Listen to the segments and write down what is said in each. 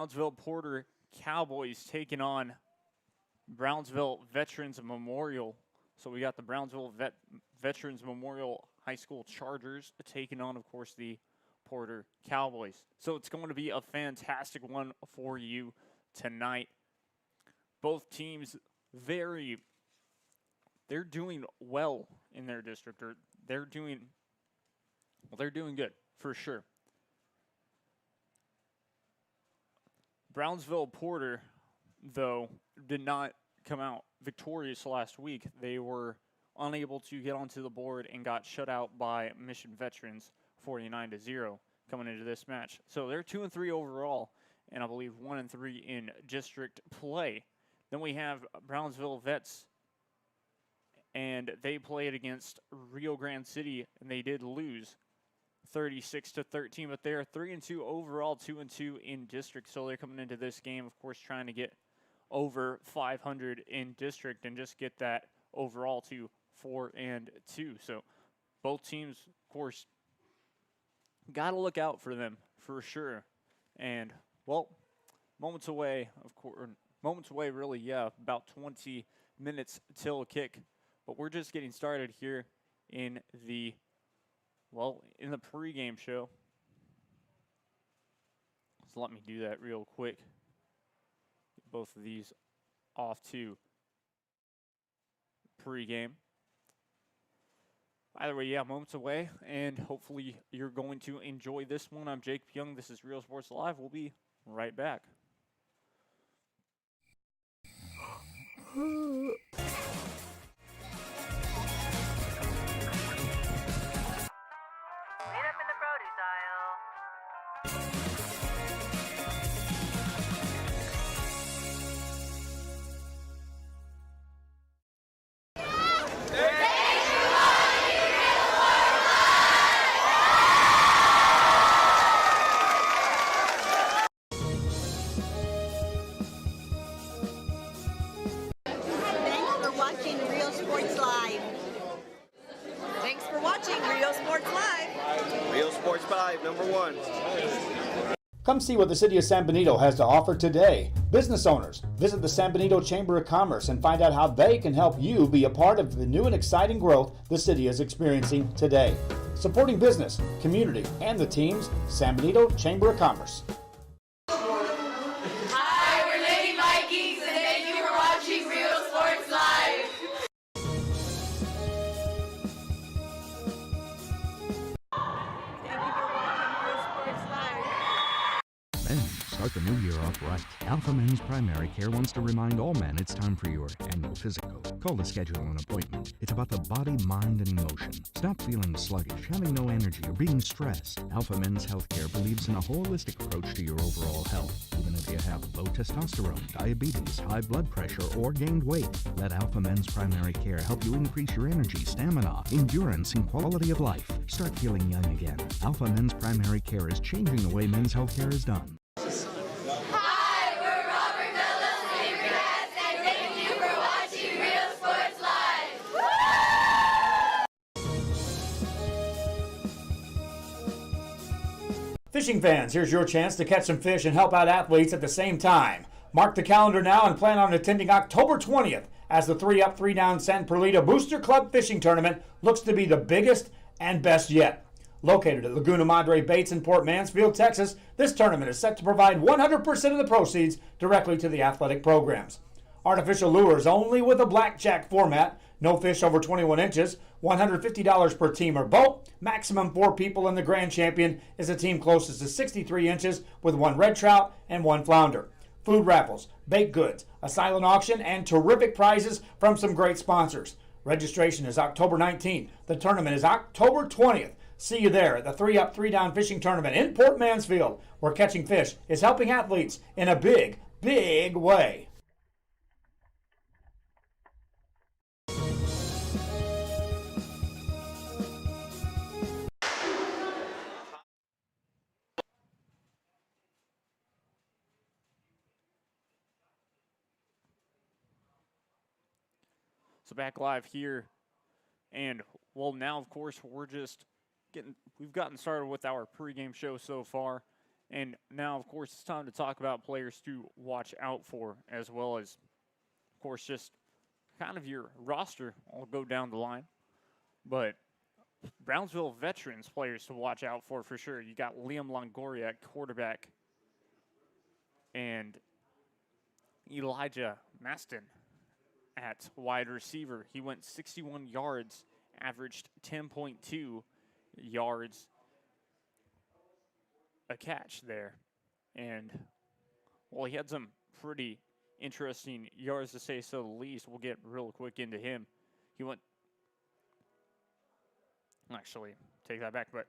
Brownsville Porter Cowboys taking on Brownsville Veterans Memorial. So we got the Brownsville Veterans Memorial High School Chargers taking on, of course, the Porter Cowboys. So it's going to be a fantastic one for you tonight. Both teams they're doing well in their district, or they're doing good for sure. Brownsville Porter, though, did not come out victorious last week. They were unable to get onto the board and got shut out by Mission Veterans 49-0 coming into this match. So they're 2-3 overall, and I believe 1-3 in district play. Then we have Brownsville Vets, and they played against Rio Grande City, and they did lose 36-13, but they're 3-2 overall, 2-2 in district. So they're coming into this game, of course, trying to get over 500 in district and just get that overall to 4-2. So both teams, of course, got to look out for them for sure. And well, moments away, really, yeah, about 20 minutes till kick. But we're just getting started here in the pregame show. So let me do that real quick. Get both of these off to pregame. Either way, yeah, moments away, and hopefully you're going to enjoy this one. I'm Jake Young. This is Real Sports Live. We'll be right back. Come see what the City of San Benito has to offer today. Business owners, visit the San Benito Chamber of Commerce and find out how they can help you be a part of the new and exciting growth the city is experiencing today. Supporting business, community, and the teams, San Benito Chamber of Commerce. Hi, we're Lady Vikings, and thank you for watching Real Sports Live. Start the new year off right. Alpha Men's Primary Care wants to remind all men it's time for your annual physical. Call to schedule an appointment. It's about the body, mind, and emotion. Stop feeling sluggish, having no energy, or being stressed. Alpha Men's Healthcare believes in a holistic approach to your overall health. Even if you have low testosterone, diabetes, high blood pressure, or gained weight, let Alpha Men's Primary Care help you increase your energy, stamina, endurance, and quality of life. Start feeling young again. Alpha Men's Primary Care is changing the way men's healthcare is done. Fishing fans, here's your chance to catch some fish and help out athletes at the same time. Mark the calendar now and plan on attending October 20th as the 3-Up, 3-Down San Perlita Booster Club Fishing Tournament looks to be the biggest and best yet. Located at Laguna Madre Baits in Port Mansfield, Texas, this tournament is set to provide 100% of the proceeds directly to the athletic programs. Artificial lures only with a blackjack format, no fish over 21 inches, $150 per team or boat, maximum 4 people, and the grand champion is a team closest to 63 inches with 1 red trout and 1 flounder. Food raffles, baked goods, a silent auction, and terrific prizes from some great sponsors. Registration is October 19th. The tournament is October 20th. See you there at the 3-Up, 3-Down Fishing Tournament in Port Mansfield, where catching fish is helping athletes in a big, big way. So back live here, and well, now of course we've gotten started with our pregame show so far, And now, of course, it's time to talk about players to watch out for, as well as, of course, just kind of your roster. I'll go down the line. But Brownsville Veterans players to watch out for sure. You got Liam Longoria at quarterback and Elijah Maston at wide receiver. He went 61 yards, averaged 10.2 yards a catch there. And, well, he had some pretty interesting yards, to say so the least. We'll get real quick into him. He went, actually, take that back, but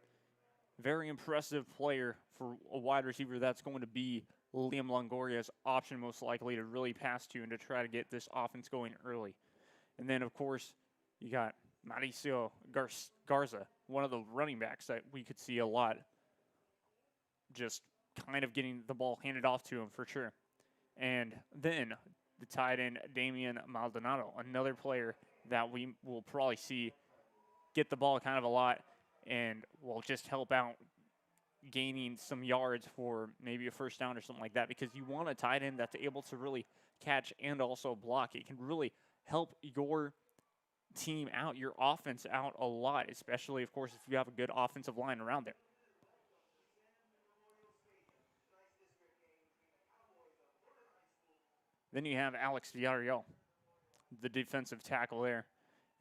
very impressive player for a wide receiver. That's going to be Liam Longoria's option, most likely, to really pass to and to try to get this offense going early. And then, of course, you got Mauricio Garza, one of the running backs that we could see a lot, just kind of getting the ball handed off to him for sure. And then the tight end, Damian Maldonado, another player that we will probably see get the ball kind of a lot and will just help out gaining some yards for maybe a first down or something like that, because you want a tight end that's able to really catch and also block. It can really help your team out, your offense out a lot, especially, of course, if you have a good offensive line around there. Then you have Alex Villarreal, the defensive tackle there,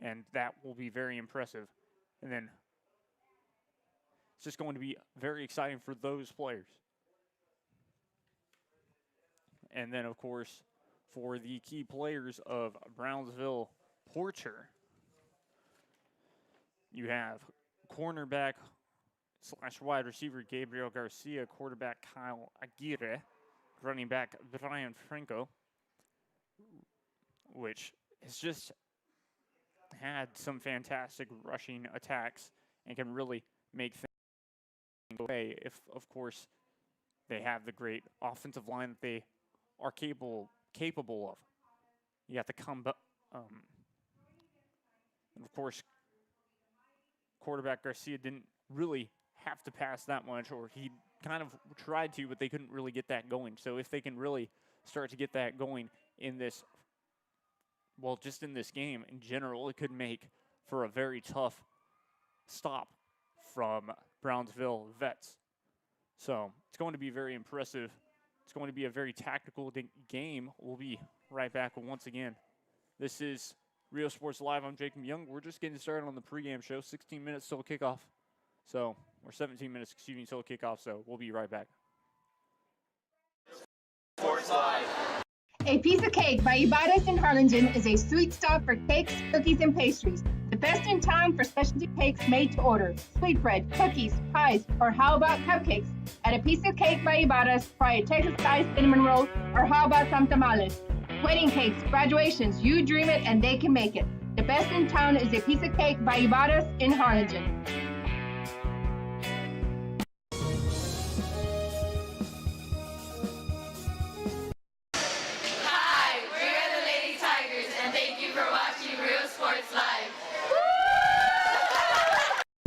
and that will be very impressive. And then it's just going to be very exciting for those players. And then, of course, for the key players of Brownsville Porter, you have cornerback / wide receiver Gabriel Garcia, quarterback Kyle Aguirre, running back Brian Franco, which has just had some fantastic rushing attacks and can really make things go away if, of course, they have the great offensive line that they are capable of. You got the and of course, quarterback Garcia didn't really have to pass that much, or he kind of tried to, but they couldn't really get that going. So if they can really start to get that going in this, well, just in this game in general, it could make for a very tough stop from Brownsville Vets. So it's going to be very impressive. It's going to be a very tactical game. We'll be right back once again. This is Rio Sports Live. I'm Jacob Young. We're just getting started on the pregame show. 16 minutes till kickoff. So, or 17 minutes, till kickoff. So we'll be right back. Sports Live. A Piece of Cake by Ibarra's in Harlingen is a sweet stop for cakes, cookies, and pastries. The best in town for specialty cakes made to order. Sweetbread, cookies, pies, or how about cupcakes? At A Piece of Cake by Ibarra's, try a Texas-style cinnamon roll, or how about some tamales? Wedding cakes, graduations, you dream it and they can make it. The best in town is A Piece of Cake by Ibarra's in Harlingen.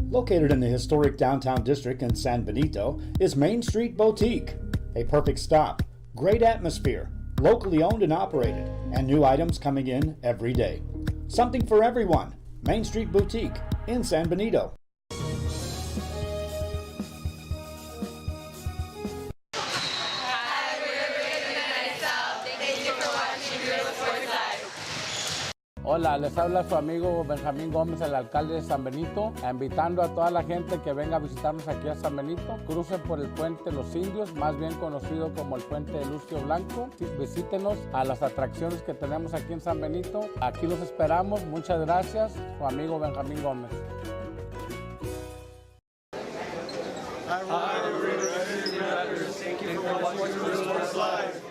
Located in the historic downtown district in San Benito is Main Street Boutique. A perfect stop, great atmosphere, locally owned and operated, and new items coming in every day. Something for everyone. Main Street Boutique in San Benito. Hola, les habla su amigo Benjamín Gómez, el alcalde de San Benito, invitando a toda la gente que venga a visitarnos aquí a San Benito. Crucen por el puente Los Indios, más bien conocido como el puente de Lucio Blanco. Visítenos a las atracciones que tenemos aquí en San Benito. Aquí los esperamos. Muchas gracias. Su amigo Benjamín Gómez. Hi, thank you for watching Real Sports Live.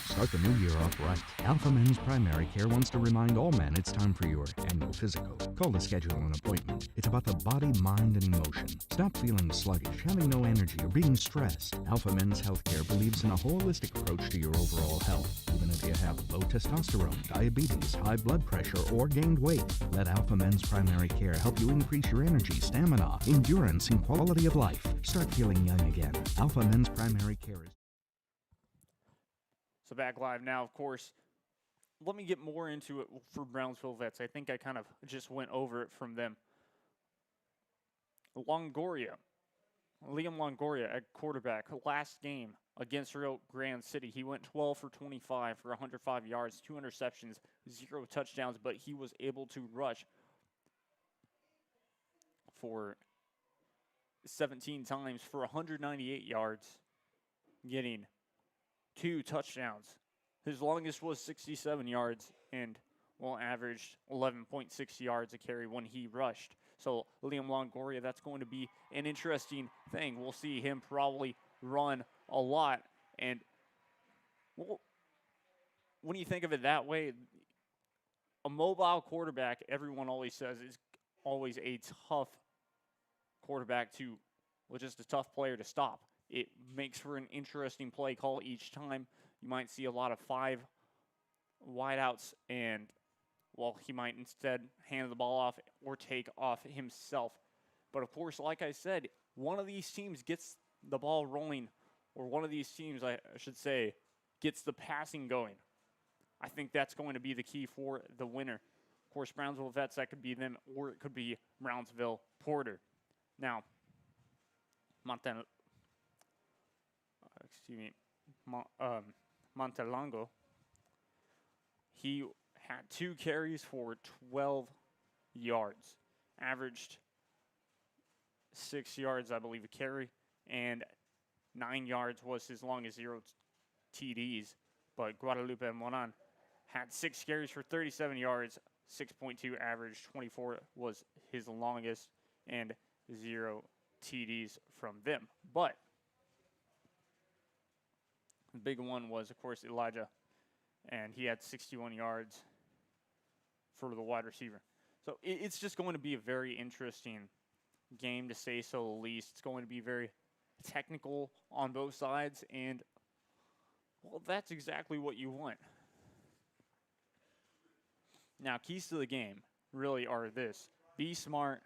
Start the new year off right. right. Alpha Men's Primary Care wants to remind all men it's time for your annual physical. Call to schedule an appointment. It's about the body, mind, and emotion. Stop feeling sluggish, having no energy, or being stressed. Alpha Men's Healthcare believes in a holistic approach to your overall health. Even if you have low testosterone, diabetes, high blood pressure, or gained weight, let Alpha Men's Primary Care help you increase your energy, stamina, endurance, and quality of life. Start feeling young again. Alpha Men's Primary Care is... So back live now, of course. Let me get more into it for Brownsville Vets. I think I kind of just went over it from them. Liam Longoria at quarterback. Last game against Rio Grande City, he went 12 for 25 for 105 yards, 2 interceptions, 0 touchdowns, but he was able to rush for 17 times for 198 yards, getting 2 touchdowns. His longest was 67 yards and, averaged 11.6 yards a carry when he rushed. So Liam Longoria, that's going to be an interesting thing. We'll see him probably run a lot. And when you think of it that way, a mobile quarterback, everyone always says, is always a tough quarterback to, just a tough player to stop. It makes for an interesting play call each time. You might see a lot of 5 wideouts, and, he might instead hand the ball off or take off himself. But, of course, like I said, one of these teams gets the ball rolling, or one of these teams, I should say, gets the passing going. I think that's going to be the key for the winner. Of course, Brownsville Vets, that could be them, or it could be Brownsville Porter. Now, Montelango, he had 2 carries for 12 yards, averaged 6 yards, I believe, a carry, and 9 yards was his longest, 0 TDs. But Guadalupe Moran had 6 carries for 37 yards, 6.2 average, 24 was his longest, and 0 TDs from them. But the big one was, of course, Elijah, and he had 61 yards for the wide receiver. So it's just going to be a very interesting game, to say so the least. It's going to be very technical on both sides, and, that's exactly what you want. Now, keys to the game really are this. Be smart.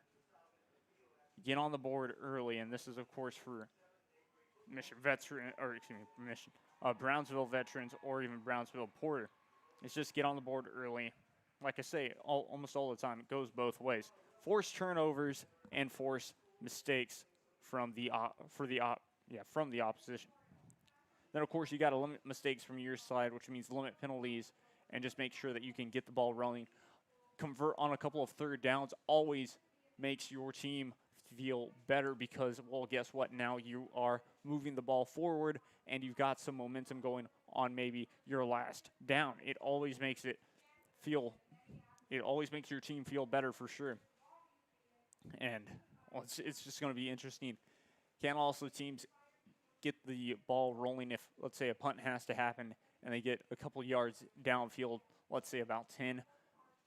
Get on the board early, and this is, of course, for Brownsville Veterans or even Brownsville Porter. It's just get on the board early. Like I say, almost all the time, it goes both ways. Force turnovers and force mistakes from the opposition. Then, of course, you got to limit mistakes from your side, which means limit penalties, and just make sure that you can get the ball rolling. Convert on a couple of third downs always makes your team feel better because, guess what? Now you are moving the ball forward and you've got some momentum going on maybe your last down. It always makes your team feel better for sure. And it's just going to be interesting. Can also teams get the ball rolling if, let's say, a punt has to happen and they get a couple yards downfield, let's say about 10,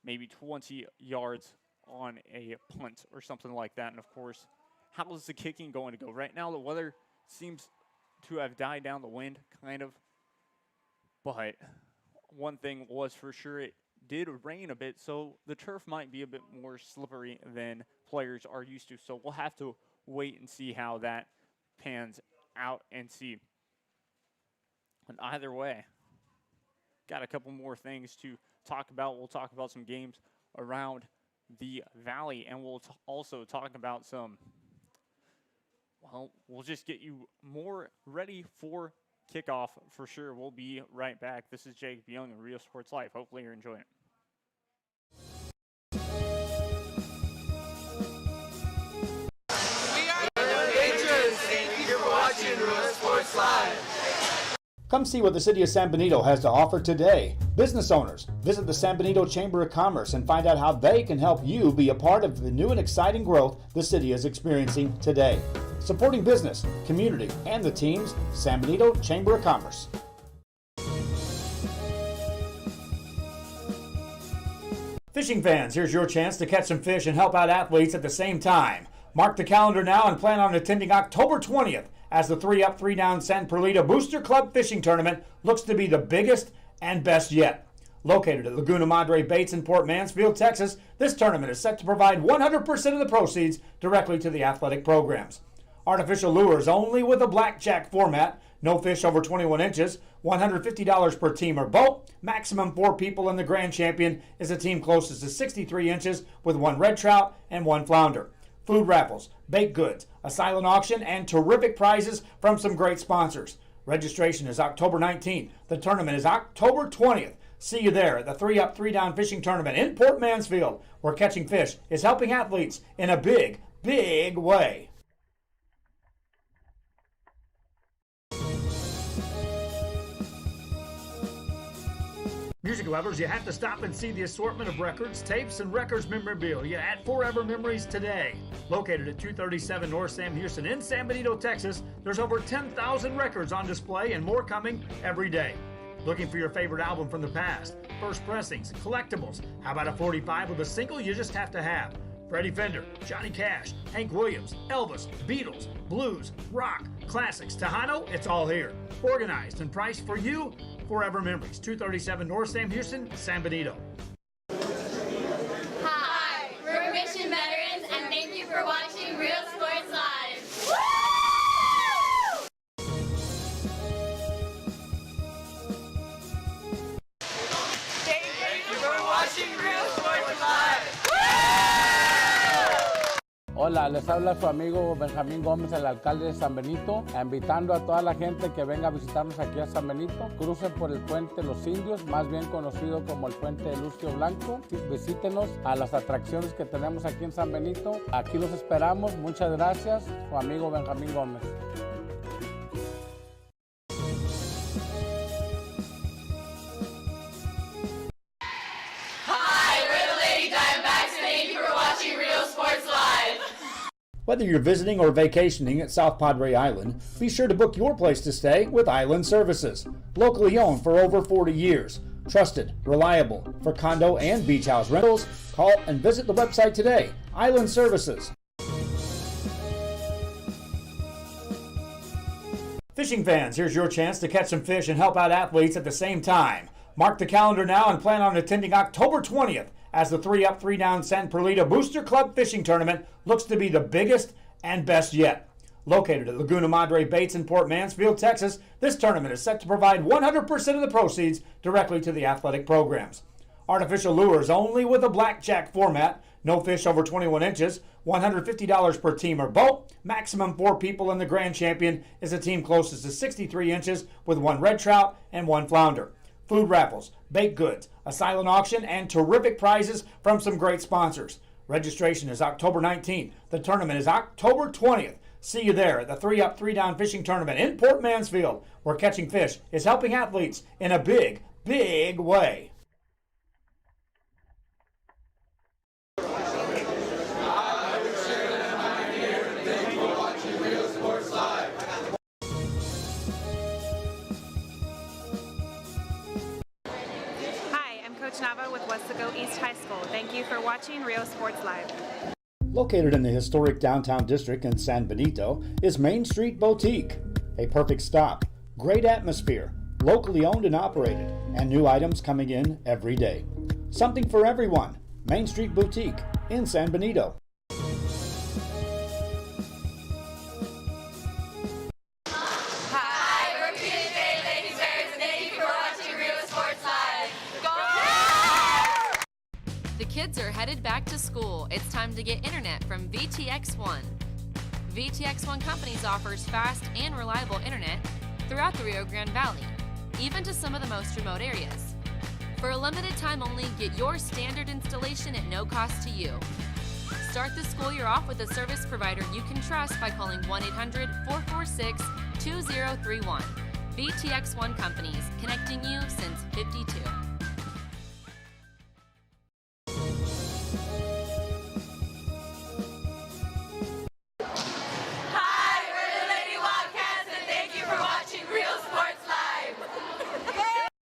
maybe 20 yards on a punt or something like that. And, of course, how is the kicking going to go? Right now the weather seems to have died down, the wind kind of. But one thing was for sure, it did rain a bit, so the turf might be a bit more slippery than players are used to. So we'll have to wait and see how that pans out and see. And either way, got a couple more things to talk about. We'll talk about some games around the Valley, and we'll also talk about some, we'll just get you more ready for kickoff for sure. We'll be right back. This is Jake Young in Rio Sports Life. Hopefully you're enjoying it. We are the Patriots. Thank you for watching Rio Sports Live. Come see what the City of San Benito has to offer today. Business owners, visit the San Benito Chamber of Commerce and find out how they can help you be a part of the new and exciting growth the city is experiencing today. Supporting business, community, and the teams, San Benito Chamber of Commerce. Fishing fans, here's your chance to catch some fish and help out athletes at the same time. Mark the calendar now and plan on attending October 20th as the 3-up, 3-down San Perlita Booster Club Fishing Tournament looks to be the biggest and best yet. Located at Laguna Madre Baits in Port Mansfield, Texas, this tournament is set to provide 100% of the proceeds directly to the athletic programs. Artificial lures only with a blackjack format, no fish over 21 inches, $150 per team or boat, maximum 4 people, and the grand champion is a team closest to 63 inches with 1 red trout and 1 flounder. Food raffles, baked goods, a silent auction, and terrific prizes from some great sponsors. Registration is October 19th. The tournament is October 20th. See you there at the 3-up, 3-down fishing tournament in Port Mansfield, where catching fish is helping athletes in a big, big way. Music lovers, you have to stop and see the assortment of records, tapes, and records memorabilia at Forever Memories today. Located at 237 North Sam Houston in San Benito, Texas, there's over 10,000 records on display and more coming every day. Looking for your favorite album from the past, first pressings, collectibles? How about a 45 with a single you just have to have? Freddie Fender, Johnny Cash, Hank Williams, Elvis, Beatles, blues, rock, classics, Tejano, it's all here. Organized and priced for you. Forever Memories, 237 North Sam Houston, San Benito. Hi, we're Mission Veterans, and thank you for watching Real Sports Live. Woo! Thank you for watching Real Sports Live. Hola, les habla su amigo Benjamín Gómez, el alcalde de San Benito, invitando a toda la gente que venga a visitarnos aquí a San Benito. Crucen por el puente Los Indios, más bien conocido como el puente de Lucio Blanco. Visítenos a las atracciones que tenemos aquí en San Benito. Aquí los esperamos. Muchas gracias. Su amigo Benjamín Gómez. Whether you're visiting or vacationing at South Padre Island, be sure to book your place to stay with Island Services. Locally owned for over 40 years. Trusted, reliable for condo and beach house rentals. Call and visit the website today. Island Services. Fishing fans, here's your chance to catch some fish and help out athletes at the same time. Mark the calendar now and plan on attending October 20th as the 3-up, 3-down San Perlita Booster Club Fishing Tournament looks to be the biggest and best yet. Located at Laguna Madre Baits in Port Mansfield, Texas, this tournament is set to provide 100% of the proceeds directly to the athletic programs. Artificial lures only with a blackjack format, no fish over 21 inches, $150 per team or boat, maximum 4 people, and the grand champion is a team closest to 63 inches with 1 red trout and 1 flounder. Food raffles, baked goods, a silent auction, and terrific prizes from some great sponsors. Registration is October 19th. The tournament is October 20th. See you there at the 3-up, 3-down fishing tournament in Port Mansfield, where catching fish is helping athletes in a big, big way. With Westaco East High School. Thank you for watching Real Sports Live. Located in the historic downtown district in San Benito is Main Street Boutique. A perfect stop, great atmosphere, locally owned and operated, and new items coming in every day. Something for everyone. Main Street Boutique in San Benito. Kids are headed back to school. It's time to get internet from VTX1. VTX1 Companies offers fast and reliable internet throughout the Rio Grande Valley, even to some of the most remote areas. For a limited time only, get your standard installation at no cost to you. Start the school year off with a service provider you can trust by calling 1-800-446-2031. VTX1 Companies, connecting you since '52.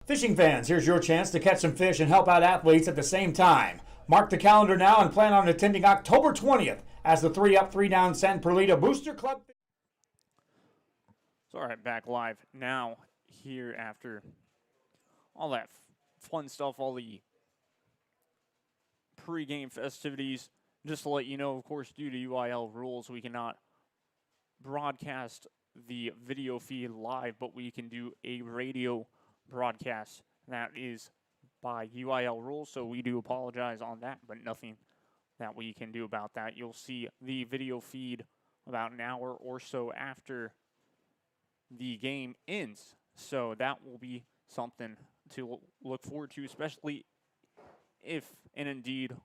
Fishing fans, here's your chance to catch some fish and help out athletes at the same time. Mark the calendar now and plan on attending October 20th as the 3-up, 3-down San Perlita Booster Club. So, all right, back live now here after all that fun stuff, all the pregame festivities. Just to let you know, of course, due to UIL rules, we cannot broadcast the video feed live, but we can do a radio broadcast. That is by UIL rules, so we do apologize on that, but nothing that we can do about that. You'll see the video feed about an hour or so after the game ends, so that will be something to look forward to, especially if and indeed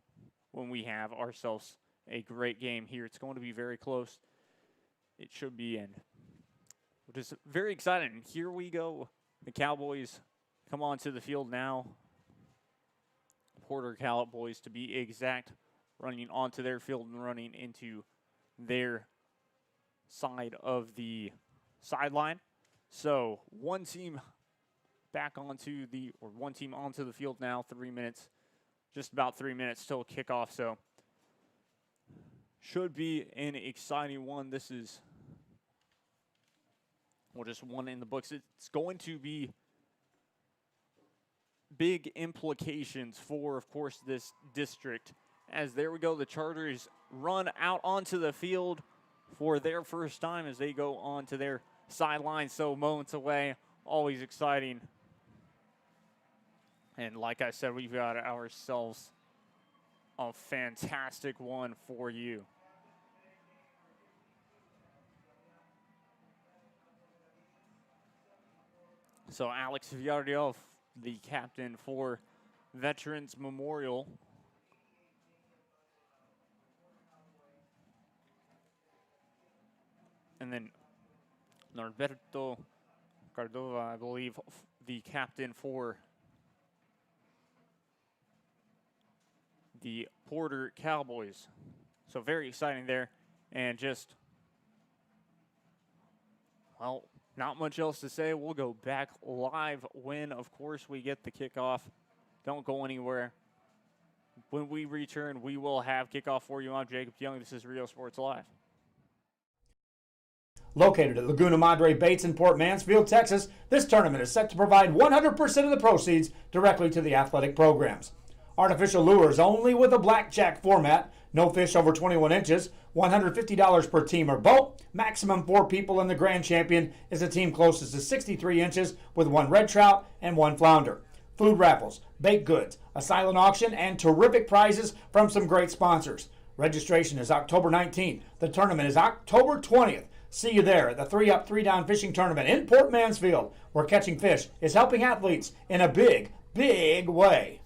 when we have ourselves a great game here. It's going to be very close. It should be in. Which is very exciting. Here we go. The Cowboys come onto the field now. Porter Cowboys, to be exact, running onto their field and running into their side of the sideline. So one team onto the field now. 3 minutes, just about 3 minutes till kickoff. So should be an exciting one. This is just one in the books. It's going to be big implications for, of course, this district. As there we go, the Chargers run out onto the field for their first time as they go onto their sideline. So moments away, always exciting. And like I said, we've got ourselves a fantastic one for you. So Alex Villarreal, the captain for Veterans Memorial. And then Norberto Cardova, I believe, the captain for the Porter Cowboys. So very exciting there. And just, well, not much else to say. We'll go back live when, of course, we get the kickoff. Don't go anywhere. When we return, we will have kickoff for you. I'm Jacob Young. This is Rio Sports Live. Located at Laguna Madre Bates in Port Mansfield, Texas, this tournament is set to provide 100% of the proceeds directly to the athletic programs. Artificial lures only with a blackjack format, no fish over 21 inches, $150 per team or boat, maximum 4 people, and the grand champion is the team closest to 63 inches with 1 red trout and 1 flounder. Food raffles, baked goods, a silent auction, and terrific prizes from some great sponsors. Registration is October 19th. The tournament is October 20th. See you there at the 3-up, 3-down fishing tournament in Port Mansfield, where catching fish is helping athletes in a big, big way.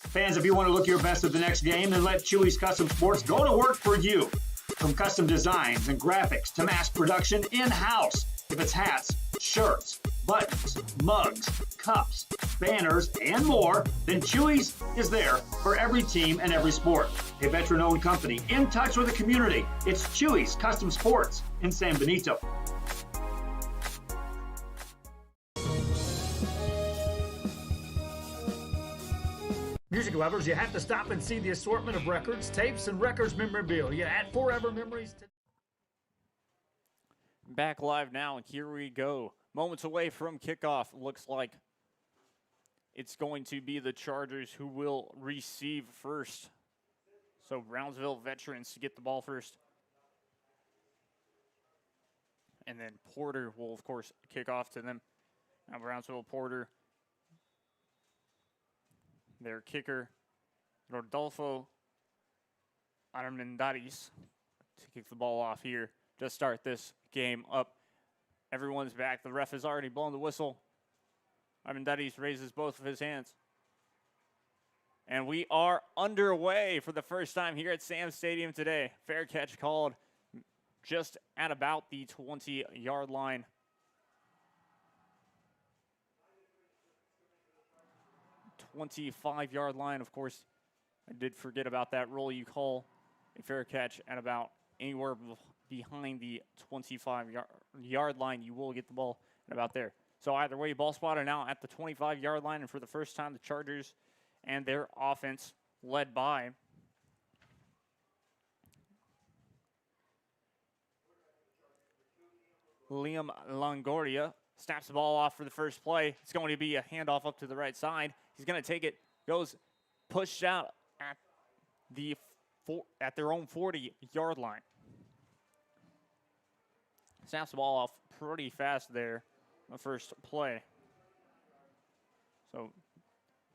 Fans, if you want to look your best at the next game, then let Chewy's Custom Sports go to work for you. From custom designs and graphics to mass production in-house. If it's hats, shirts, buttons, mugs, cups, banners, and more, then Chewy's is there for every team and every sport. A veteran-owned company in touch with the community. It's Chewy's Custom Sports in San Benito. Music lovers, you have to stop and see the assortment of records, tapes, and records memorabilia at Forever Memories. Back live now, and here we go. Moments away from kickoff. Looks like it's going to be the Chargers who will receive first. So Brownsville Veterans to get the ball first. And then Porter will, of course, kick off to them. Now Brownsville Porter, their kicker, Rodolfo Armendariz, to kick the ball off here to start this game up. Everyone's back. The ref has already blown the whistle. Armendariz raises both of his hands. And we are underway for the first time here at Sam Stadium today. Fair catch called just at about the 20-yard line. 25-yard line, of course. I did forget about that rule. You call a fair catch at about anywhere behind the 25-yard line. You will get the ball at about there. So either way, ball spotted now at the 25-yard line, and for the first time, the Chargers and their offense led by Liam Longoria snaps the ball off for the first play. It's going to be a handoff up to the right side. He's going to take it, goes pushed out at their own 40-yard line. Snaps the ball off pretty fast there on the first play. So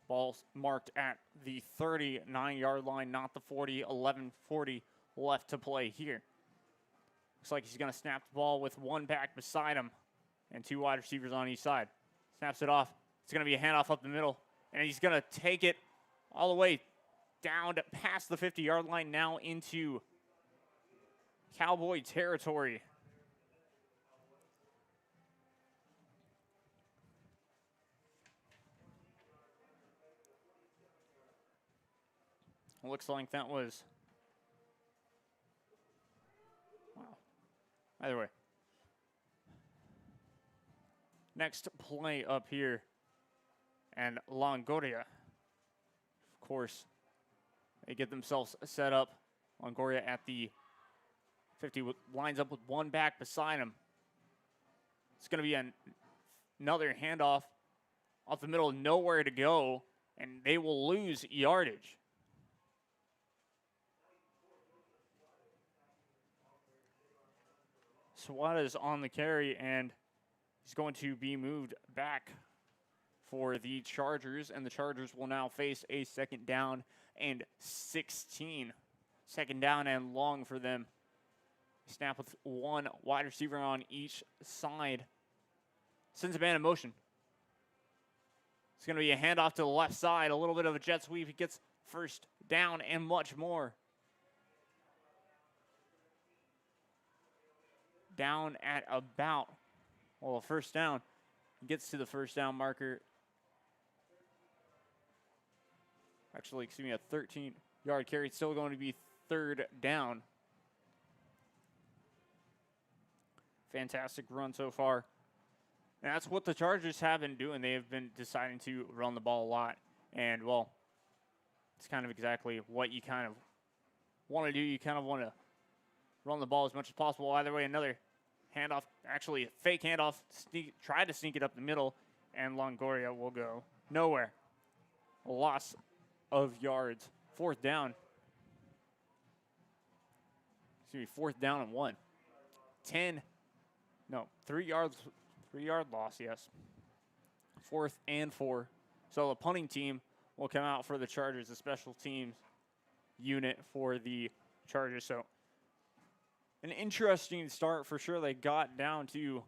ball's marked at the 39-yard line, not the 40, 11:40 left to play here. Looks like he's going to snap the ball with one back beside him and two wide receivers on each side. Snaps it off. It's going to be a handoff up the middle, and he's going to take it all the way down to past the 50-yard line, now into Cowboy territory. Looks like that was, wow. Either way. Next play up here, and Longoria, of course, they get themselves set up. Longoria at the 50 lines up with one back beside him. It's going to be another handoff off the middle, nowhere to go, and they will lose yardage. Suarez on the carry, and he's going to be moved back for the Chargers, and the Chargers will now face a 2nd down and 16. 2nd down and long for them. Snap with one wide receiver on each side. Sends a man in motion. It's going to be a handoff to the left side, a little bit of a jet sweep. He gets first down and much more. Down at about, well, first down. Gets to the first down marker. Actually, excuse me, a 13-yard carry. It's still going to be 3rd down. Fantastic run so far. And that's what the Chargers have been doing. They have been deciding to run the ball a lot. And, well, it's kind of exactly what you kind of want to do. You kind of want to run the ball as much as possible. Either way, another handoff, actually a fake handoff, tried to sneak it up the middle, and Longoria will go nowhere. A loss of yards. 4th down. Excuse me, 4th down and 1. 3-yard loss, yes. 4th and 4. So the punting team will come out for the Chargers, the special teams unit for the Chargers. So an interesting start for sure. They got down to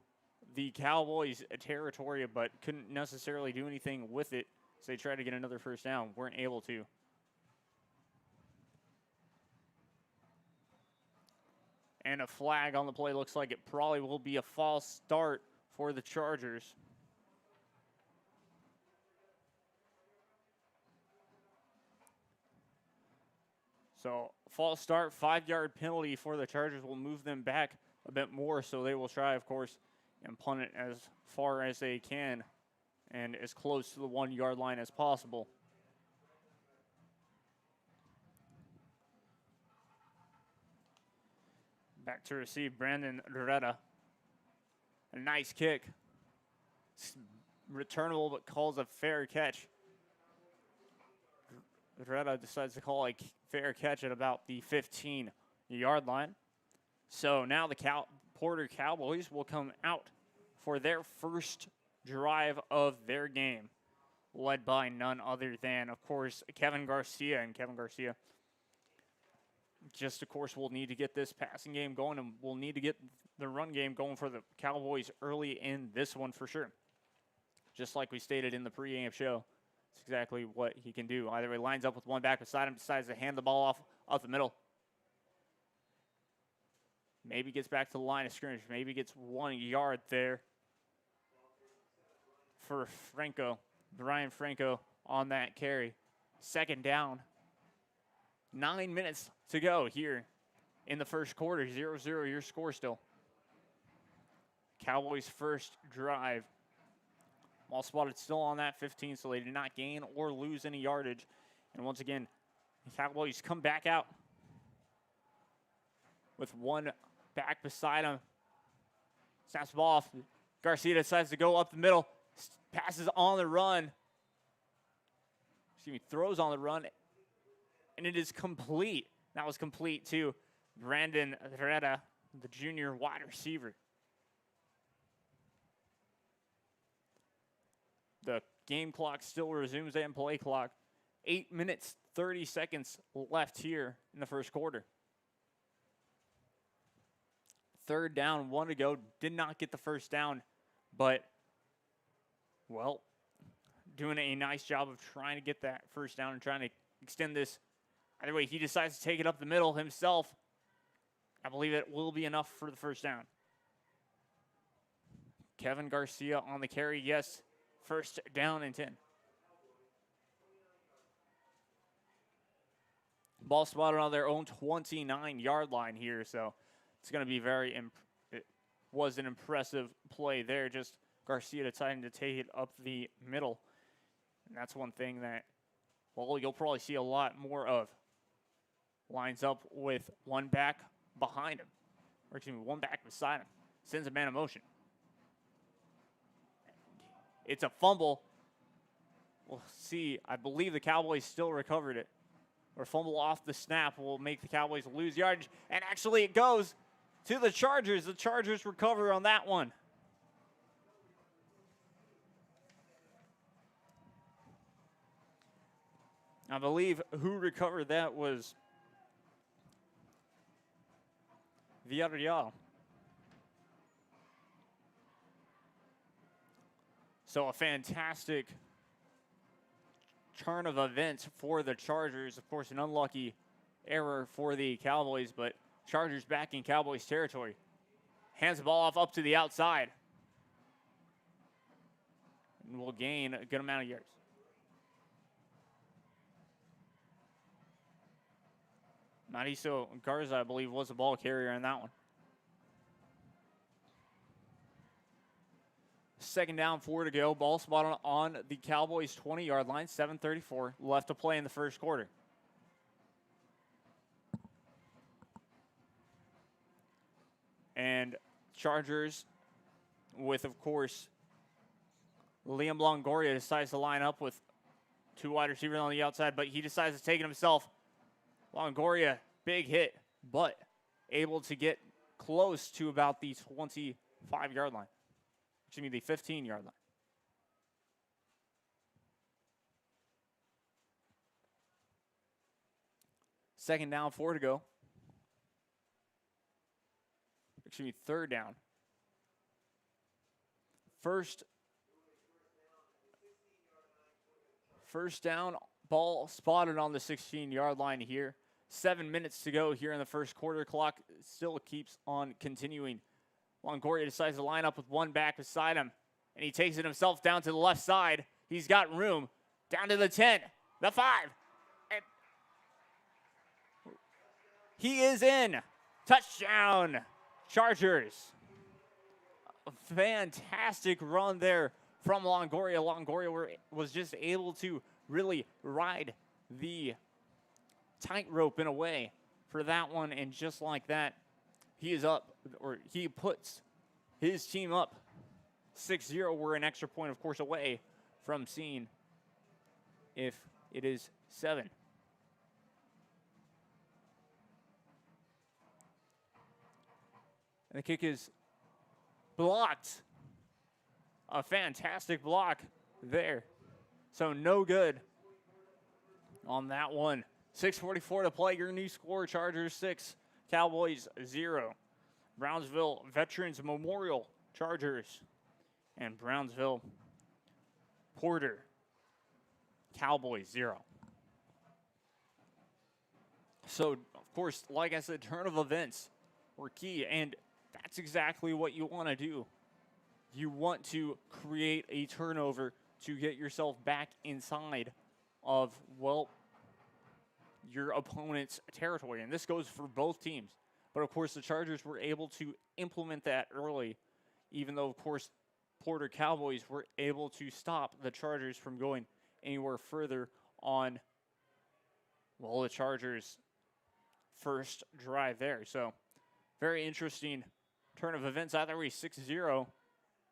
the Cowboys' territory, but couldn't necessarily do anything with it. So they tried to get another first down, weren't able to. And a flag on the play. Looks like it probably will be a false start for the Chargers. So, false start, 5-yard penalty for the Chargers will move them back a bit more. So they will try, of course, and punt it as far as they can and as close to the 1-yard line as possible. Back to receive, Brandon Doretta. A nice kick. It's returnable, but calls a fair catch. Doretta decides to call a fair catch at about the 15-yard line. So now the Porter Cowboys will come out for their first drive of their game, led by none other than, of course, Kevin Garcia. And Kevin Garcia just, of course, will need to get this passing game going, and we'll need to get the run game going for the Cowboys early in this one for sure. Just like we stated in the pregame show, it's exactly what he can do. Either way, lines up with one back beside him, decides to hand the ball off up the middle. Maybe gets back to the line of scrimmage. Maybe gets 1 yard there for Franco. Brian Franco on that carry. 2nd down 9 minutes to go here in the first quarter. 0-0 your score still. Cowboys' first drive. Ball spotted still on that 15, so they did not gain or lose any yardage. And once again, the Cowboys come back out with one back beside him. Snaps the ball off. Garcia decides to go up the middle. Passes on the run. Throws on the run. And it is complete. That was complete to Brandon Herrera, the junior wide receiver. The game clock still resumes and play clock. 8 minutes, 30 seconds left here in the first quarter. Third down, 1 to go. Did not get the first down, but, well, doing a nice job of trying to get that first down and trying to extend this. Either way, he decides to take it up the middle himself. I believe it will be enough for the first down. Kevin Garcia on the carry, yes. First down and 10. Ball spotted on their own 29-yard line here, so it's going to be it was an impressive play there. Just Garcia deciding to take it up the middle. And that's one thing that, well, you'll probably see a lot more of. Lines up with one back behind him. Or excuse me, one back beside him. Sends a man in motion. It's a fumble. We'll see. I believe the Cowboys still recovered it. Or fumble off the snap will make the Cowboys lose yardage. And actually it goes to the Chargers. The Chargers recover on that one. I believe who recovered that was Villarreal. So a fantastic turn of events for the Chargers. Of course, an unlucky error for the Cowboys, but Chargers back in Cowboys territory. Hands the ball off up to the outside. And will gain a good amount of yards. Mauricio Garza, I believe, was the ball carrier in that one. Second down, 4 to go. Ball spotted on the Cowboys' 20-yard line. 7:34 left to play in the first quarter. And Chargers with, of course, Liam Longoria decides to line up with two wide receivers on the outside, but he decides to take it himself. Longoria, big hit, but able to get close to about the 25-yard line. Excuse me, the 15-yard line. Second down, 4 to go. Excuse me, third down. First down, ball spotted on the 16-yard line here. 7 minutes to go here in the first quarter. Clock still keeps on continuing. Longoria decides to line up with one back beside him, and he takes it himself down to the left side. He's got room. Down to the 10, the 5. And he is in. Touchdown, Chargers. A fantastic run there from Longoria. Longoria was just able to really ride the tightrope in a way for that one, and just like that, he is up, or he puts his team up 6-0. We're an extra point, of course, away from seeing if it is 7. And the kick is blocked. A fantastic block there. So no good on that one. 6:44 to play. Your new score, Chargers 6, Cowboys 0. Brownsville Veterans Memorial, Chargers, and Brownsville Porter, Cowboys 0. So, of course, like I said, turn of events were key, and that's exactly what you want to do. You want to create a turnover to get yourself back inside of, well, your opponent's territory, and this goes for both teams. But, of course, the Chargers were able to implement that early, even though, of course, Porter Cowboys were able to stop the Chargers from going anywhere further on, well, the Chargers' first drive there. So, very interesting turn of events. Either way, 6-0,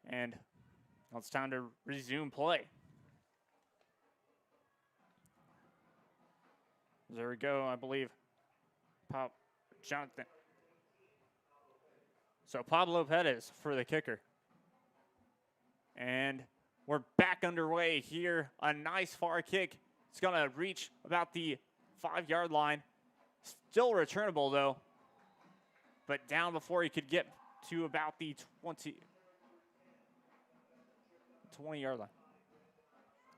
and now it's time to resume play. There we go, I believe. Jonathan. So Pablo Perez for the kicker. And we're back underway here. A nice far kick. It's going to reach about the 5-yard line. Still returnable, though. But down before he could get to about the 20-yard line.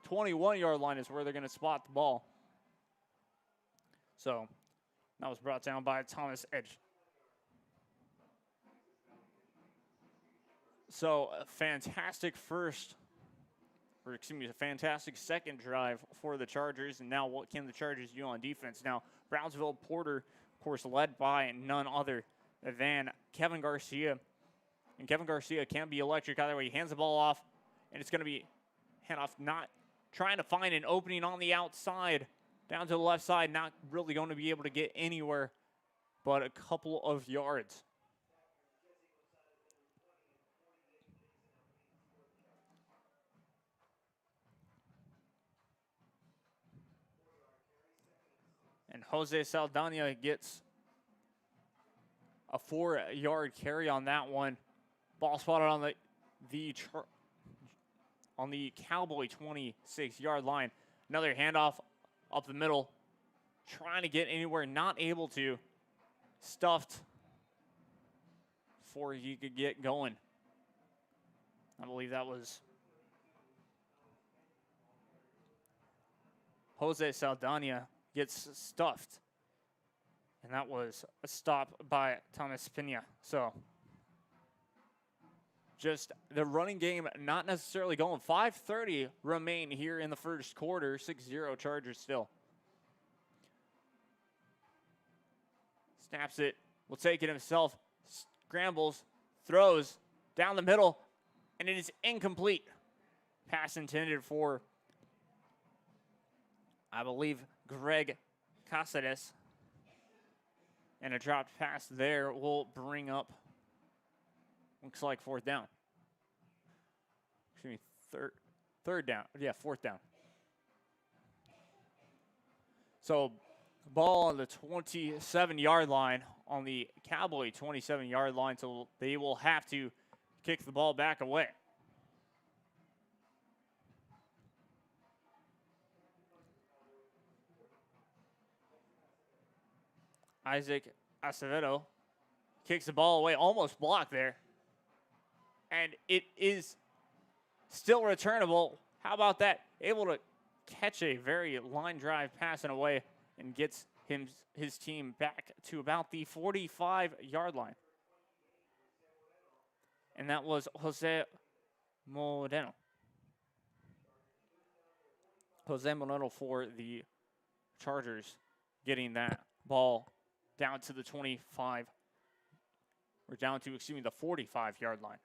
21-yard line is where they're going to spot the ball. So that was brought down by Thomas Edge. So a fantastic a fantastic second drive for the Chargers. And now what can the Chargers do on defense? Now, Brownsville Porter, of course, led by none other than Kevin Garcia. And Kevin Garcia can be electric either way. He hands the ball off, and it's going to be handoff, not trying to find an opening on the outside. Down to the left side, not really going to be able to get anywhere but a couple of yards. And Jose Saldana gets a 4-yard carry on that one. Ball spotted on the Cowboy 26-yard line. Another handoff up the middle, trying to get anywhere, not able to. Stuffed before he could get going. I believe that was Jose Saldana gets stuffed. And that was a stop by Thomas Pena. So just the running game not necessarily going. 5:30 remain here in the first quarter. 6-0 Chargers still. Snaps it. Will take it himself. Scrambles. Throws. Down the middle. And it is incomplete. Pass intended for, I believe, Greg Casares. And a dropped pass there will bring up, looks like fourth down. Excuse me, third down. Yeah, fourth down. So ball on the 27-yard line, on the Cowboy 27-yard line, so they will have to kick the ball back away. Isaac Acevedo kicks the ball away, almost blocked there. And it is still returnable. How about that? Able to catch a very line drive pass in a way and gets his team back to about the 45-yard line. And that was Jose Moreno. Jose Moreno for the Chargers getting that ball down to the 25, or down to, the 45-yard line.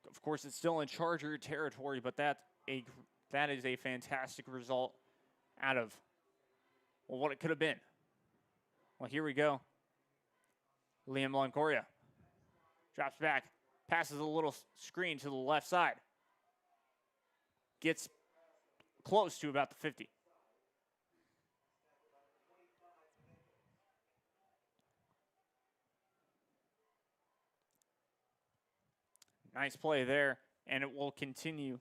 Of course, it's still in Charger territory, but that is a fantastic result out of, well, what it could have been. Well, here we go. Liam Longoria drops back, passes a little screen to the left side. Gets close to about the 50. Nice play there, and it will continue,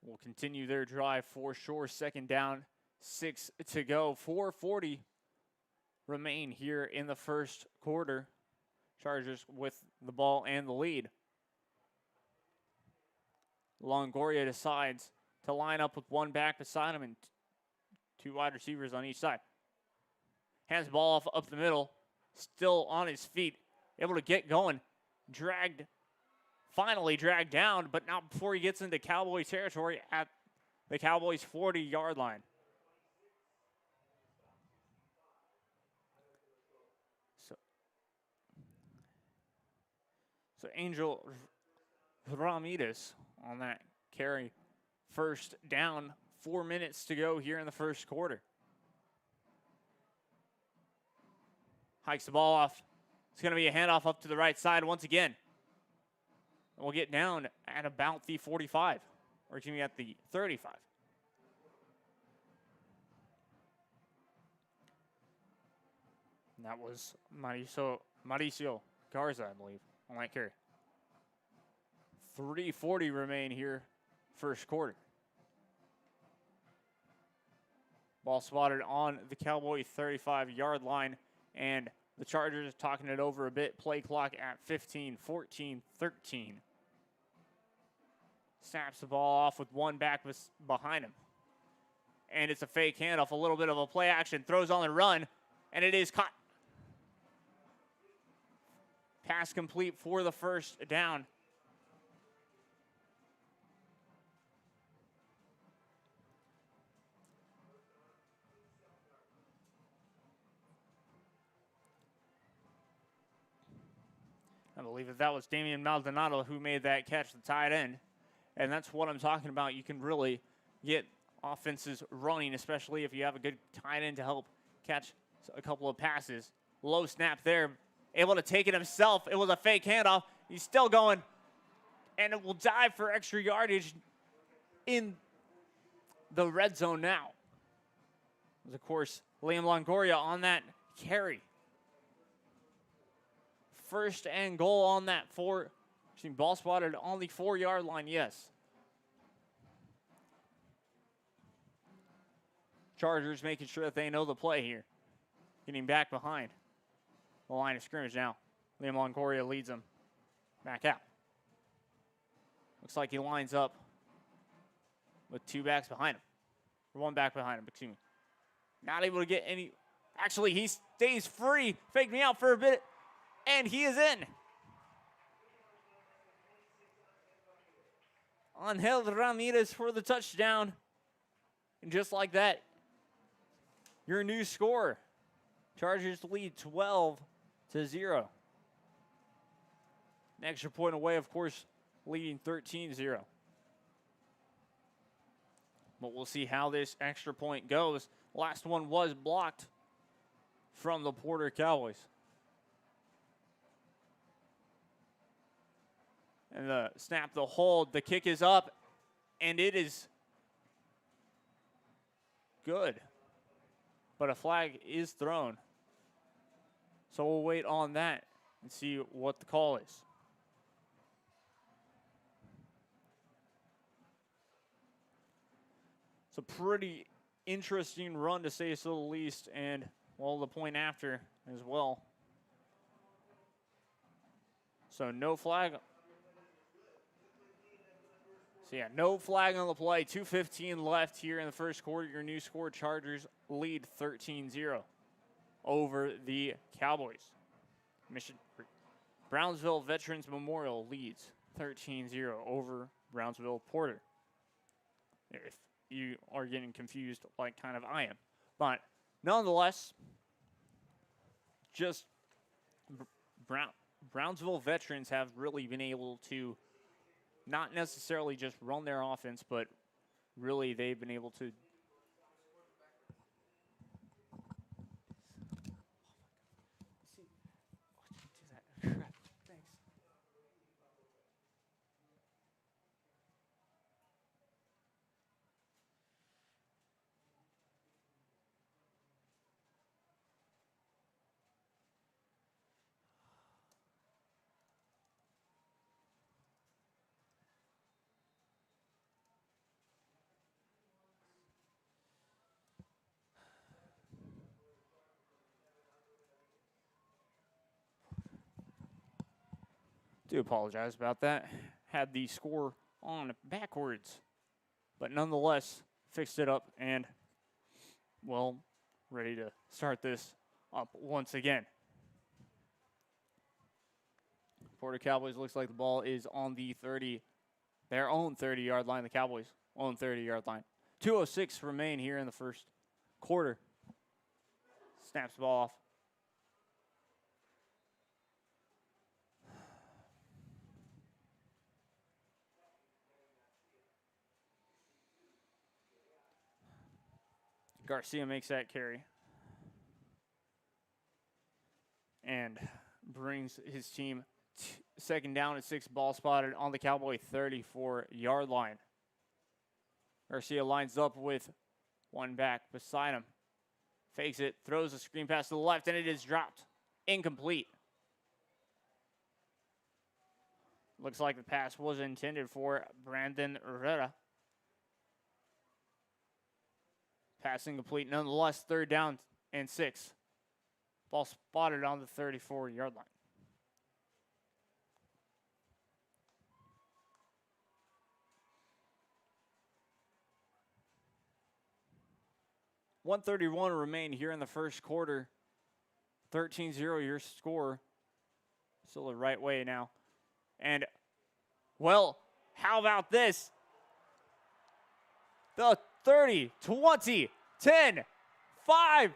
will continue their drive for sure. Second down, 6 to go. 4:40 remain here in the first quarter. Chargers with the ball and the lead. Longoria decides to line up with one back beside him and two wide receivers on each side. Hands the ball off up the middle, still on his feet. Able to get going, finally dragged down, but not before he gets into Cowboy territory at the Cowboys' 40-yard line. So Angel Ramirez on that carry. First down, 4 minutes to go here in the first quarter. Hikes the ball off. It's going to be a handoff up to the right side once again. We'll get down at about the 45, or excuse me, at the 35. And that was Mauricio Garza, I believe, on that carry. 3:40 remain here, first quarter. Ball spotted on the Cowboy 35-yard line, and the Chargers talking it over a bit. Play clock at 15, 14, 13. Snaps the ball off with one back behind him. And it's a fake handoff, a little bit of a play action. Throws on the run, and it is caught. Pass complete for the first down. I believe that was Damian Maldonado who made that catch, the tight end. And that's what I'm talking about. You can really get offenses running, especially if you have a good tight end to help catch a couple of passes. Low snap there. Able to take it himself. It was a fake handoff. He's still going. And it will dive for extra yardage in the red zone now. Of course, Liam Longoria on that carry. First and goal on that ball spotted on the 4-yard line, yes. Chargers making sure that they know the play here. Getting back behind the line of scrimmage now. Liam Longoria leads them back out. Looks like he lines up with two backs behind him. Or one back behind him, excuse me. Not able to get any. Actually, he stays free. Faked me out for a bit. And he is in. Angel Ramirez for the touchdown. And just like that, your new score. Chargers lead 12-0. An extra point away, of course, leading 13-0. But we'll see how this extra point goes. Last one was blocked from the Porter Cowboys. And the snap, the hold, the kick is up, and it is good. But a flag is thrown. So we'll wait on that and see what the call is. It's a pretty interesting run, to say so the least, and, well, the point after as well. So no flag. So, yeah, no flag on the play. 2:15 left here in the first quarter. Your new score, Chargers lead 13-0 over the Cowboys. Brownsville Veterans Memorial leads 13-0 over Brownsville Porter. If you are getting confused like kind of I am. But nonetheless, just Brownsville Veterans have really been able to not necessarily just run their offense, but really they've been able to. Do apologize about that. Had the score on backwards, but nonetheless fixed it up and, well, ready to start this up once again. Porter Cowboys looks like the ball is on the 30, their own 30-yard line. The Cowboys own 30-yard line. 2:06 remain here in the first quarter. Snaps the ball off. Garcia makes that carry. And brings his team second down and 6, ball spotted on the Cowboy 34-yard line. Garcia lines up with one back beside him. Fakes it, throws a screen pass to the left, and it is dropped. Incomplete. Looks like the pass was intended for Brandon Herrera. Pass incomplete, nonetheless, 3rd down and 6. Ball spotted on the 34-yard line. $131 remain here in the first quarter. 13-0 your score. Still the right way now. And, well, how about this? The 30, 20, 10, 5,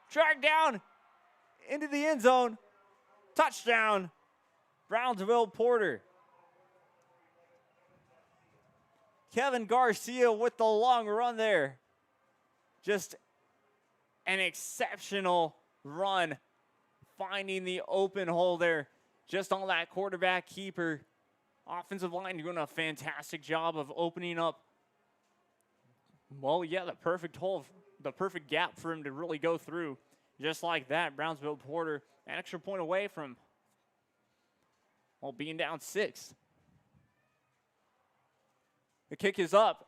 track down into the end zone. Touchdown, Brownsville Porter. Kevin Garcia with the long run there. Just an exceptional run, finding the open hole there just on that quarterback keeper. Offensive line doing a fantastic job of opening up, well, yeah, the perfect hole, the perfect gap for him to really go through. Just like that, Brownsville Porter, an extra point away from, well, being down 6. The kick is up,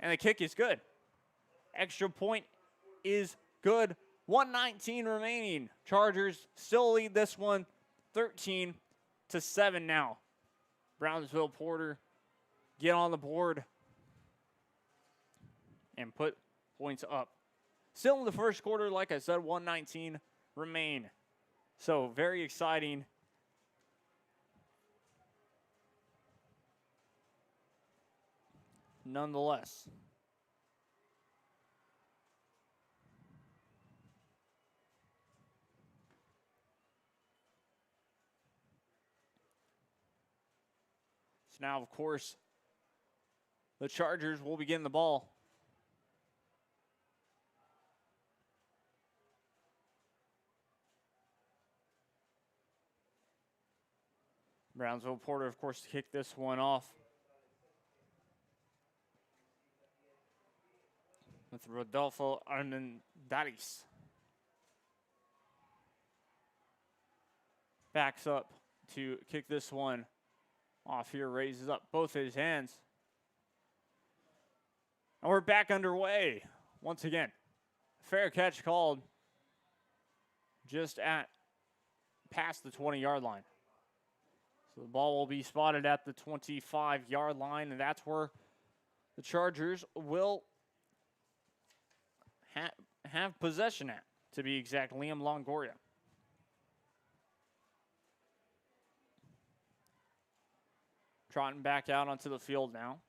and the kick is good. Extra point is good. 1:19 remaining. Chargers still lead this one 13-7 now. Brownsville Porter get on the board and put points up. Still in the first quarter, like I said, 1:19 remain. So very exciting. Nonetheless. So now, of course, the Chargers will begin the ball. Brownsville Porter, of course, kicked this one off with Rodolfo Armendariz. Backs up to kick this one off here, raises up both his hands. And we're back underway once again. Fair catch called just at past the 20-yard line. So the ball will be spotted at the 25-yard line, and that's where the Chargers will have possession at, to be exact. Liam Longoria. Trotting back out onto the field now.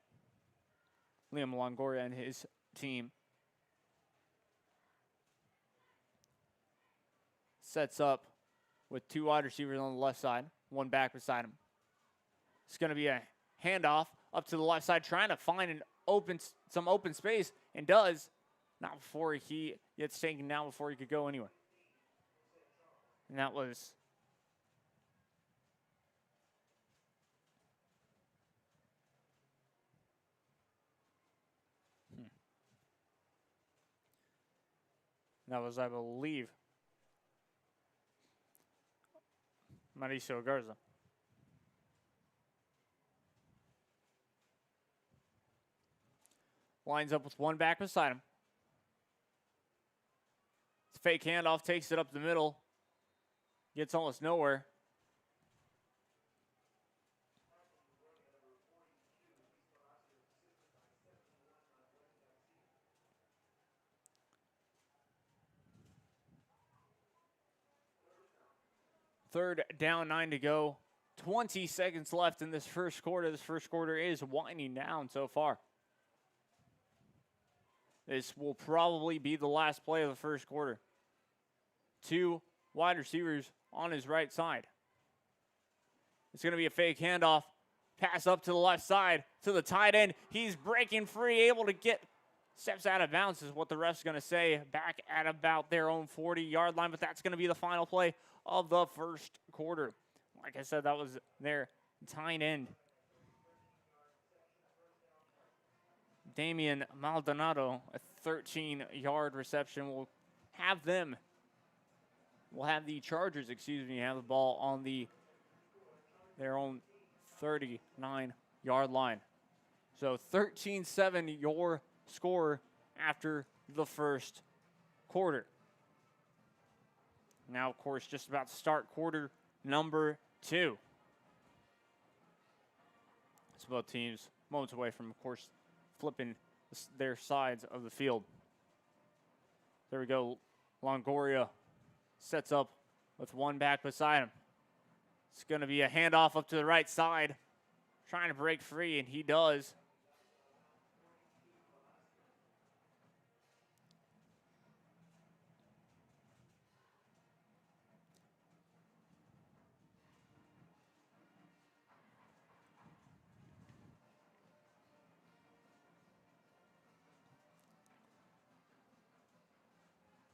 Liam Longoria and his team. Sets up with 2 wide receivers on the left side, 1 back beside him. It's going to be a handoff up to the left side, trying to find some open space, and does. Not before he gets taken down, before he could go anywhere. And that was I believe, Mauricio Garza. Lines up with 1 back beside him. It's a fake handoff, takes it up the middle. Gets almost nowhere. Third down, 9 to go. 20 seconds left in this first quarter. This first quarter is winding down so far. This will probably be the last play of the first quarter. 2 wide receivers on his right side. It's going to be a fake handoff. Pass up to the left side to the tight end. He's breaking free, able to get steps out of bounds is what the ref's going to say. Back at about their own 40-yard line, but that's going to be the final play of the first quarter. Like I said, that was their tight end. Damian Maldonado, a 13-yard reception, will have the Chargers, have the ball on their own 39-yard line. So 13-7 your score after the first quarter. Now, of course, just about to start quarter number 2. It's both teams moments away from, of course, flipping their sides of the field. There we go. Longoria sets up with one back beside him. It's going to be a handoff up to the right side. Trying to break free, and he does.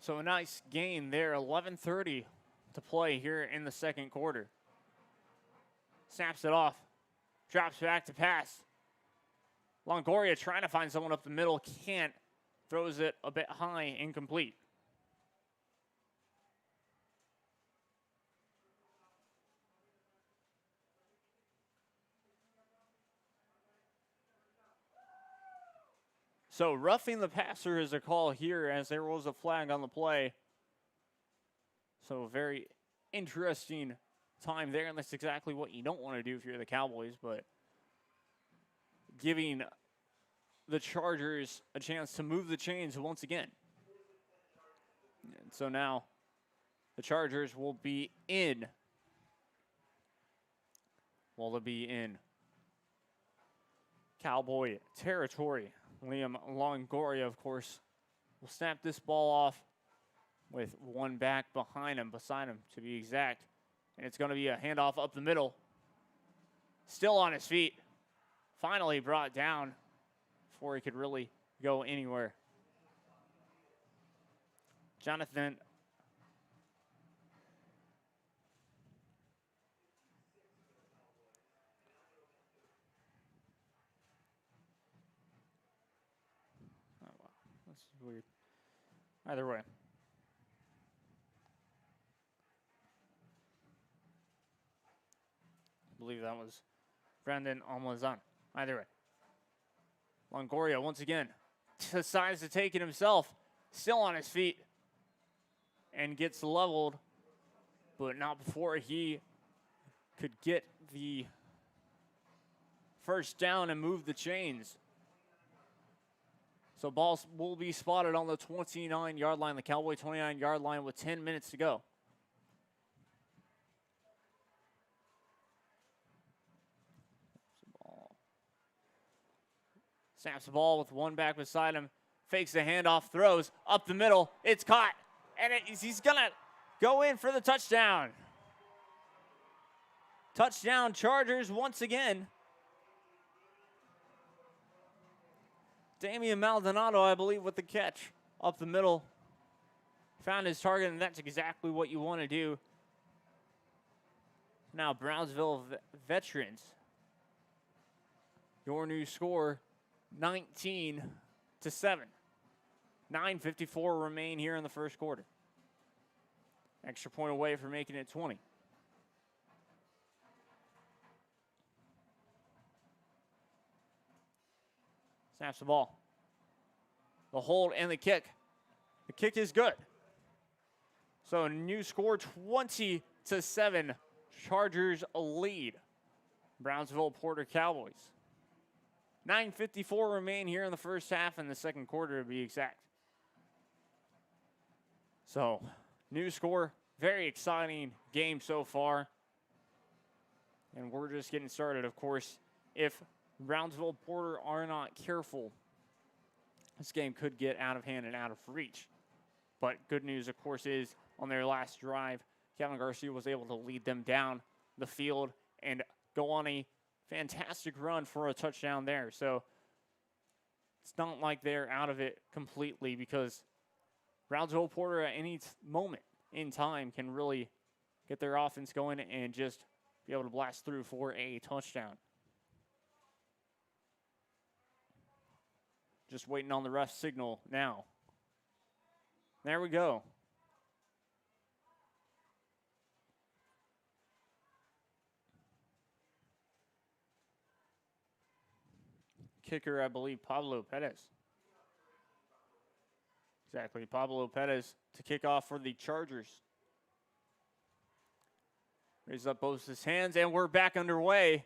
So a nice gain there, 11:30 to play here in the second quarter. Snaps it off, drops back to pass. Longoria trying to find someone up the middle, can't. Throws it a bit high, incomplete. So roughing the passer is a call here as there was a flag on the play. So very interesting time there, and that's exactly what you don't want to do if you're the Cowboys, but giving the Chargers a chance to move the chains once again. And so now the Chargers will be in. Will they be in Cowboy territory? Liam Longoria, of course, will snap this ball off with one back beside him to be exact. And it's going to be a handoff up the middle. Still on his feet. Finally brought down before he could really go anywhere. Jonathan weird. Either way. I believe that was Brandon Almazan. Either way. Longoria once again decides to take it himself. Still on his feet. And gets leveled. But not before he could get the first down and move the chains. So ball will be spotted on the 29-yard line, the Cowboy 29-yard line with 10 minutes to go. Snaps the ball with one back beside him. Fakes the handoff, throws up the middle. It's caught, and he's going to go in for the touchdown. Touchdown Chargers once again. Damian Maldonado, I believe, with the catch up the middle. Found his target, and that's exactly what you want to do. Now, Brownsville Veterans. Your new score, 19-7. 9:54 remain here in the first quarter. Extra point away for making it 20. Snaps the ball. The hold and the kick. The kick is good. So new score 20-7. Chargers lead. Brownsville Porter Cowboys. 9:54 remain here in the first half and the second quarter to be exact. So new score. Very exciting game so far. And we're just getting started, of course. If Brownsville Porter are not careful, this game could get out of hand and out of reach. But good news, of course, is on their last drive, Kevin Garcia was able to lead them down the field and go on a fantastic run for a touchdown there. So it's not like they're out of it completely, because Brownsville Porter at any moment in time can really get their offense going and just be able to blast through for a touchdown. Just waiting on the ref signal now. There we go. Kicker, I believe, Pablo Perez. Exactly, Pablo Perez to kick off for the Chargers. Raises up both his hands, and we're back underway.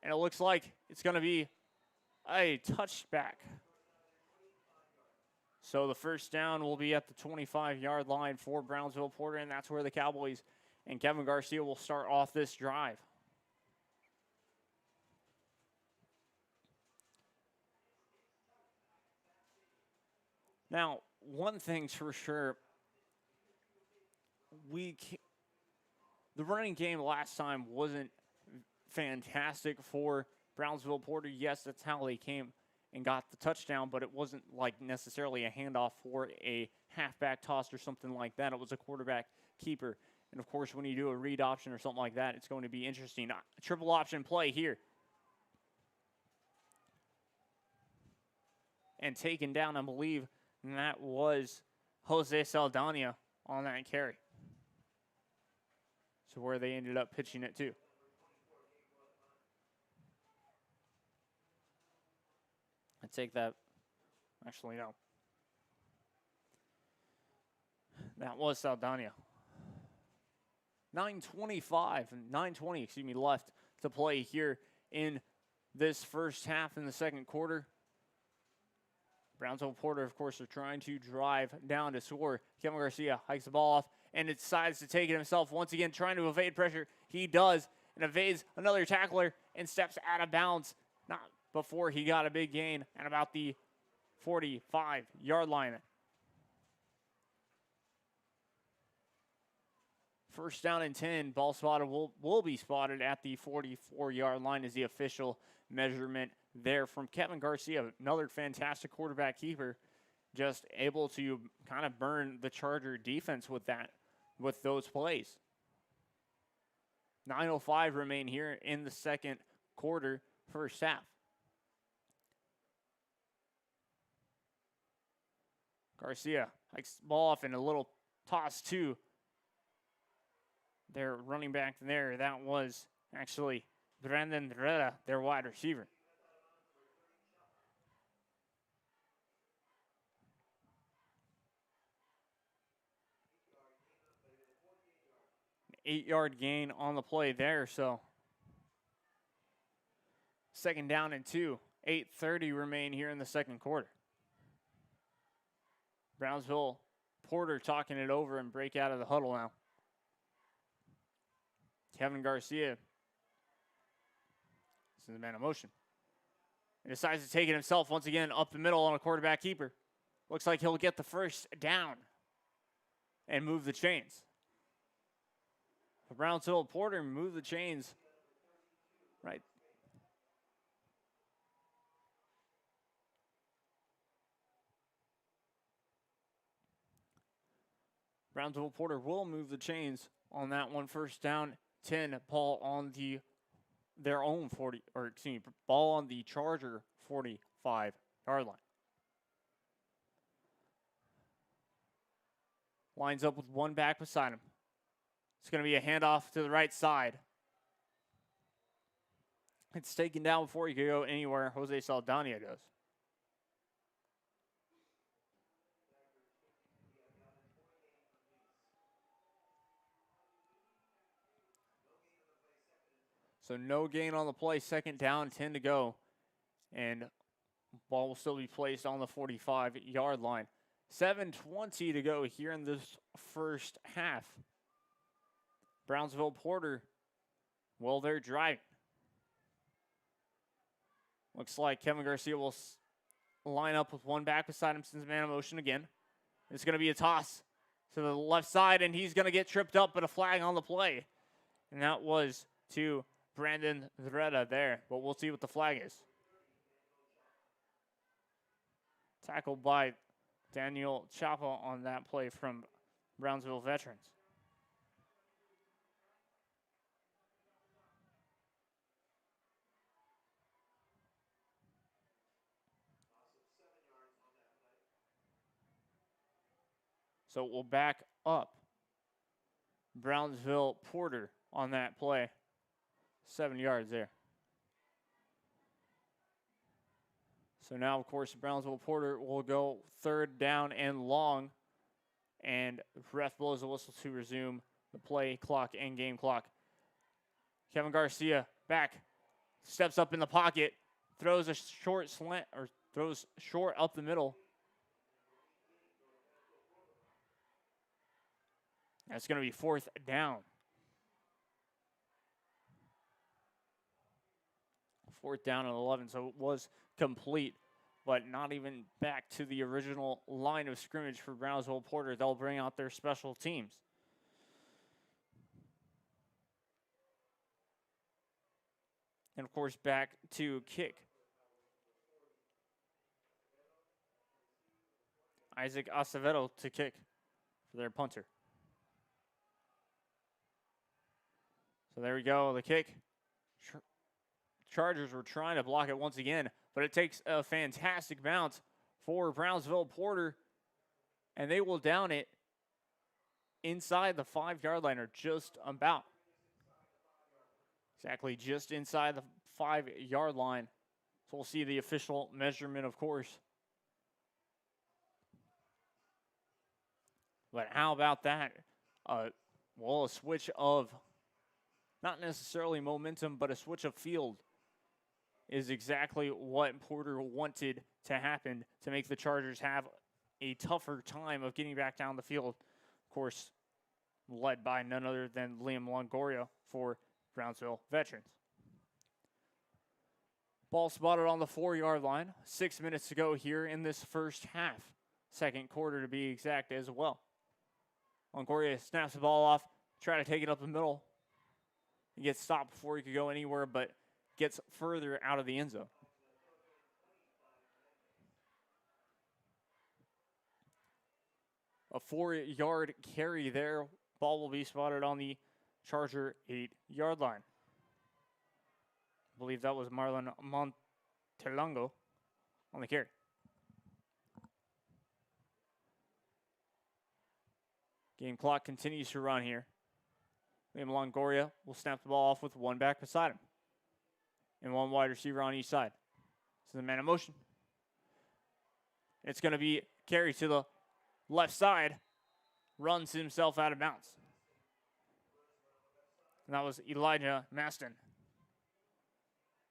And it looks like it's going to be a touchback. So the first down will be at the 25-yard line for Brownsville Porter, and that's where the Cowboys and Kevin Garcia will start off this drive. Now, one thing's for sure, the running game last time wasn't fantastic for Brownsville Porter. Yes, that's how they came and got the touchdown, but it wasn't like necessarily a handoff for a halfback toss or something like that. It was a quarterback keeper. And of course, when you do a read option or something like that, it's going to be interesting. A triple option play here. And taken down, I believe, and that was Jose Saldana on that carry. So where they ended up pitching it to. I take that. Actually, no. That was Saldana. 9:20 left to play here in this first half in the second quarter. Brownsville Porter, of course, are trying to drive down to score. Kevin Garcia hikes the ball off and it decides to take it himself. Once again, trying to evade pressure. He does, and evades another tackler and steps out of bounds. Not before he got a big gain at about the 45-yard line. First down and 10. Ball spotted will be spotted at the 44-yard line is the official measurement there from Kevin Garcia. Another fantastic quarterback keeper, just able to kind of burn the Charger defense with those plays. 9:05 remain here in the second quarter, first half. Garcia hikes the ball off and a little toss to their running back there. That was actually Brandon Herrera, their wide receiver. An 8-yard gain on the play there, so second down and 2. 8:30 remain here in the second quarter. Brownsville Porter talking it over and break out of the huddle now. Kevin Garcia, this is the man of motion. He decides to take it himself once again up the middle on a quarterback keeper. Looks like he'll get the first down and move the chains. Brownsville Porter move the chains right. Brownsville Porter will move the chains on that one. First down, 10. Ball on their own 40, or excuse me, ball on the Charger 45-yard line. Lines up with one back beside him. It's going to be a handoff to the right side. It's taken down before he could go anywhere. Jose Saldana does. So no gain on the play. Second down, 10 to go. And ball will still be placed on the 45-yard line. 7:20 to go here in this first half. Brownsville Porter, well, they're driving. Looks like Kevin Garcia will line up with one back beside him since man in motion again. It's going to be a toss to the left side, and he's going to get tripped up, but a flag on the play. And that was to Brandon Zreda there, but we'll see what the flag is. Tackled by Daniel Chapa on that play from Brownsville Veterans. So we'll back up Brownsville Porter on that play. 7 yards there. So now, of course, Brownsville Porter will go 3rd down and long. And ref blows the whistle to resume the play clock and game clock. Kevin Garcia back, steps up in the pocket, throws a short slant, or throws short up the middle. That's going to be 4th down. 4th down and 11, so it was complete, but not even back to the original line of scrimmage for Brownsville Porter. They'll bring out their special teams. And, of course, back to kick. Isaac Acevedo to kick for their punter. So there we go, the kick. Chargers were trying to block it once again, but it takes a fantastic bounce for Brownsville Porter, and they will down it inside the 5-yard line, or just about. Exactly, just inside the 5-yard line. So we'll see the official measurement, of course. But how about that? Well, a switch of not necessarily momentum, but a switch of field is exactly what Porter wanted to happen to make the Chargers have a tougher time of getting back down the field. Of course, led by none other than Liam Longoria for Brownsville Veterans. Ball spotted on the 4-yard line. 6 minutes to go here in this first half. Second quarter to be exact as well. Longoria snaps the ball off, try to take it up the middle. He gets stopped before he could go anywhere, but gets further out of the end zone. A 4-yard carry there. Ball will be spotted on the Charger 8-yard line. I believe that was Marlon Montelongo on the carry. Game clock continues to run here. Liam Longoria will snap the ball off with one back beside him and one wide receiver on each side. So the man in motion. It's going to be carry to the left side. Runs himself out of bounds. And that was Elijah Maston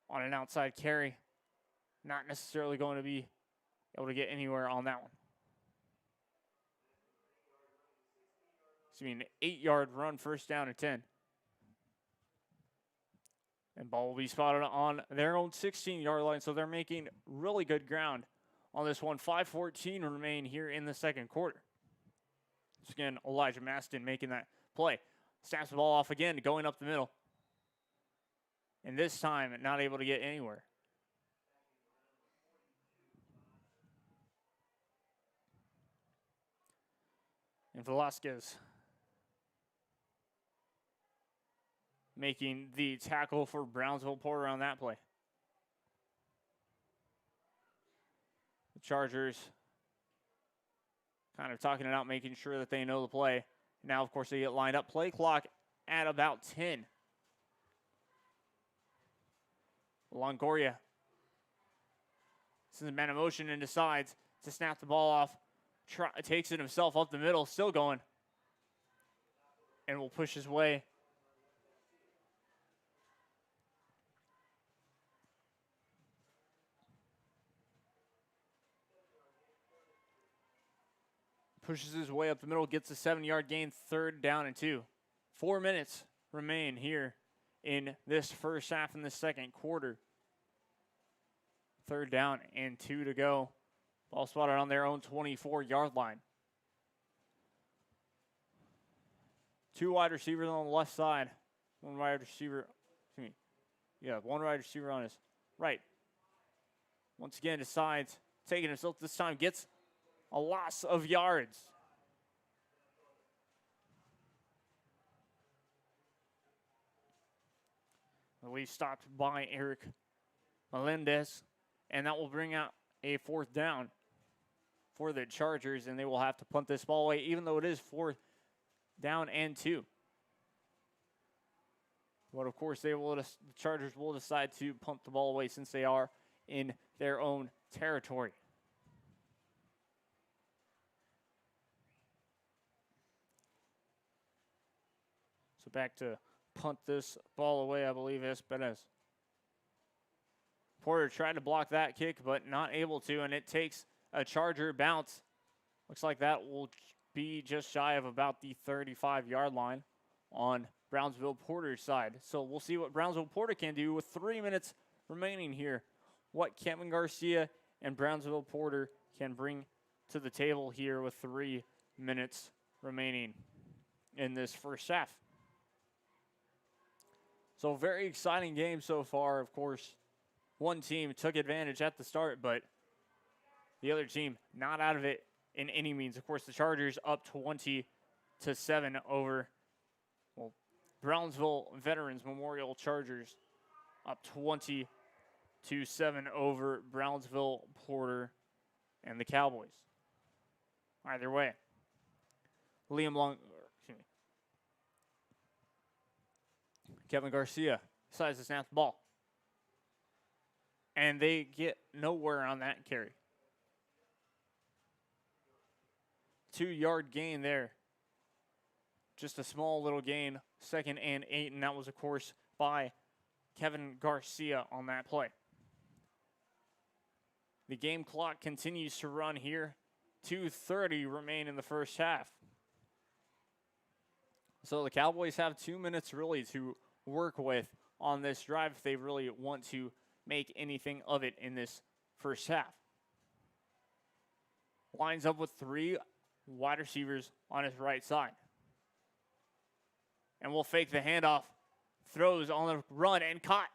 on an outside carry. Not necessarily going to be able to get anywhere on that one. An 8-yard run, 1st down and 10. And ball will be spotted on their own 16-yard line, so they're making really good ground on this one. 5:14 remain here in the second quarter. Once again, Elijah Maston making that play. Snaps the ball off again, going up the middle. And this time, not able to get anywhere. And Velasquez making the tackle for Brownsville Porter on that play. The Chargers kind of talking it out, making sure that they know the play. Now, of course, they get lined up. Play clock at about 10. Longoria sends a man in motion and decides to snap the ball off. Takes it himself up the middle, still going. And will push his way. Pushes his way up the middle, gets a 7-yard gain, 3rd down and 2. 4 minutes remain here in this first half in the second quarter. 3rd down and 2 to go Ball spotted on their own 24-yard line. Two wide receivers on the left side. One wide receiver on his right. Once again, decides taking himself this time, gets a loss of yards. We stopped by Eric Melendez, and that will bring out a 4th down for the Chargers, and they will have to punt this ball away, even though it is 4th down and 2. But of course, the Chargers will decide to punt the ball away since they are in their own territory. So back to punt this ball away, I believe, Espenez. Porter tried to block that kick, but not able to, and it takes a Charger bounce. Looks like that will be just shy of about the 35-yard line on Brownsville Porter's side. So we'll see what Brownsville Porter can do with 3 minutes remaining here. What Kevin Garcia and Brownsville Porter can bring to the table here with 3 minutes remaining in this first half. So very exciting game so far. Of course, one team took advantage at the start, but the other team not out of it in any means. Of course, the Chargers up 20-7 over Brownsville Veterans Memorial Chargers, up 20-7 over Brownsville Porter and the Cowboys. Either way, Kevin Garcia decides to snap the ball. And they get nowhere on that carry. 2-yard gain there. Just a small little gain, 2nd and 8, and that was, of course, by Kevin Garcia on that play. The game clock continues to run here. 2:30 remain in the first half. So the Cowboys have 2 minutes really to work with on this drive if they really want to make anything of it in this first half. Lines up with 3 wide receivers on his right side. And will fake the handoff. Throws on the run and caught.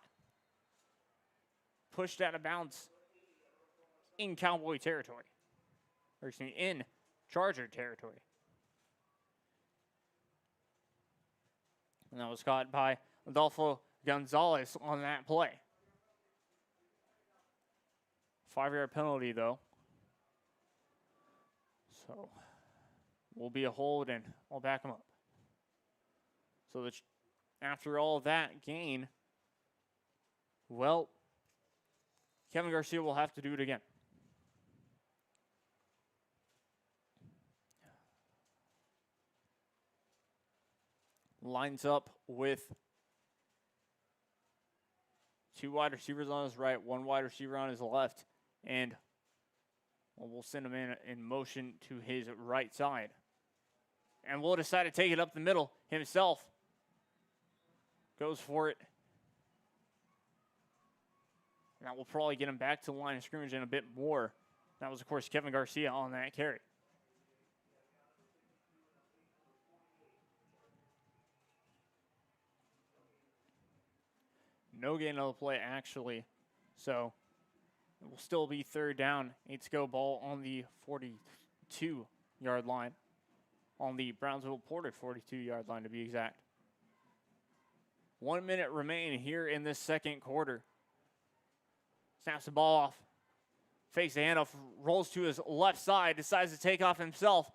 Pushed out of bounds in Cowboy territory. Or excuse me, in Charger territory. And that was caught by Adolfo Gonzalez on that play. 5-yard penalty, though. So, will be a hold, and I'll back him up. So, after all that gain, well, Kevin Garcia will have to do it again. Lines up with 2 wide receivers on his right, 1 wide receiver on his left, and we'll send him in motion to his right side. And we'll decide to take it up the middle himself. Goes for it. And that will probably get him back to the line of scrimmage in a bit more. That was, of course, Kevin Garcia on that carry. No gain on the play, actually. So it will still be 3rd down. 8 to go, ball on the 42-yard line. On the Brownsville Porter 42-yard line, to be exact. 1 minute remain here in this second quarter. Snaps the ball off. Fakes the handoff, rolls to his left side, decides to take off himself,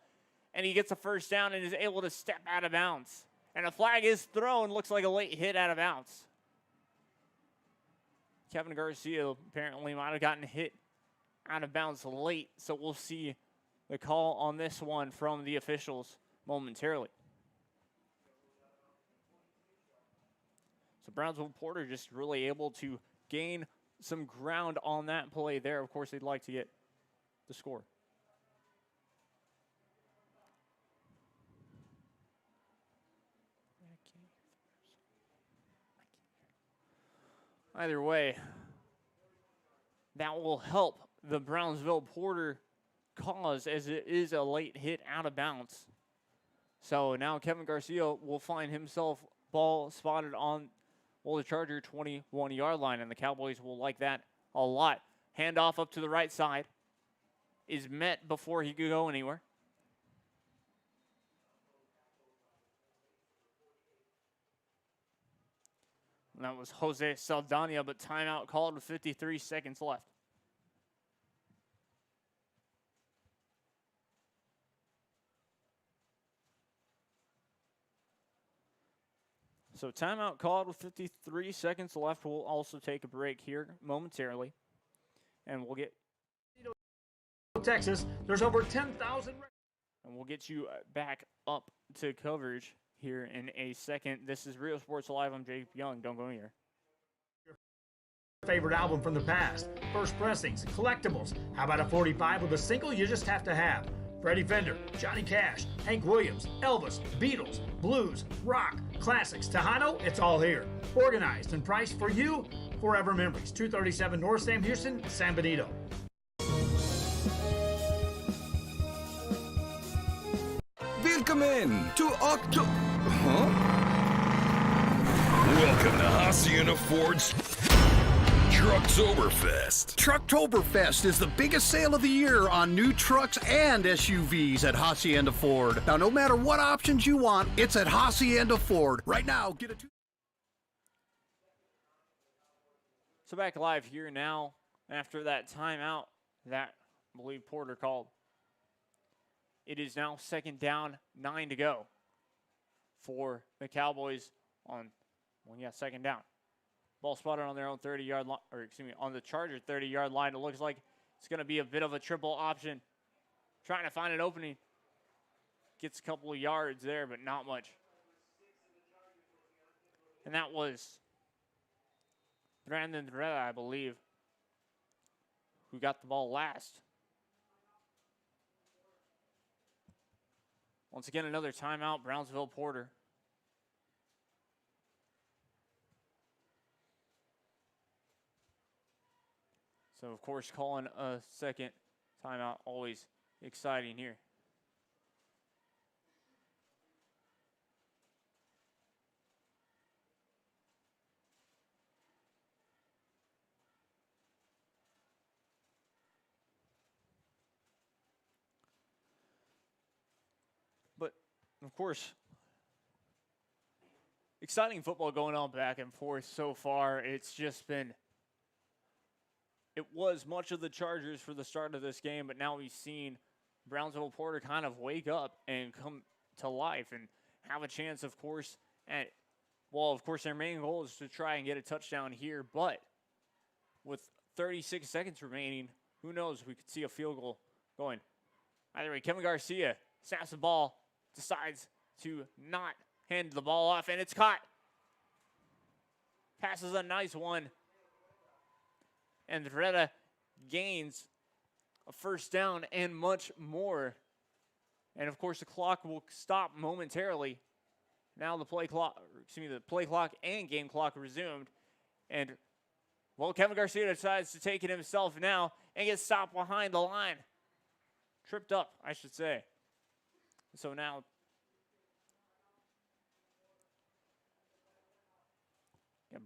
and he gets a 1st down and is able to step out of bounds. And a flag is thrown, looks like a late hit out of bounds. Kevin Garcia apparently might have gotten hit out of bounds late, so we'll see the call on this one from the officials momentarily. So Brownsville Porter just really able to gain some ground on that play there. Of course, they'd like to get the score. Either way, that will help the Brownsville Porter cause, as it is a late hit out of bounds. So now Kevin Garcia will find himself ball spotted on, well, the Charger 21-yard line, and the Cowboys will like that a lot. Handoff up to the right side is met before he could go anywhere. And that was Jose Saldana, but timeout called with 53 seconds left. So timeout called with 53 seconds left. We'll also take a break here momentarily. And we'll get Texas, there's over 10,000. And we'll get you back up to coverage here in a second. This is Real Sports Live. I'm Jake Young. Don't go anywhere. Favorite album from the past, first pressings, collectibles. How about a 45 with a single you just have to have? Freddie Fender, Johnny Cash, Hank Williams, Elvis, Beatles, blues, rock, classics, Tejano, it's all here. Organized and priced for you. Forever Memories, 237 North Sam Houston, San Benito. Willkommen to Welcome to Hacienda Ford's Trucktoberfest. Trucktoberfest is the biggest sale of the year on new trucks and SUVs at Hacienda Ford. Now, no matter what options you want, it's at Hacienda Ford. Right now, get a So back live here now after that timeout that I believe Porter called. It is now second down, 9 to go for the Cowboys on, second down. Ball spotted on their own 30-yard line, on the Charger 30-yard line. It looks like it's going to be a bit of a triple option. Trying to find an opening. Gets a couple of yards there, but not much. And that was Brandon Reda, I believe, who got the ball last. Once again, another timeout, Brownsville Porter. So, of course, calling a second timeout, always exciting here. But, of course, exciting football going on back and forth so far. It's just been... It was much of the Chargers for the start of this game, but now we've seen Brownsville Porter kind of wake up and come to life and have a chance, of course, their main goal is to try and get a touchdown here, but with 36 seconds remaining, who knows, we could see a field goal going. Either way, Kevin Garcia snaps the ball, decides to not hand the ball off, and it's caught. Passes a nice one. And Reda gains a first down and much more. And, of course, the clock will stop momentarily. Now the play clock and game clock resumed. And, Kevin Garcia decides to take it himself now and gets stopped behind the line. Tripped up, I should say. So now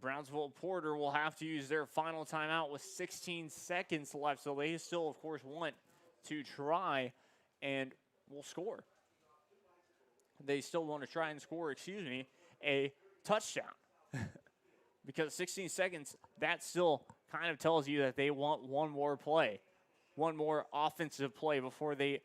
Brownsville Porter will have to use their final timeout with 16 seconds left. So they still, of course, want to try and will score. They still want to try and score, a touchdown. Because 16 seconds, that still kind of tells you that they want one more play, one more offensive play before they,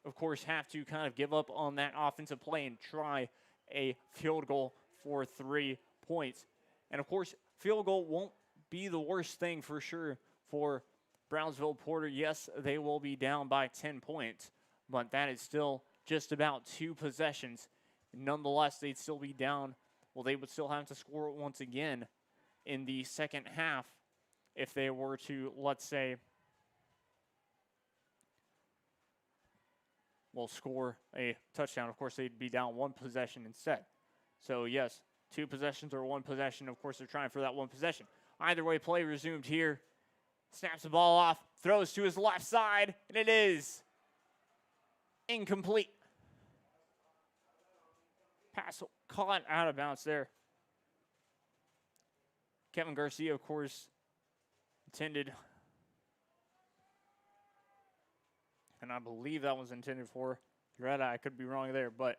of course, have to kind of give up on that offensive play and try a field goal for 3 points. And, of course, field goal won't be the worst thing for sure for Brownsville Porter. Yes, they will be down by 10 points, but that is still just about 2 possessions. Nonetheless, they'd still be down. Well, they would still have to score once again in the second half if they were to, let's say, score a touchdown. Of course, they'd be down 1 possession instead. So, yes, 2 possessions or 1 possession. Of course, they're trying for that 1 possession. Either way, play resumed here. Snaps the ball off, throws to his left side, and it is incomplete. Pass caught out of bounds there. Kevin Garcia, of course, intended. And I believe that was intended for Loretta. I could be wrong there, but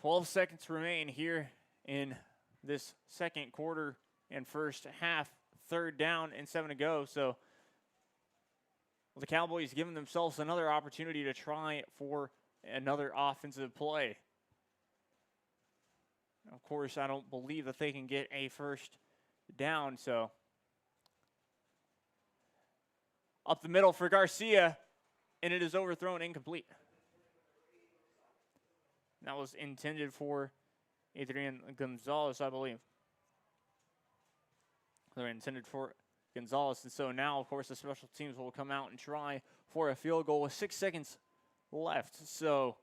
12 seconds remain here in this second quarter and first half. Third down and 7 to go. So the Cowboys giving themselves another opportunity to try for another offensive play. Of course, I don't believe that they can get a first down, so up the middle for Garcia, and it is overthrown, incomplete. That was intended for Adrian Gonzalez, I believe. They're intended for Gonzalez, and so now, of course, the special teams will come out and try for a field goal with 6 seconds left. So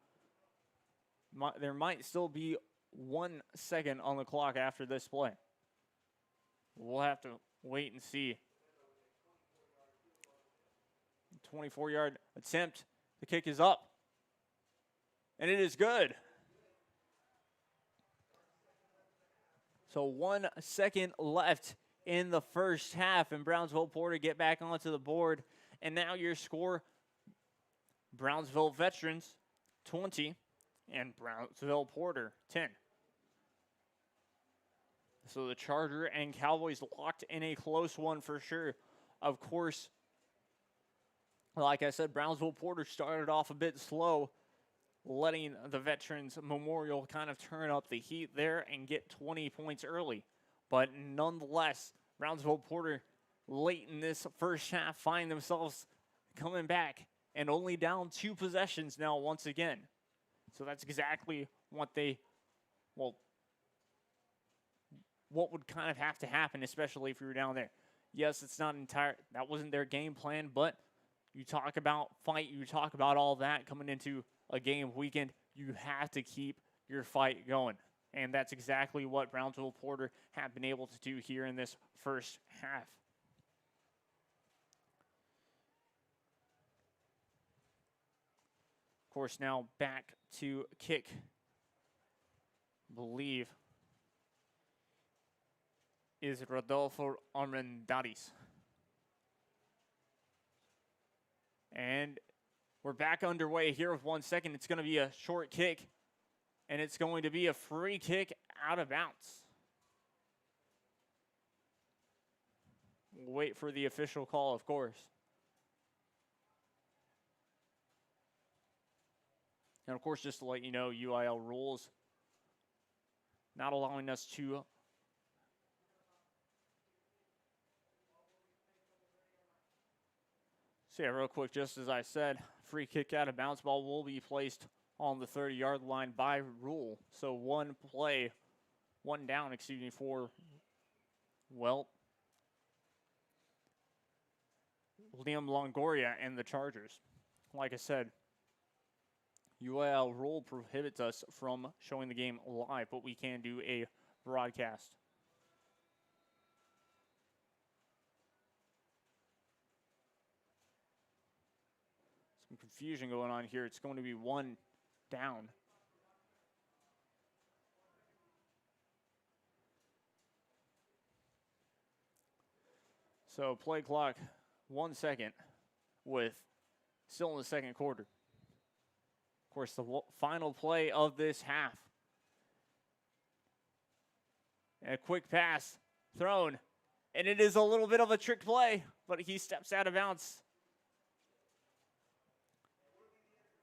there might still be 1 second on the clock after this play. We'll have to wait and see. 24-yard attempt. The kick is up. And it is good. So 1 second left in the first half, and Brownsville Porter get back onto the board. And now your score, Brownsville Veterans 20 and Brownsville Porter 10. So the Charger and Cowboys locked in a close one for sure. Of course, like I said, Brownsville Porter started off a bit slow, letting the Veterans Memorial kind of turn up the heat there and get 20 points early. But nonetheless, Brownsville Porter late in this first half find themselves coming back and only down 2 possessions now once again. So that's exactly what what would kind of have to happen, especially if you were down there. Yes, it's not that wasn't their game plan, but you talk about fight, you talk about all that coming into a game weekend, you have to keep your fight going. And that's exactly what Brownsville Porter have been able to do here in this first half. Of course, now back to kick, I believe, is Rodolfo Armendariz. And we're back underway here with 1 second. It's going to be a short kick, and it's going to be a free kick out of bounds. We'll wait for the official call, of course. And, of course, just to let you know, UIL rules not allowing us to so yeah, real quick, just as I said, free kick out of bounds, ball will be placed on the 30-yard line by rule. So one down for, well, Liam Longoria and the Chargers. Like I said, UIL rule prohibits us from showing the game live, but we can do a broadcast. Some confusion going on here. It's going to be 1 down. So play clock 1 second with still in the second quarter. Of course, the final play of this half. And a quick pass thrown. And it is a little bit of a trick play, but he steps out of bounds.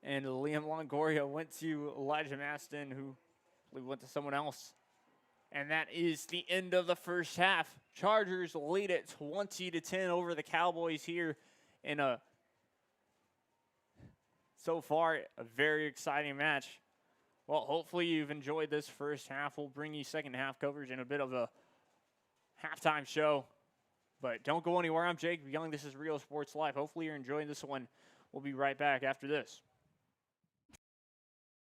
And Liam Longoria went to Elijah Maston, who went to someone else. And that is the end of the first half. Chargers lead it 20-10 over the Cowboys here in so far, a very exciting match. Well, hopefully you've enjoyed this first half. We'll bring you second half coverage in a bit of a halftime show. But don't go anywhere. I'm Jake Young. This is Rio Sports Live. Hopefully you're enjoying this one. We'll be right back after this.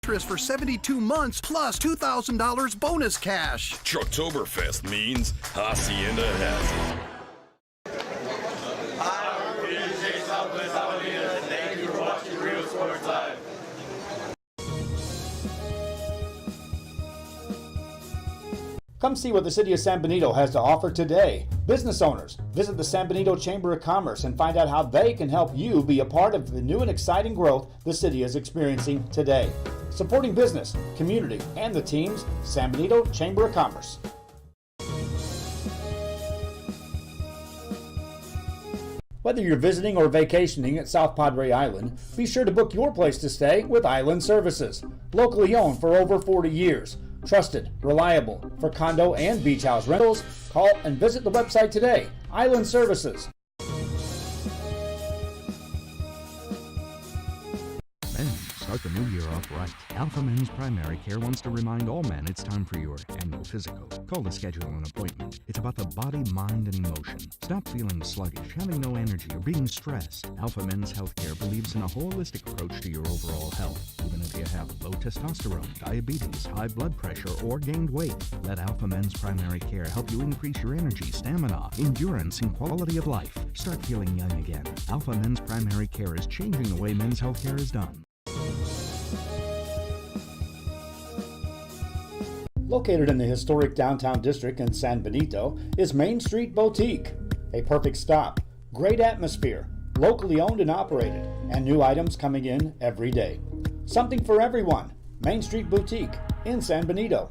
For 72 months plus $2,000 bonus cash. Trucktoberfest means Hacienda has it. Hi, I'm Jay Southwest Alameda. Thank you for watching Real Sports Come see what the City of San Benito has to offer today. Business owners, visit the San Benito Chamber of Commerce and find out how they can help you be a part of the new and exciting growth the city is experiencing today. Supporting business, community, and the teams, San Benito Chamber of Commerce. Whether you're visiting or vacationing at South Padre Island, be sure to book your place to stay with Island Services. Locally owned for over 40 years. Trusted, reliable for condo and beach house rentals. Call and visit the website today. Island Services. Men, start the new year off right. Alpha Men's Primary Care wants to remind all men it's time for your annual physical. Call to schedule an appointment. It's about the body, mind, and emotion. Stop feeling sluggish, having no energy, or being stressed. Alpha Men's Healthcare believes in a holistic approach to your overall health. Even if you have low testosterone, diabetes, high blood pressure, or gained weight, let Alpha Men's Primary Care help you increase your energy, stamina, endurance, and quality of life. Start feeling young again. Alpha Men's Primary Care is changing the way men's healthcare is done. Located in the historic downtown district in San Benito is Main Street Boutique. A perfect stop, great atmosphere, locally owned and operated, and new items coming in every day. Something for everyone. Main Street Boutique in San Benito.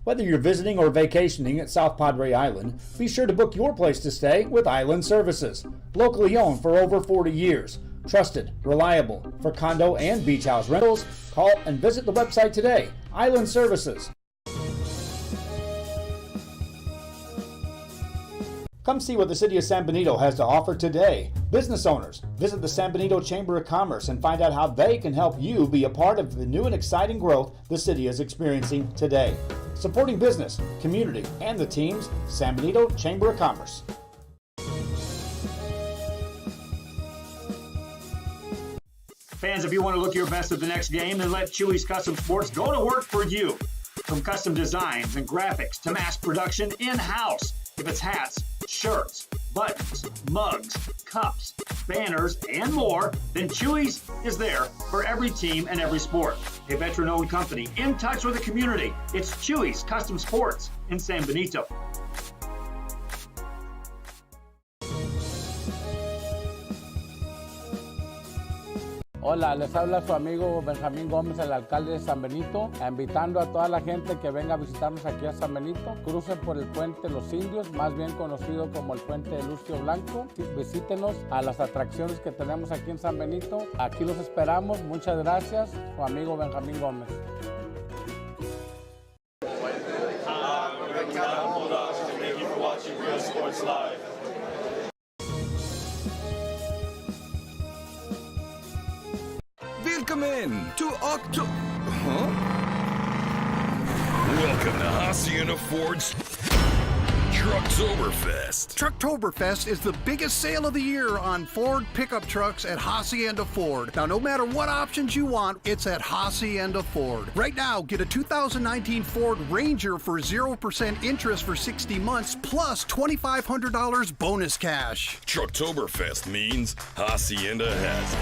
Whether you're visiting or vacationing at South Padre Island, be sure to book your place to stay with Island Services. Locally owned for over 40 years. Trusted, reliable for condo and beach house rentals. Call and visit the website today. Island Services. Come see what the City of San Benito has to offer today. Business owners, visit the San Benito Chamber of Commerce and find out how they can help you be a part of the new and exciting growth the city is experiencing today. Supporting business, community, and the teams, San Benito Chamber of Commerce. Fans, if you want to look your best at the next game, then let Chewy's Custom Sports go to work for you. From custom designs and graphics to mass production in-house. If it's hats, shirts, buttons, mugs, cups, banners, and more, then Chewy's is there for every team and every sport. A veteran-owned company in touch with the community. It's Chewy's Custom Sports in San Benito. Hola, les habla su amigo Benjamín Gómez, el alcalde de San Benito, invitando a toda la gente que venga a visitarnos aquí a San Benito. Crucen por el puente Los Indios, más bien conocido como el puente de Lucio Blanco. Visítenos a las atracciones que tenemos aquí en San Benito. Aquí los esperamos. Muchas gracias. Su amigo Benjamín Gómez. Thank you for watching Real Sports Live. Willkommen to October. Welcome to Hacienda Ford's Trucktoberfest. Trucktoberfest is the biggest sale of the year on Ford pickup trucks at Hacienda Ford. Now, no matter what options you want, it's at Hacienda Ford. Right now, get a 2019 Ford Ranger for 0% interest for 60 months plus $2,500 bonus cash. Trucktoberfest means Hacienda has it.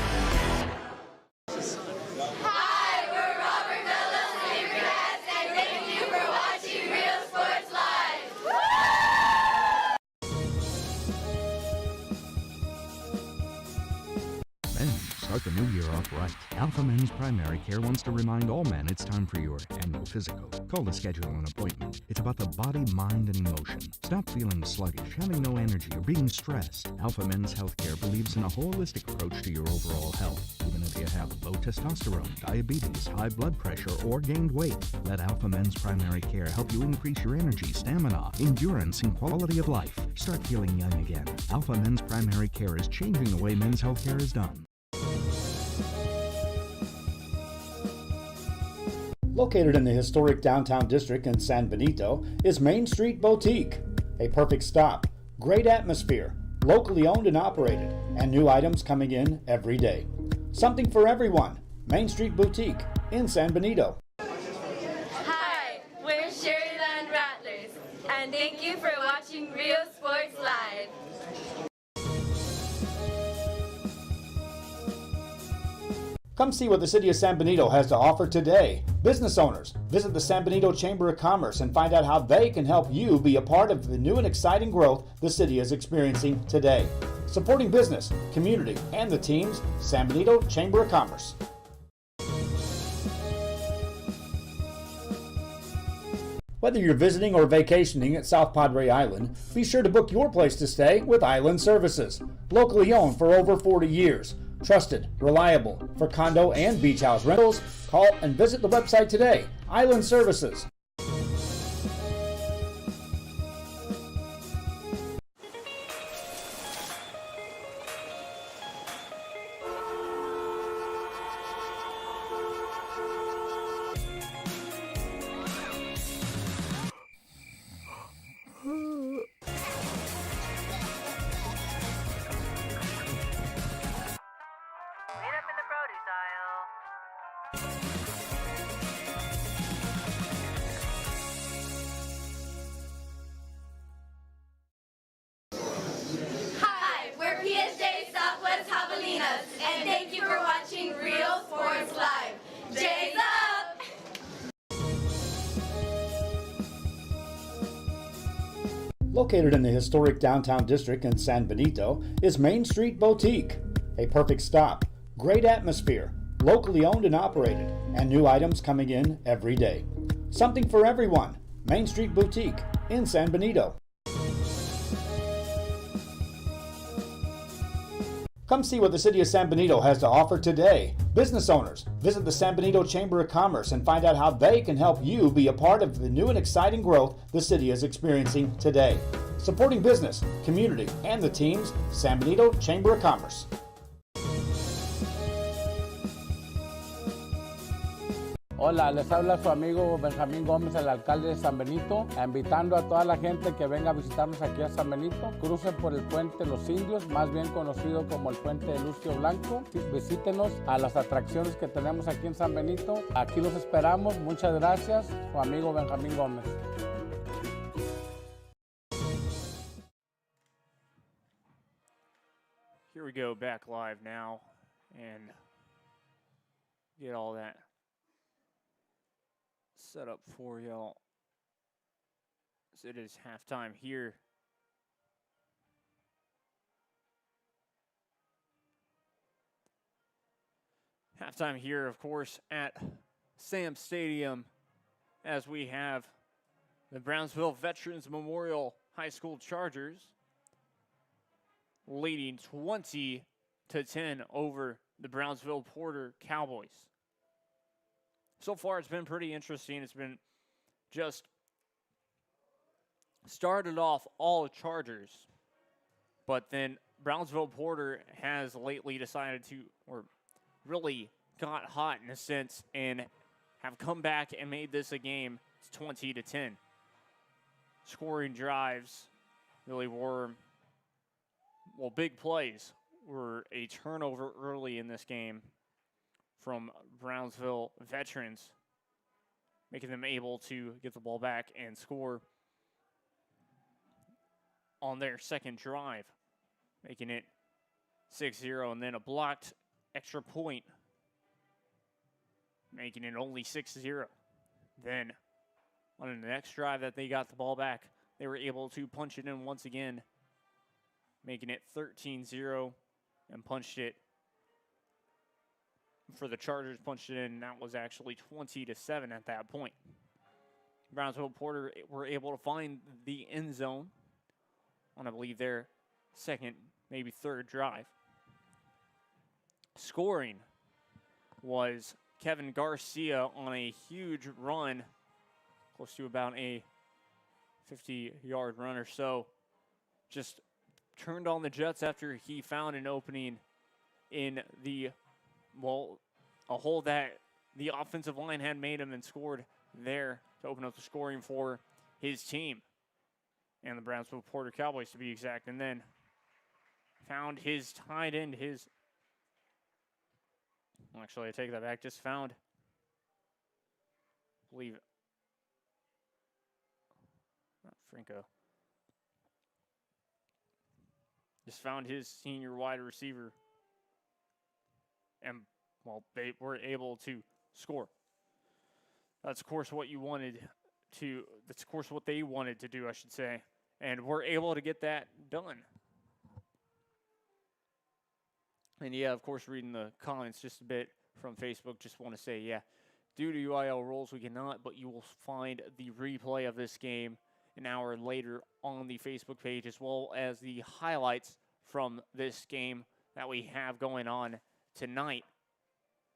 Start the new year off right. Alpha Men's Primary Care wants to remind all men it's time for your annual physical. Call to schedule an appointment. It's about the body, mind, and emotion. Stop feeling sluggish, having no energy, or being stressed. Alpha Men's Healthcare believes in a holistic approach to your overall health. Even if you have low testosterone, diabetes, high blood pressure, or gained weight, let Alpha Men's Primary Care help you increase your energy, stamina, endurance, and quality of life. Start feeling young again. Alpha Men's Primary Care is changing the way men's healthcare is done. Located in the historic downtown district in San Benito is Main Street Boutique. A perfect stop, great atmosphere, locally owned and operated, and new items coming in every day. Something for everyone. Main Street Boutique in San Benito. Hi, we're Sherryland Rattlers, and thank you for watching Real Sports Live. Come see what the City of San Benito has to offer today. Business owners, visit the San Benito Chamber of Commerce and find out how they can help you be a part of the new and exciting growth the city is experiencing today. Supporting business, community, and the teams, San Benito Chamber of Commerce. Whether you're visiting or vacationing at South Padre Island, be sure to book your place to stay with Island Services. Locally owned for over 40 years. Trusted, reliable for condo and beach house rentals. Call and visit the website today. Island Services. Hi, we're PSJ Southwest Javelinas, and thank you for watching Real Sports Live. J's up! Located in the historic downtown district in San Benito is Main Street Boutique. A perfect stop, great atmosphere, locally owned and operated, and new items coming in every day. Something for everyone. Main Street Boutique in San Benito. Come see what the City of San Benito has to offer today. Business owners, visit the San Benito Chamber of Commerce and find out how they can help you be a part of the new and exciting growth the city is experiencing today. Supporting business, community, and the teams, San Benito Chamber of Commerce. Hola, les habla su amigo Benjamín Gómez, el alcalde de San Benito, invitando a toda la gente que venga a visitarnos aquí a San Benito. Crucen por el puente Los Indios, más bien conocido como el puente de Lucio Blanco. Visítenos a las atracciones que tenemos aquí en San Benito. Aquí los esperamos. Muchas gracias. Su amigo Benjamín Gómez. Here we go, back live now, and get all that set up for y'all. So it is halftime here. Halftime here, of course, at Sam Stadium, as we have the Brownsville Veterans Memorial High School Chargers leading 20-10 over the Brownsville Porter Cowboys. So far, it's been pretty interesting. It's been just started off all Chargers, but then Brownsville Porter has lately decided to, or really got hot in a sense, and have come back and made this a game. It's 20-10. Scoring drives really were, well, big plays were a turnover early in this game from Brownsville Veterans, making them able to get the ball back and score on their second drive, making it 6-0, and then a blocked extra point, making it only 6-0. Then on the next drive that they got the ball back, they were able to punch it in once again, making it 13-0, and punched it for the Chargers, punched it in, and that was actually 20-7 at that point. Brownsville Porter were able to find the end zone on, I believe, their second, maybe third drive. Scoring was Kevin Garcia on a huge run, close to about a 50-yard run or so. Just turned on the Jets after he found an opening in the, well, a hole that the offensive line had made him, and scored there to open up the scoring for his team and the Brownsville Porter Cowboys, to be exact. And then found his tight end, actually, I take that back, just found, I believe, not Franco, just found his senior wide receiver and well, they were able to score. That's, of course, what you wanted to, that's, of course, what they wanted to do, I should say. And we're able to get that done. And, yeah, of course, reading the comments just a bit from Facebook, just want to say, yeah, due to UIL rules, we cannot, but you will find the replay of this game an hour later on the Facebook page, as well as the highlights from this game that we have going on tonight.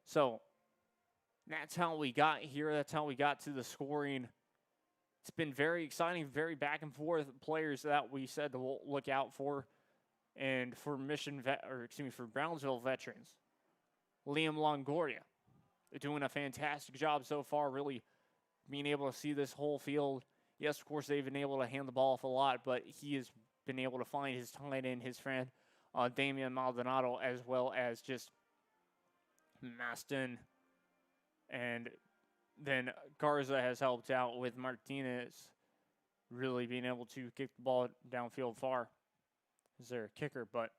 So that's how we got here. That's how we got to the scoring. It's been very exciting, very back and forth. Players that we said to look out for. And for for Brownsville Veterans, Liam Longoria doing a fantastic job so far, really being able to see this whole field. Yes, of course, they've been able to hand the ball off a lot, but he has been able to find his tight end, his friend, Damian Maldonado, as well as just Maston. And then Garza has helped out with Martinez really being able to kick the ball downfield far. Is there a kicker, but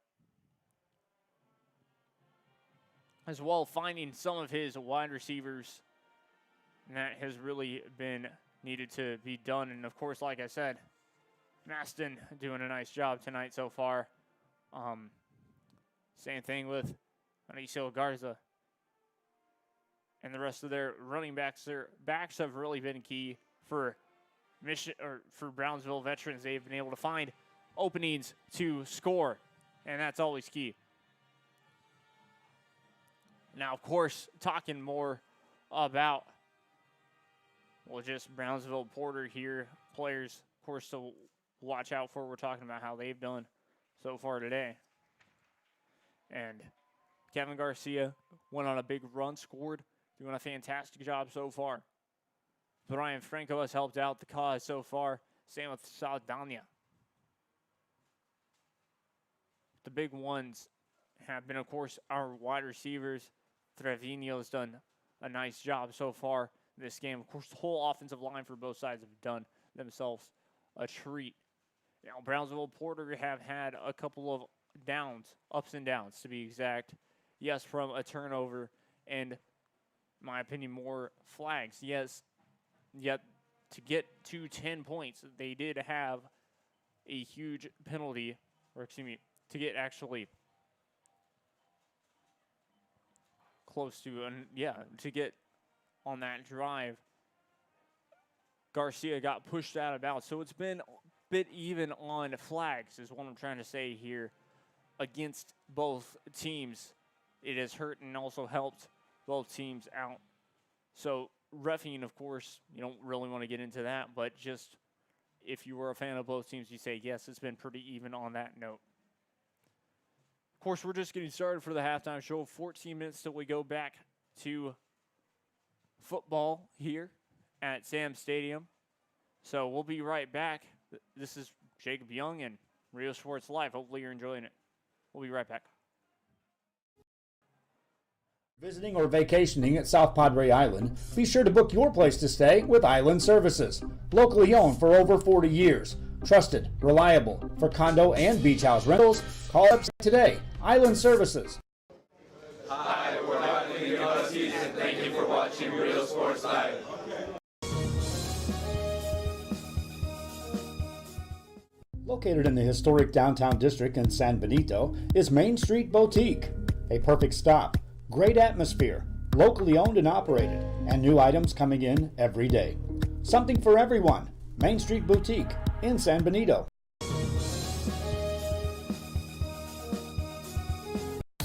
as well finding some of his wide receivers, and that has really been needed to be done. And, of course, like I said, Maston doing a nice job tonight so far. Same thing with Anicio Garza. And the rest of their running backs, their backs have really been key for Brownsville Veterans. They've been able to find openings to score, and that's always key. Now, of course, talking more about, well, just Brownsville Porter here, players, of course, to watch out for. We're talking about how they've done so far today. And Kevin Garcia went on a big run, scored, doing a fantastic job so far. Brian Franco has helped out the cause so far. Same with Saldana. The big ones have been, of course, our wide receivers. Trevino's done a nice job so far in this game. Of course, the whole offensive line for both sides have done themselves a treat. Now, Brownsville Porter have had a couple of downs, ups and downs to be exact. Yes, from a turnover and, in my opinion, more flags. Yes, yet to get to 10 points, they did have a huge penalty, or excuse me, to get actually close to, to get on that drive, Garcia got pushed out of bounds. So it's been a bit even on flags is what I'm trying to say here against both teams. It has hurt and also helped both teams out. So reffing, of course, you don't really want to get into that, but just if you were a fan of both teams, you say, yes, it's been pretty even on that note. Of course, we're just getting started for the halftime show. 14 minutes till we go back to football here at Sam Stadium. So we'll be right back. This is Jacob Young and Rio Sports Live. Hopefully you're enjoying it. We'll be right back. Visiting or vacationing at South Padre Island, be sure to book your place to stay with Island Services. Locally owned for over 40 years. Trusted, reliable for condo and beach house rentals. Call up today. Island Services. Hi, we're not in the Aussies, and thank you for watching Real Sports Live. Located in the historic downtown district in San Benito is Main Street Boutique. A perfect stop, great atmosphere, locally owned and operated, and new items coming in every day. Something for everyone. Main Street Boutique in San Benito.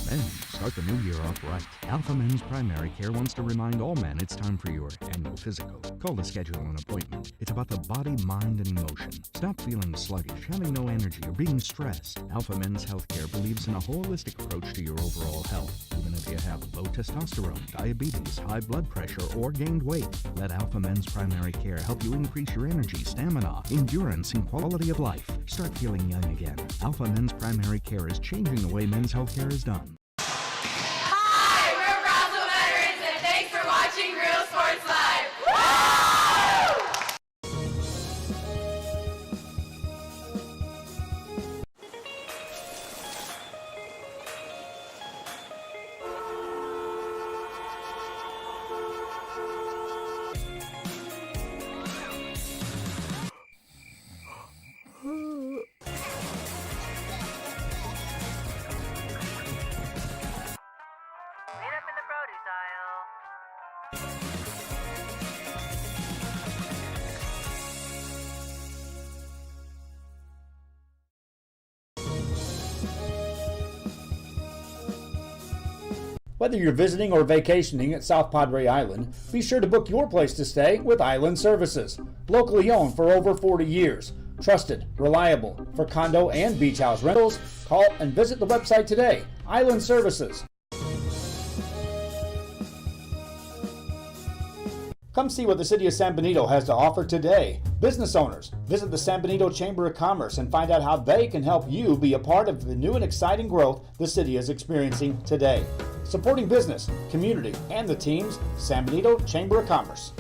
Men, start the new year off right. Alpha Men's Primary Care wants to remind all men it's time for your annual physical. Call to schedule an appointment. It's about the body, mind, and emotion. Stop feeling sluggish, having no energy, or being stressed. Alpha Men's Healthcare believes in a holistic approach to your overall health. Even if you have low testosterone, diabetes, high blood pressure, or gained weight, let Alpha Men's Primary Care help you increase your energy, stamina, endurance, and quality of life. Start feeling young again. Alpha Men's Primary Care is changing the way men's healthcare is done. Hi, we're Brownsville Veterans, and thanks for watching Real Sports Live. Whether you're visiting or vacationing at South Padre Island, be sure to book your place to stay with Island Services. Locally owned for over 40 years. Trusted, reliable for condo and beach house rentals. Call and visit the website today. Island Services. Come see what the City of San Benito has to offer today. Business owners, visit the San Benito Chamber of Commerce and find out how they can help you be a part of the new and exciting growth the city is experiencing today. Supporting business, community, and the teams, San Benito Chamber of Commerce.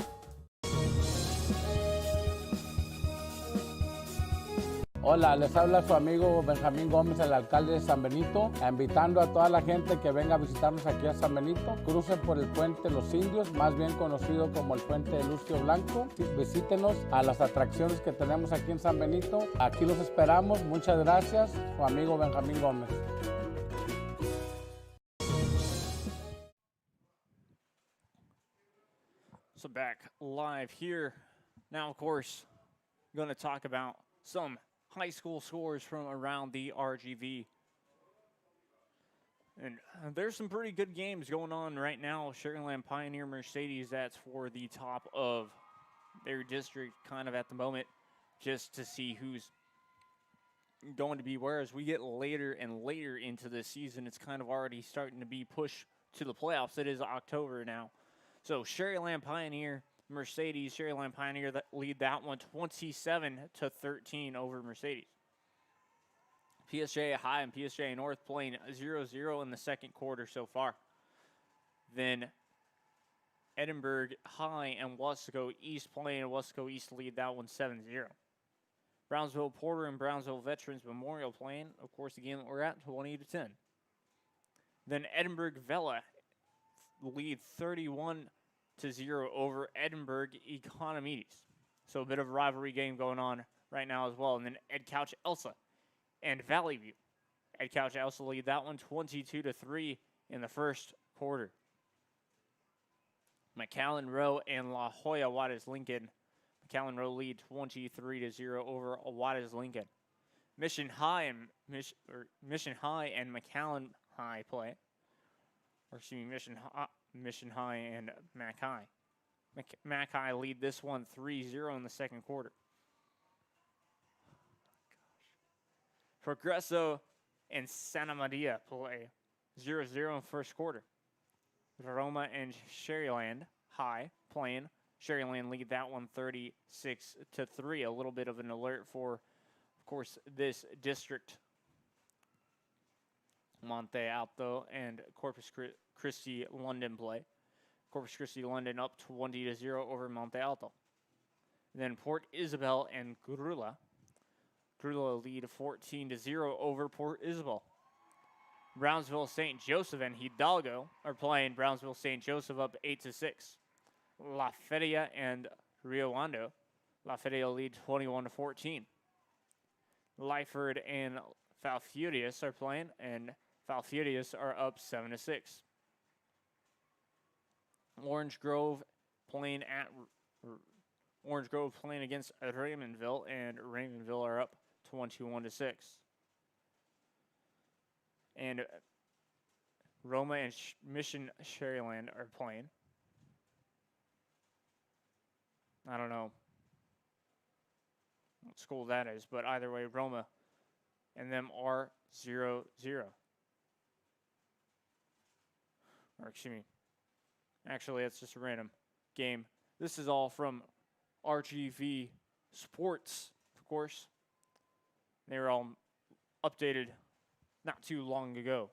Hola, les habla su amigo Benjamín Gómez, el alcalde de San Benito, invitando a toda la gente que venga a visitarnos aquí a San Benito. Crucen por el puente Los Indios, más bien conocido como el puente de Lucio Blanco. Visítenos a las atracciones que tenemos aquí en San Benito. Aquí los esperamos. Muchas gracias. Su amigo Benjamín Gómez. So back live here. Now, of course, going to talk about some high school scores from around the RGV. And there's some pretty good games going on right now. Sugarland Pioneer Mercedes, that's for the top of their district kind of at the moment, just to see who's going to be where. As we get later and later into the season, it's kind of already starting to be pushed to the playoffs. It is October now. So Sugarland Pioneer Mercedes, Sugarland Pioneer that lead that one 27-13 over Mercedes. PSJ High and PSJ North playing 0-0 in the second quarter so far. Then Edinburgh High and Wesco East playing. Wesco East lead that one 7-0. Brownsville Porter and Brownsville Veterans Memorial playing. Of course, the game that we're at 20-10. Then Edinburgh Vela lead 31-0 over Edinburgh Economides. So a bit of a rivalry game going on right now as well. And then Ed Couch Elsa and Valley View. Ed Couch Elsa lead that one 22-3 in the first quarter. McAllen Rowe and La Jolla Juarez Lincoln. McAllen Rowe lead 23-0 over Juarez Lincoln. Mission High and McAllen High play. Or excuse me, Mission High and Mac High. Mac High lead this one 3-0 in the second quarter. Progreso and Santa Maria play 0-0 in the first quarter. Roma and Sherryland High playing. Sherryland lead that one 36-3. A little bit of an alert for, of course, this district. Monte Alto and Corpus Christi London play. Corpus Christi London up 20-0 over Monte Alto. Then Port Isabel and Grula. Grula lead 14-0 over Port Isabel. Brownsville St. Joseph and Hidalgo are playing. Brownsville St. Joseph up 8-6. La Feria and Rio Hondo. La Feria lead 21-14. Lyford and Falfurrias are playing, and Falfurrias are up 7-6. Orange Grove playing against Raymondville, and Raymondville are up 21-6. And Roma and Mission Sherryland are playing. I don't know what school that is, but either way, Roma and them are 0-0. Or excuse me. Actually, that's just a random game. This is all from RGV Sports, of course. They were all updated not too long ago.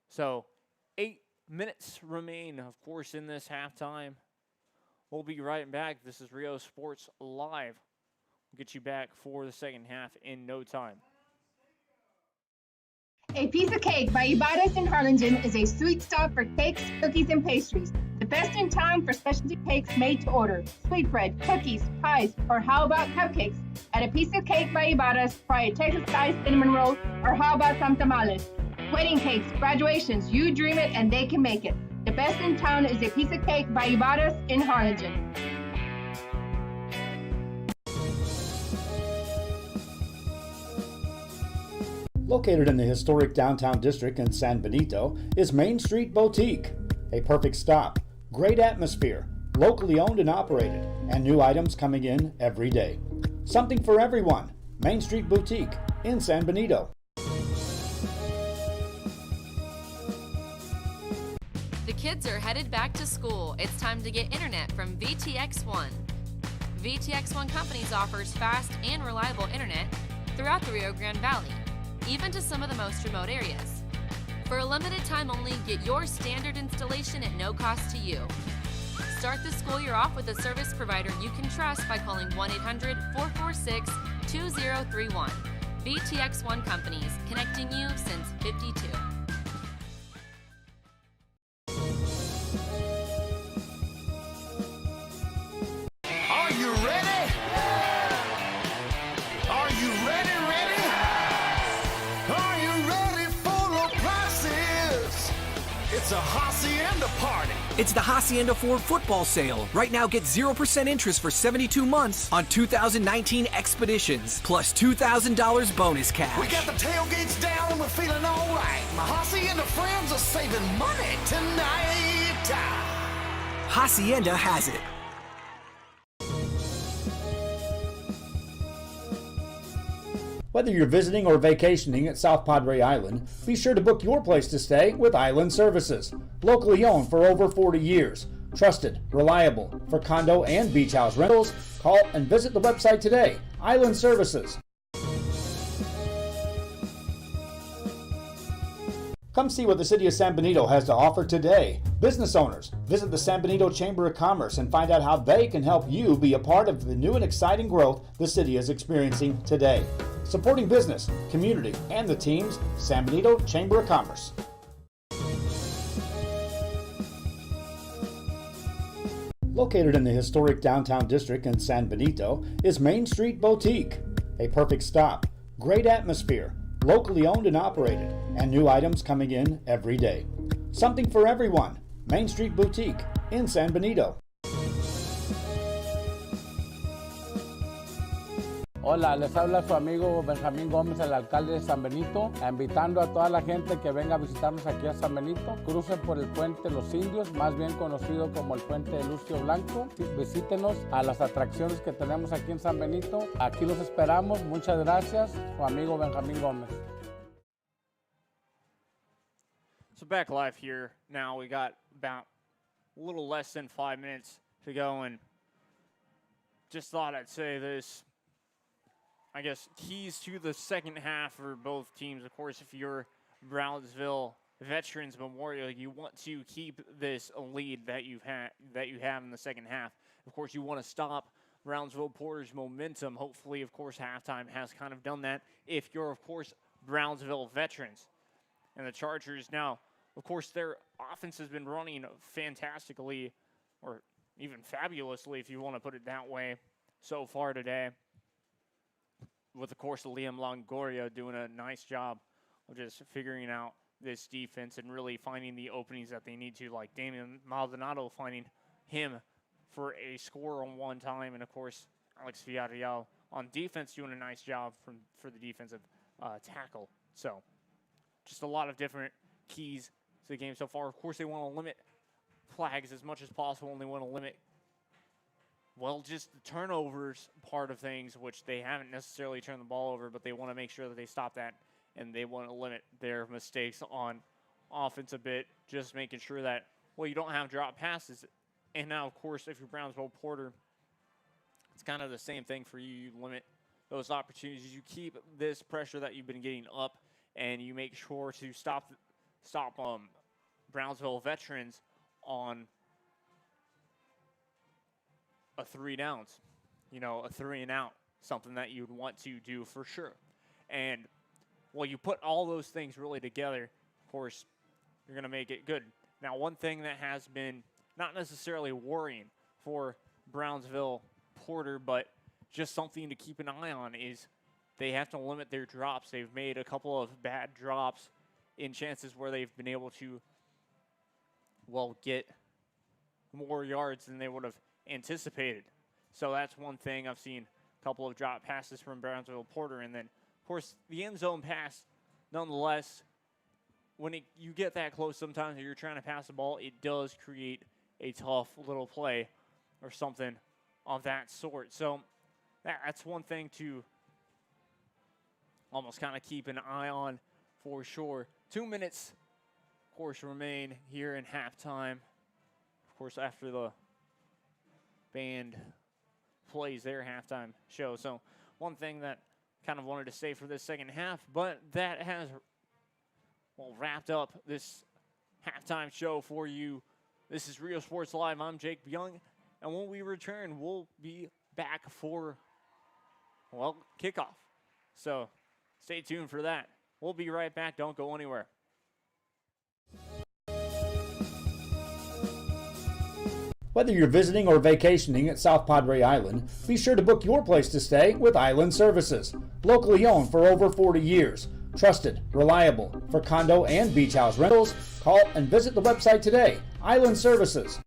So, 8 minutes remain, of course, in this halftime. We'll be right back. This is Rio Sports Live. We'll get you back for the second half in no time. A Piece of Cake by Ibarras in Harlingen is a sweet stop for cakes, cookies, and pastries. The best in town for specialty cakes made to order. Sweetbread, cookies, pies, or how about cupcakes? At A Piece of Cake by Ibarras, try a Texas-style cinnamon roll, or how about some tamales? Wedding cakes, graduations, you dream it and they can make it. The best in town is A Piece of Cake by Ibarras in Harlingen. Located in the historic downtown district in San Benito is Main Street Boutique. A perfect stop, great atmosphere, locally owned and operated, and new items coming in every day. Something for everyone. Main Street Boutique in San Benito. The kids are headed back to school. It's time to get internet from VTX1. VTX1 Companies offers fast and reliable internet throughout the Rio Grande Valley, even to some of the most remote areas. For a limited time only, get your standard installation at no cost to you. Start the school year off with a service provider you can trust by calling 1-800-446-2031. VTX1 Companies, connecting you since '52. Are you ready? Are you ready? Are you ready for the prices? It's a Hacienda party. It's the Hacienda Ford football sale. Right now, get 0% interest for 72 months on 2019 Expeditions, plus $2,000 bonus cash. We got the tailgates down and we're feeling all right. My Hacienda friends are saving money tonight. Hacienda has it. Whether you're visiting or vacationing at South Padre Island, be sure to book your place to stay with Island Services. Locally owned for over 40 years. Trusted, reliable for condo and beach house rentals. Call and visit the website today. Island Services. Come see what the City of San Benito has to offer today. Business owners, visit the San Benito Chamber of Commerce and find out how they can help you be a part of the new and exciting growth the city is experiencing today. Supporting business, community, and the teams, San Benito Chamber of Commerce. Located in the historic downtown district in San Benito is Main Street Boutique. A perfect stop, great atmosphere, locally owned and operated, and new items coming in every day. Something for everyone. Main Street Boutique in San Benito. Hola, les habla su amigo Benjamín Gómez, el alcalde de San Benito, invitando a toda la gente que venga a visitarnos aquí a San Benito. Crucen por el puente Los Indios, más bien conocido como el puente de Lucio Blanco. Visítenos a las atracciones que tenemos aquí en San Benito. Aquí los esperamos. Muchas gracias. Su amigo Benjamín Gómez. So back live here now. We got about a little less than 5 minutes to go, and just thought I'd say this. I guess keys to the second half for both teams. Of course, if you're Brownsville Veterans Memorial, you want to keep this lead that you have in the second half. Of course, you want to stop Brownsville Porter's momentum. Hopefully, of course, halftime has kind of done that. If you're, of course, Brownsville Veterans. And the Chargers now, of course, their offense has been running fantastically, or even fabulously, if you want to put it that way, so far today. With, of course, Liam Longoria doing a nice job of just figuring out this defense and really finding the openings that they need to, like Damian Maldonado finding him for a score on one time, and, of course, Alex Villarreal on defense doing a nice job for the defensive tackle. So just a lot of different keys to the game so far. Of course, they want to limit flags as much as possible, and they want to limit just the turnovers part of things, which they haven't necessarily turned the ball over, but they want to make sure that they stop that, and they want to limit their mistakes on offense a bit, just making sure that, you don't have drop passes. And now, of course, if you're Brownsville Porter, it's kind of the same thing for you. You limit those opportunities. You keep this pressure that you've been getting up, and you make sure to stop Brownsville Veterans on a 3 downs, a 3 and out, something that you'd want to do for sure. And, you put all those things really together, of course, you're going to make it good. Now, one thing that has been not necessarily worrying for Brownsville Porter, but just something to keep an eye on is they have to limit their drops. They've made a couple of bad drops in chances where they've been able to, get more yards than they would have anticipated. So that's one thing. I've seen a couple of drop passes from Brownsville Porter, and then, of course, the end zone pass nonetheless, when you get that close sometimes and you're trying to pass the ball, it does create a tough little play or something of that sort. So that's one thing to almost kind of keep an eye on for sure. 2 minutes, of course, remain here in halftime. Of course, after the band plays their halftime show. So one thing that kind of wanted to say for this second half, but that has wrapped up this halftime show for you. This is Rio Sports Live. I'm Jake Young, and when we return, we'll be back for, kickoff. So stay tuned for that. We'll be right back. Don't go anywhere. Whether you're visiting or vacationing at South Padre Island, be sure to book your place to stay with Island Services. Locally owned for over 40 years. Trusted, reliable for condo and beach house rentals. Call and visit the website today. Island Services.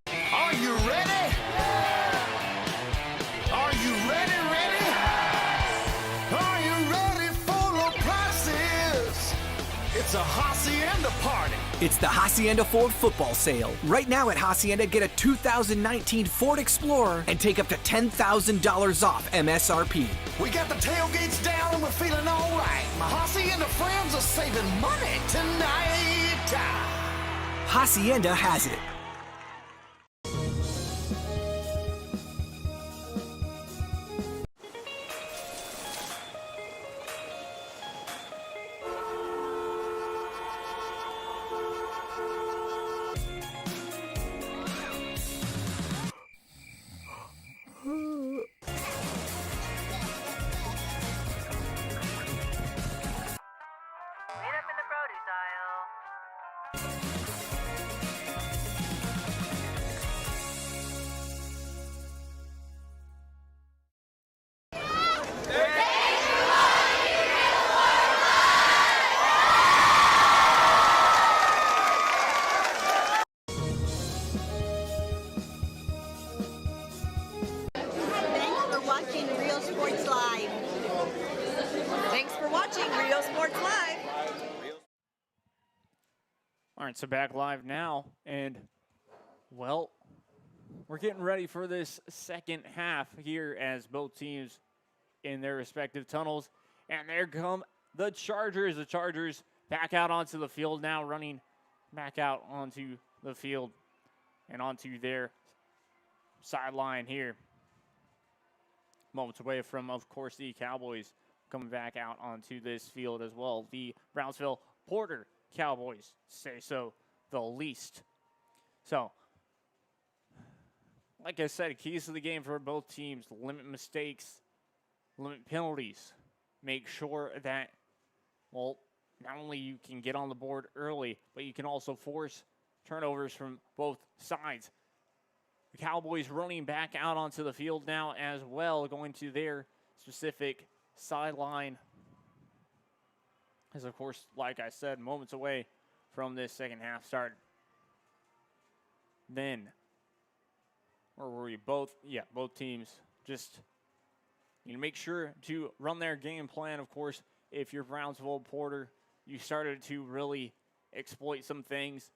Are you ready? Are you ready, ready? Are you ready for the prices? It's a Hacienda party. It's the Hacienda Ford football sale. Right now at Hacienda, get a 2019 Ford Explorer and take up to $10,000 off MSRP. We got the tailgates down and we're feeling all right. My Hacienda friends are saving money tonight. Hacienda has it. All right, so back live now, and, we're getting ready for this second half here as both teams in their respective tunnels. And there come the Chargers. The Chargers back out onto the field now, running back out onto the field and onto their sideline here. Moments away from, of course, the Cowboys coming back out onto this field as well. The Brownsville Porter Cowboys, say so the least. So, like I said, keys to the game for both teams: limit mistakes, limit penalties. Make sure that, not only you can get on the board early, but you can also force turnovers from both sides. The Cowboys running back out onto the field now as well, going to their specific sideline. As, of course, like I said, moments away from this second half start. Then, or were you both? Yeah, both teams just make sure to run their game plan. Of course, if you're Brownsville Porter, you started to really exploit some things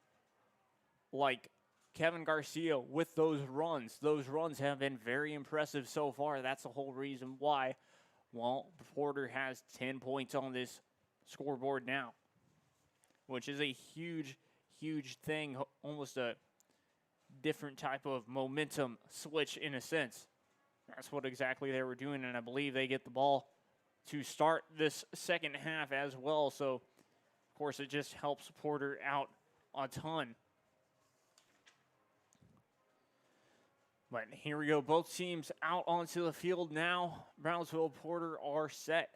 like Kevin Garcia with those runs. Those runs have been very impressive so far. That's the whole reason why, Porter has 10 points on this scoreboard now, which is a huge, huge thing, almost a different type of momentum switch in a sense. That's what exactly they were doing, and I believe they get the ball to start this second half as well. So, of course, it just helps Porter out a ton. But here we go. Both teams out onto the field now. Brownsville Porter are set.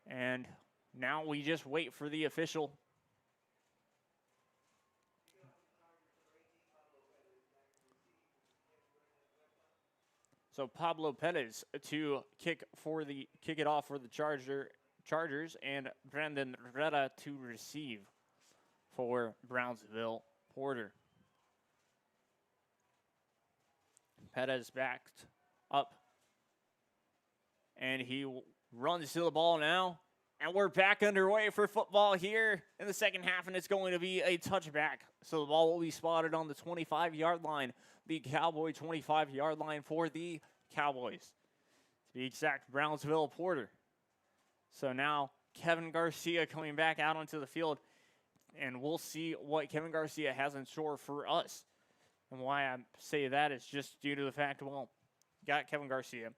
And now we just wait for the official. So Pablo Perez to kick it off for the Chargers, and Brandon Reda to receive for Brownsville Porter. Perez backed up And he runs to the ball now. And we're back underway for football here in the second half, and it's going to be a touchback. So the ball will be spotted on the 25-yard line, the Cowboy 25-yard line for the Cowboys. To be exact, Brownsville Porter. So now Kevin Garcia coming back out onto the field, and we'll see what Kevin Garcia has in store for us. And why I say that is just due to the fact, well, got Kevin Garcia.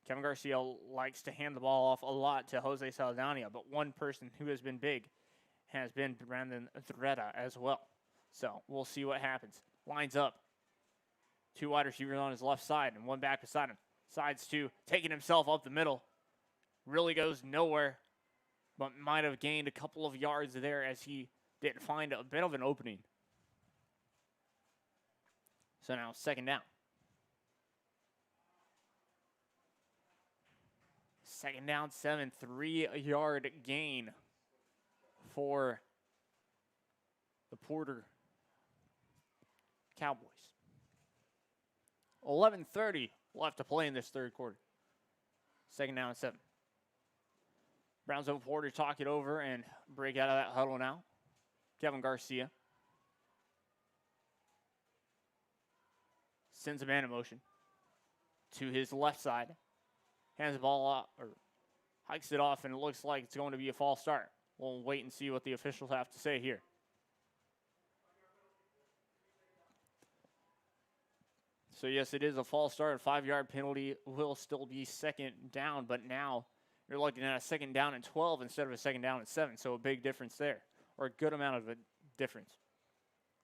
Kevin Garcia likes to hand the ball off a lot to Jose Saldana, but one person who has been big has been Brandon Threda as well. So we'll see what happens. Lines up. 2 wide receivers on his left side and 1 back beside him. Sides 2, taking himself up the middle. Really goes nowhere, but might have gained a couple of yards there as he did find a bit of an opening. So now second down. Second down, 7, 3-yard gain for the Porter Cowboys. 11:30 left to play in this third quarter. Second down and 7. Brownsville Porter talk it over and break out of that huddle now. Kevin Garcia sends a man in motion to his left side. Hands the ball off, or hikes it off, and it looks like it's going to be a false start. We'll wait and see what the officials have to say here. So, yes, it is a false start. A 5-yard penalty will still be second down, but now you're looking at a second down and 12 instead of a second down and 7, so a big difference there, or a good amount of a difference.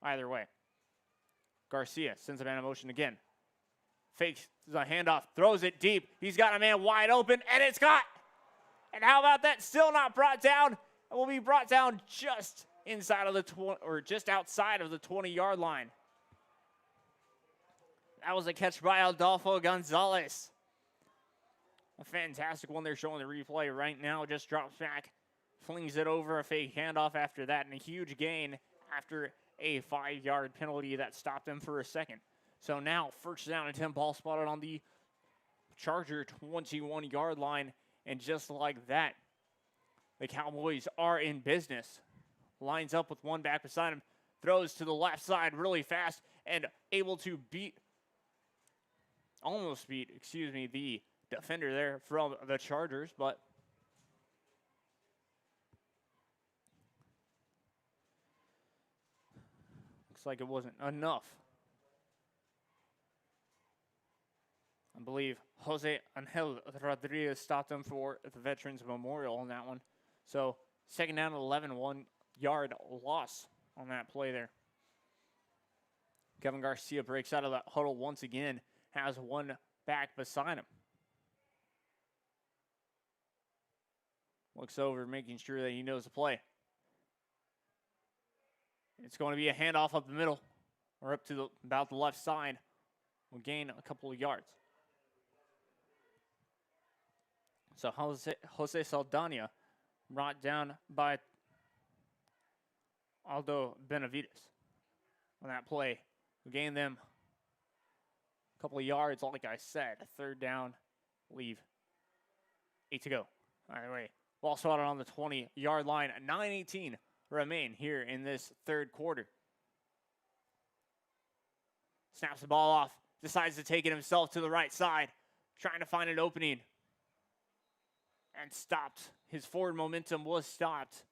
Either way. Garcia sends a man in motion again. Fakes the handoff, throws it deep. He's got a man wide open, and it's caught. And how about that? Still not brought down. It will be brought down just inside of the just outside of the 20-yard line. That was a catch by Adolfo Gonzalez. A fantastic one. They're showing the replay right now. Just drops back, flings it over, a fake handoff after that, and a huge gain after a 5-yard penalty that stopped him for a second. So now, first down and 10, ball spotted on the Charger 21-yard line. And just like that, the Cowboys are in business. Lines up with 1 back beside him. Throws to the left side really fast and able to almost beat, the defender there from the Chargers. But looks like it wasn't enough. I believe Jose Angel Rodriguez stopped him for the Veterans Memorial on that one. So, second down and 11, 1-yard loss on that play there. Kevin Garcia breaks out of that huddle once again, has 1 back beside him. Looks over, making sure that he knows the play. It's going to be a handoff up the middle, or up to about the left side. We'll gain a couple of yards. So Jose Saldana brought down by Aldo Benavides on that play. We gained them a couple of yards, like I said. Third down, leave. 8 to go. Either way, ball spotted on the 20-yard line. 9:18 remain here in this third quarter. Snaps the ball off. Decides to take it himself to the right side. Trying to find an opening. And stopped. His forward momentum was stopped.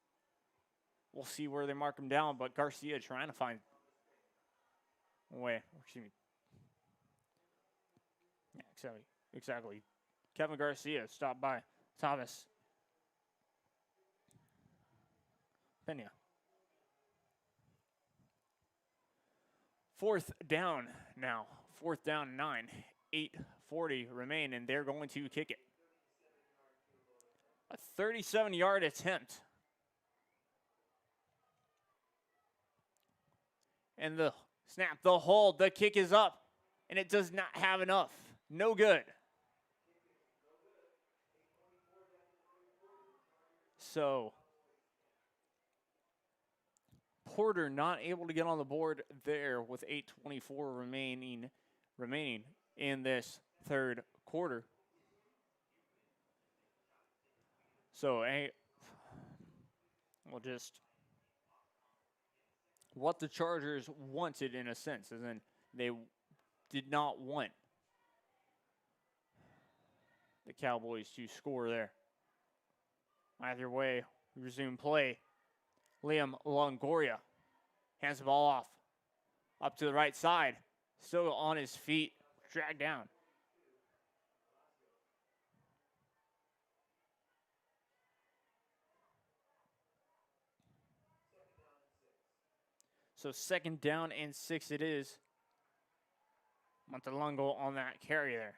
We'll see where they mark him down, but Garcia trying to find a way. Excuse me. Yeah, exactly. Kevin Garcia stopped by Thomas Pena. Fourth down now. 4th down and 9. 8:40 remain, and they're going to kick it. A 37-yard attempt. And the snap, the hold, the kick is up. And it does not have enough. No good. So, Porter not able to get on the board there with 8:24 remaining in this third quarter. So, just what the Chargers wanted in a sense, and then they did not want the Cowboys to score there. Either way, resume play. Liam Longoria hands the ball off. Up to the right side. Still on his feet. Dragged down. So 2nd down and 6 it is. Montelongo on that carry there.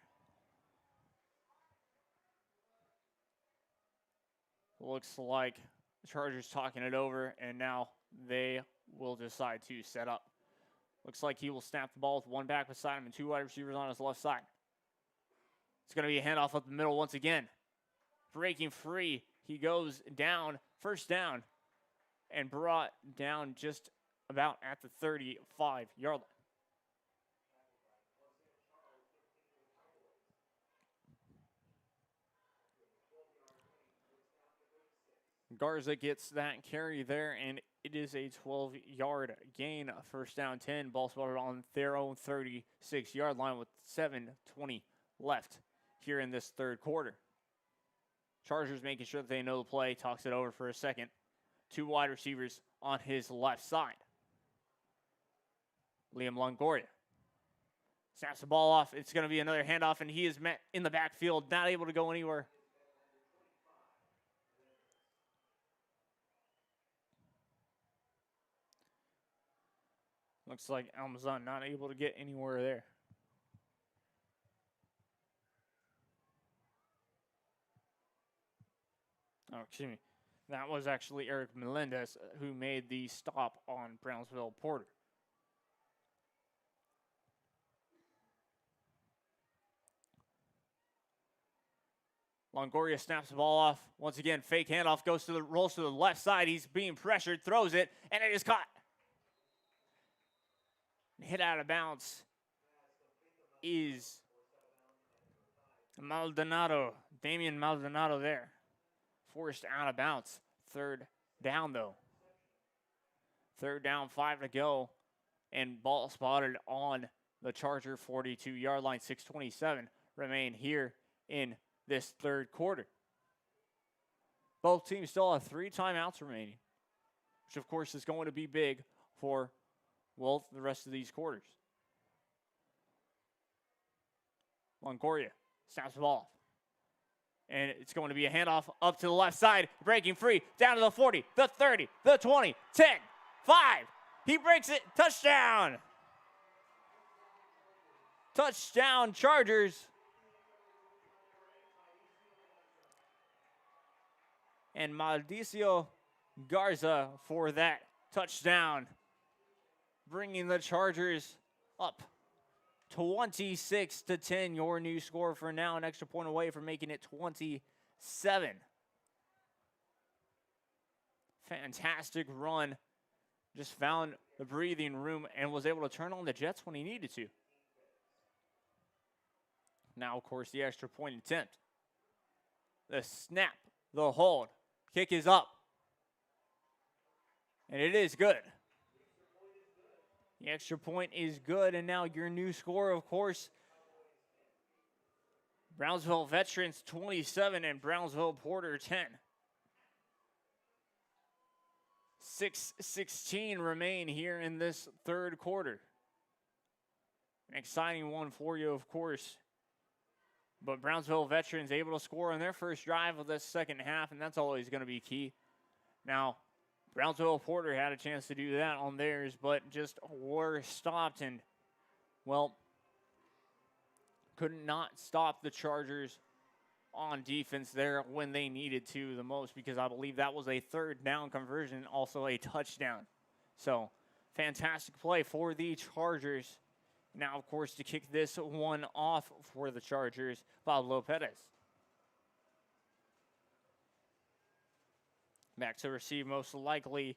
Looks like the Chargers talking it over, and now they will decide to set up. Looks like he will snap the ball with one back beside him and 2 wide receivers on his left side. It's going to be a handoff up the middle once again. Breaking free. He goes down. 1st down. And brought down just about at the 35-yard line. Garza gets that carry there, and it is a 12-yard gain. 1st down 10. Ball spotted on their own 36-yard line with 7:20 left here in this 3rd quarter. Chargers making sure that they know the play. Talks it over for a second. 2 wide receivers on his left side. Liam Longoria snaps the ball off. It's going to be another handoff, and he is met in the backfield, not able to go anywhere. Looks like Almazan not able to get anywhere there. Oh, excuse me. That was actually Eric Melendez who made the stop on Brownsville Porter. Longoria snaps the ball off. Once again, fake handoff, rolls to the left side. He's being pressured, throws it, and it is caught. Hit out of bounds is Maldonado. Damian Maldonado there. Forced out of bounds. 3rd down, though. 3rd down, 5 to go. And ball spotted on the Charger 42-yard line. 6:27 remain here in this 3rd quarter. Both teams still have 3 timeouts remaining, which, of course, is going to be big for the rest of these quarters. Longoria snaps the ball off. And it's going to be a handoff up to the left side. Breaking free. Down to the 40, the 30, the 20, 10, 5. He breaks it. Touchdown. Touchdown, Chargers. And Maldicio Garza for that touchdown, bringing the Chargers up 26-10. Your new score for now, an extra point away from making it 27. Fantastic run. Just found the breathing room and was able to turn on the Jets when he needed to. Now, of course, the extra point attempt. The snap, the hold. Kick is up. And it is good. The extra point is good. And now your new score, of course, Brownsville Veterans 27 and Brownsville Porter 10. 6:16 remain here in this 3rd quarter. An exciting one for you, of course. But Brownsville Veterans able to score on their first drive of this 2nd half, and that's always going to be key. Now, Brownsville Porter had a chance to do that on theirs, but just were stopped and, could not stop the Chargers on defense there when they needed to the most, because I believe that was a 3rd down conversion, also a touchdown. So, fantastic play for the Chargers. Now, of course, to kick this one off for the Chargers, Pablo Perez. Back to receive, most likely,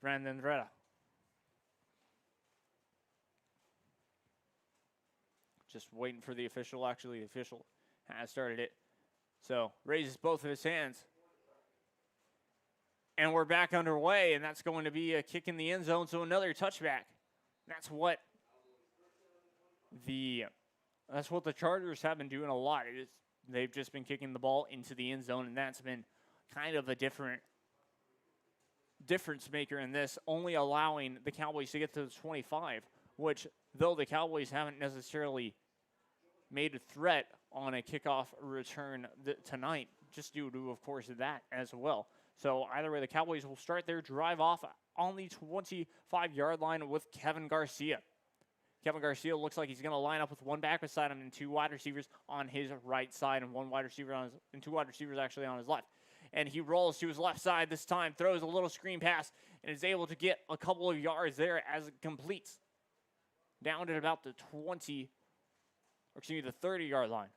Brandon Reda. Just waiting for the official. Actually, the official has started it. So, raises both of his hands. And we're back underway, and that's going to be a kick in the end zone, so another touchback. That's what the Chargers have been doing a lot. They've just been kicking the ball into the end zone, and that's been kind of a difference maker in this, only allowing the Cowboys to get to the 25, which, though the Cowboys haven't necessarily made a threat on a kickoff return tonight, just due to, of course, that as well. So either way, the Cowboys will start their drive off on the 25-yard line with Kevin Garcia. Kevin Garcia looks like he's going to line up with one back beside him and two wide receivers on his right side and two wide receivers actually on his left. And he rolls to his left side this time, throws a little screen pass, and is able to get a couple of yards there as it completes. Down at about the 30-yard line.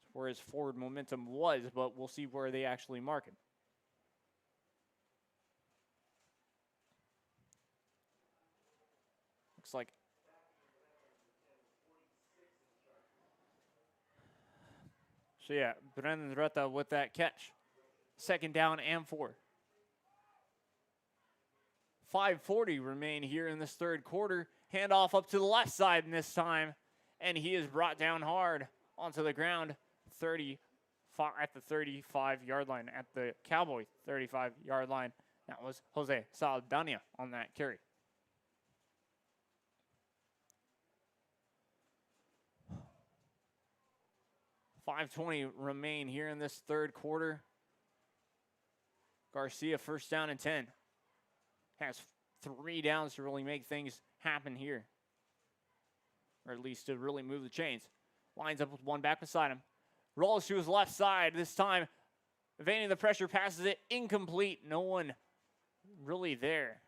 That's where his forward momentum was, but we'll see where they actually mark him. Looks like so yeah, Brennan Reta with that catch. 2nd down and 4. 5:40 remain here in this third quarter. Handoff up to the left side in this time, and he is brought down hard onto the ground at the 35-yard line, at the Cowboy 35-yard line. That was Jose Saldana on that carry. .520 remain here in this third quarter. Garcia 1st down and 10. Has 3 downs to really make things happen here. Or at least to really move the chains. Lines up with one back beside him. Rolls to his left side. This time, evading the pressure, passes it incomplete. No one really there.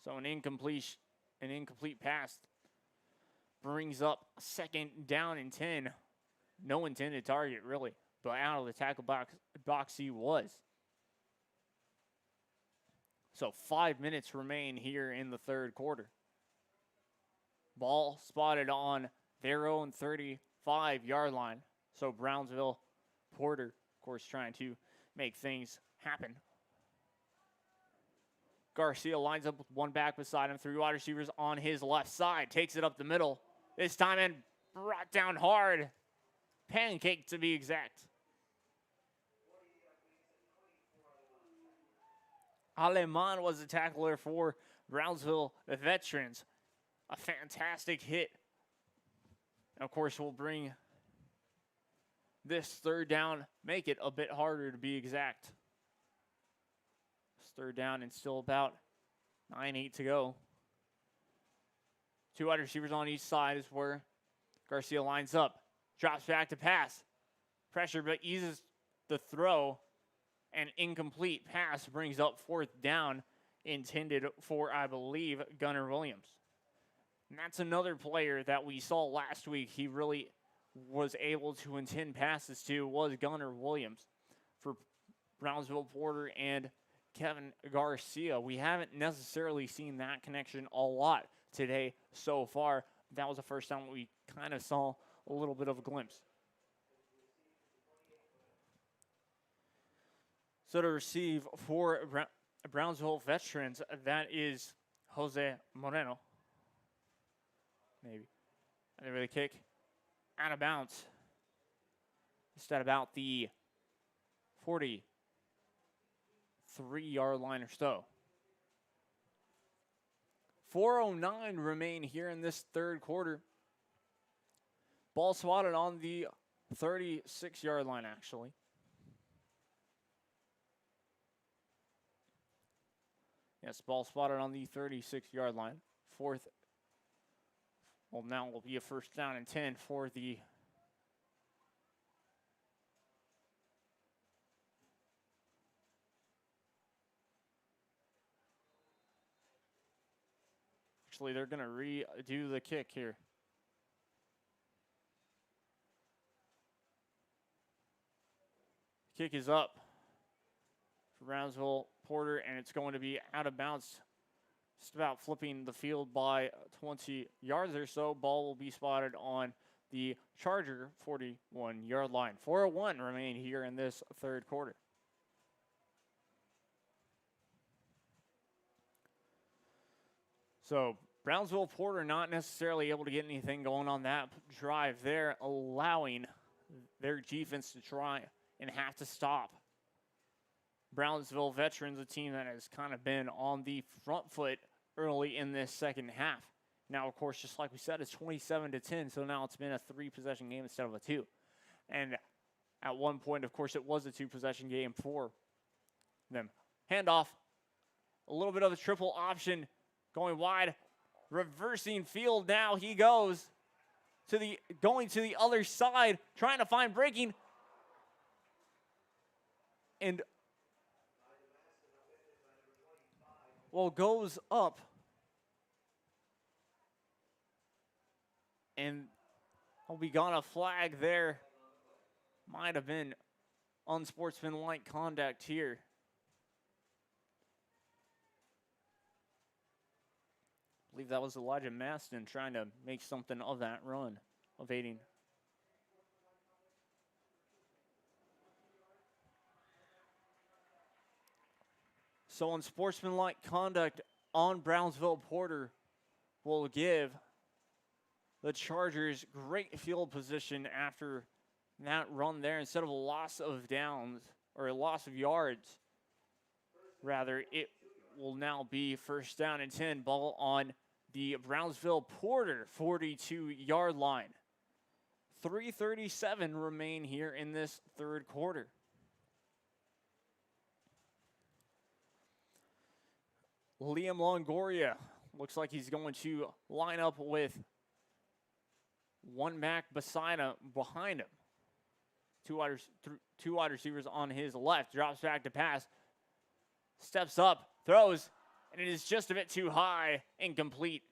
So an incomplete pass brings up 2nd down and 10. No intended target, really. But out of the tackle box he was. So 5 minutes remain here in the third quarter. Ball spotted on their own 35-yard line. So Brownsville Porter, of course, trying to make things happen. Garcia lines up with one back beside him, 3 wide receivers on his left side. Takes it up the middle. This time and brought down hard. Pancake to be exact. Aleman was the tackler for Brownsville Veterans. A fantastic hit. And of course, we'll bring this 3rd down, make it a bit harder to be exact. It's 3rd down and still about 9-8 to go. 2 wide receivers on each side is where Garcia lines up. Drops back to pass. Pressure, but eases the throw. An incomplete pass brings up 4th down, intended for, I believe, Gunnar Williams. And that's another player that we saw last week. He really was able to intend passes to, was Gunnar Williams for Brownsville Porter and Kevin Garcia. We haven't necessarily seen that connection a lot today so far. That was the first time we kind of saw a little bit of a glimpse. So to receive for Brownsville Veterans, that is Jose Moreno. Maybe. And they really kick out of bounds. Just at about the 43-yard line or so. 4:09 remain here in this third quarter. Ball swatted on the 36-yard line, actually. Yes, ball spotted on the 36-yard line. Now will be a 1st down and 10 for the actually, they're going to redo the kick here. Kick is up for Brownsville Porter, and it's going to be out of bounds. Just about flipping the field by 20 yards or so. Ball will be spotted on the Charger 41-yard line. 4:01 remain here in this third quarter. So Brownsville Porter not necessarily able to get anything going on that drive there, allowing their defense to try and have to stop Brownsville Veterans, a team that has kind of been on the front foot early in this second half. Now, of course, just like we said, it's 27-10, so now it's been a 3-possession game instead of a 2. And at one point, of course, it was a 2-possession game for them. Handoff, a little bit of a triple option going wide, reversing field now. He goes going to the other side, trying to find breaking. And goes up. And we got a flag there. Might have been unsportsmanlike conduct here. I believe that was Elijah Maston trying to make something of that run, evading. So unsportsmanlike conduct on Brownsville Porter will give the Chargers great field position after that run there. Instead of a loss of downs, or a loss of yards, rather, it will now be 1st down and 10, ball on the Brownsville Porter 42-yard line. 3:37 remain here in this third quarter. Liam Longoria looks like he's going to line up with one back behind him. Two wide receivers on his left. Drops back to pass. Steps up, throws, and it is just a bit too high, incomplete.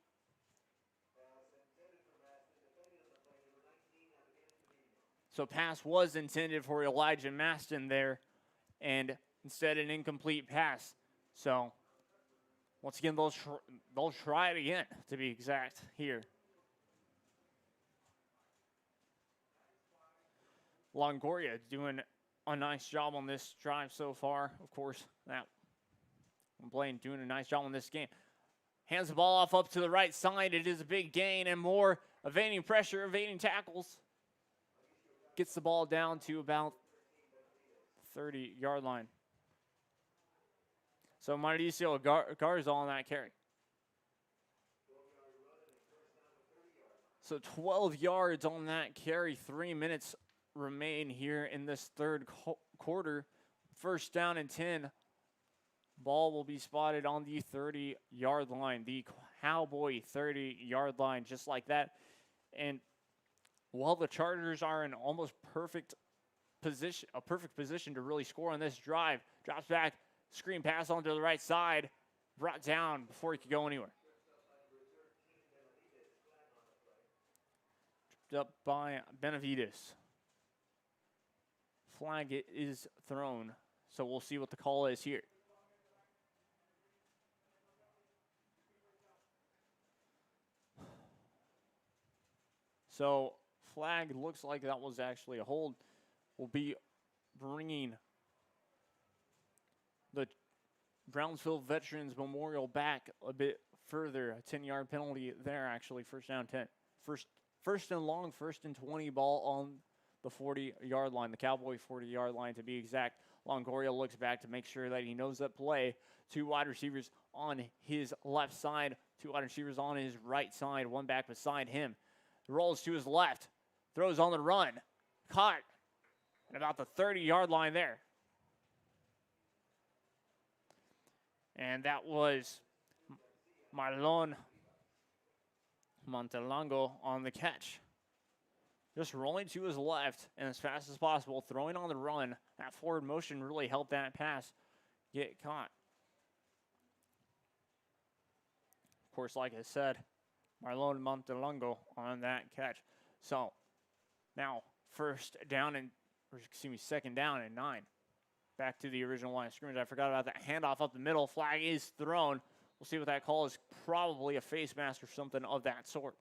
So pass was intended for Elijah Maston there, and instead an incomplete pass. So once again, they'll try it again, to be exact, here. Longoria doing a nice job on this drive so far. Of course, that Blaine doing a nice job on this game. Hands the ball off up to the right side. It is a big gain and more evading pressure, evading tackles. Gets the ball down to about 30-yard line. So Mauricio Garza on that carry. So 12 yards on that carry. 3 minutes remain here in this third quarter. 1st down and 10. Ball will be spotted on the 30-yard line. The Cowboy 30-yard line, just like that. And while the Chargers are in almost perfect position to really score on this drive, drops back, screen pass onto the right side, brought down before he could go anywhere. Tripped up by Benavides. Flag is thrown, so we'll see what the call is here. So flag looks like that was actually a hold. Will be bringing the Brownsville Veterans Memorial back a bit further. A 10-yard penalty there, actually. 1st down 10. First and long, 1st and 20, ball on the 40-yard line, the Cowboy 40-yard line to be exact. Longoria looks back to make sure that he knows that play. 2 wide receivers on his left side, 2 wide receivers on his right side, one back beside him. Rolls to his left, throws on the run, caught at about the 30-yard line there. And that was Marlon Montelongo on the catch. Just rolling to his left and as fast as possible, throwing on the run. That forward motion really helped that pass get caught. Of course, like I said, Marlon Montelongo on that catch. So now 2nd down and 9. Back to the original line of scrimmage. I forgot about that handoff up the middle. Flag is thrown. We'll see what that call is. Probably a face mask or something of that sort.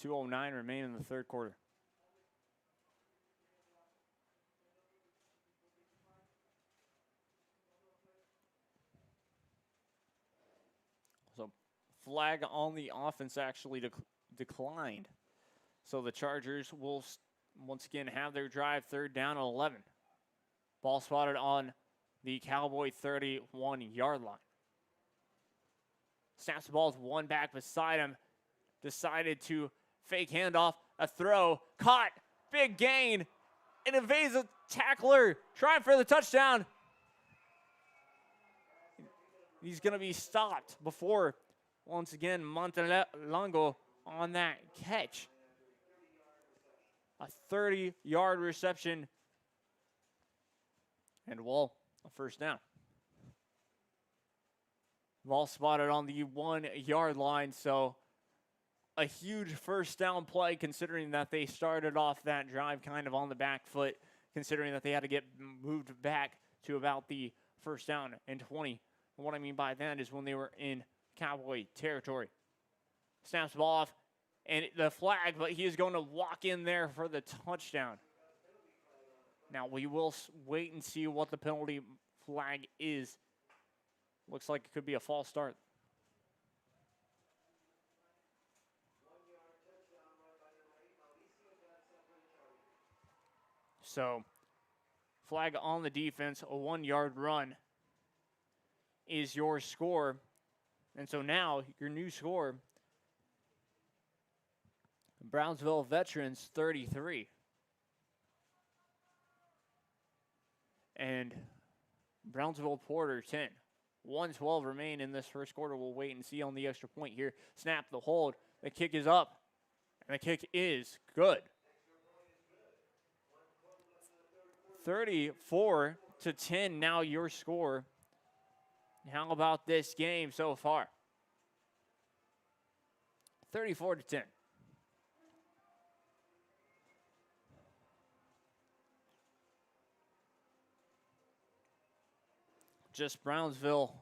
2:09 remain in the third quarter. So flag on the offense actually declined. So the Chargers will once again have their drive, third down and 11. Ball spotted on the Cowboy 31-yard line. Snaps the ball with one back beside him. Decided to fake handoff, a throw, caught, big gain, and evades a tackler, trying for the touchdown. He's going to be stopped before, once again, Montelongo on that catch. A 30-yard reception, and a first down. Ball spotted on the 1-yard line, so a huge first down play considering that they started off that drive kind of on the back foot, considering that they had to get moved back to about the first down and 20. And what I mean by that is when they were in Cowboy territory. Snaps the ball off, and the flag, but he is going to walk in there for the touchdown. Now, we will wait and see what the penalty flag is. Looks like it could be a false start. So, flag on the defense, a 1-yard run is your score. And so now, your new score, Brownsville Veterans 33. And Brownsville Porter 10. 1:12 remain in this first quarter. We'll wait and see on the extra point here. Snap, the hold. The kick is up. And the kick is good. 34-10 now your score. How about this game so far? 34-10. Just Brownsville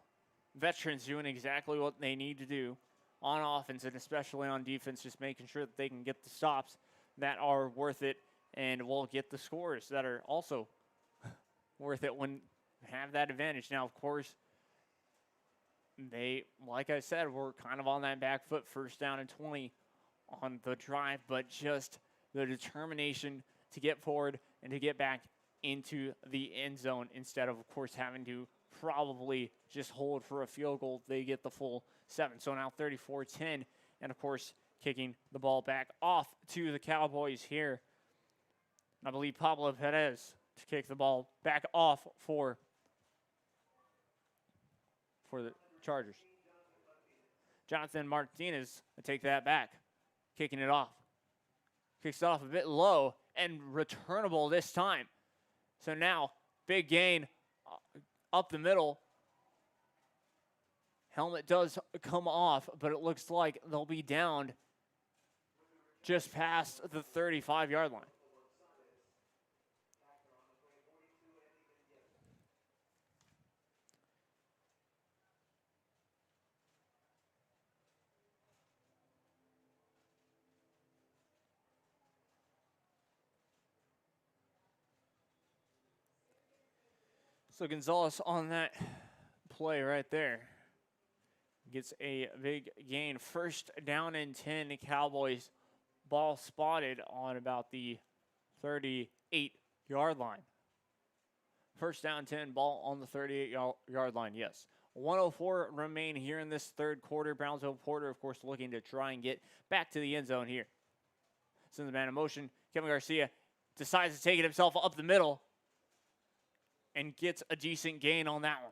Veterans doing exactly what they need to do on offense and especially on defense, just making sure that they can get the stops that are worth it and will get the scores that are also worth it when have that advantage. Now, of course, they, like I said, were kind of on that back foot, first down and 20 on the drive, but just the determination to get forward and to get back into the end zone instead of course, having to probably just hold for a field goal. They get the full 7. So now 34-10, and of course, kicking the ball back off to the Cowboys here. I believe Pablo Perez to kick the ball back off for the Chargers. Jonathan Martinez to take that back, kicking it off. Kicks it off a bit low and returnable this time. So now, big gain up the middle. Helmet does come off, but it looks like they'll be downed just past the 35-yard line. So Gonzalez on that play right there gets a big gain. First down and 10, Cowboys. Ball spotted on about the 38-yard line. First down 10, ball on the 38-yard line, yes. 1:04 remain here in this third quarter. Brownsville Porter, of course, looking to try and get back to the end zone here. Sends the man in motion. Kevin Garcia decides to take it himself up the middle and gets a decent gain on that one.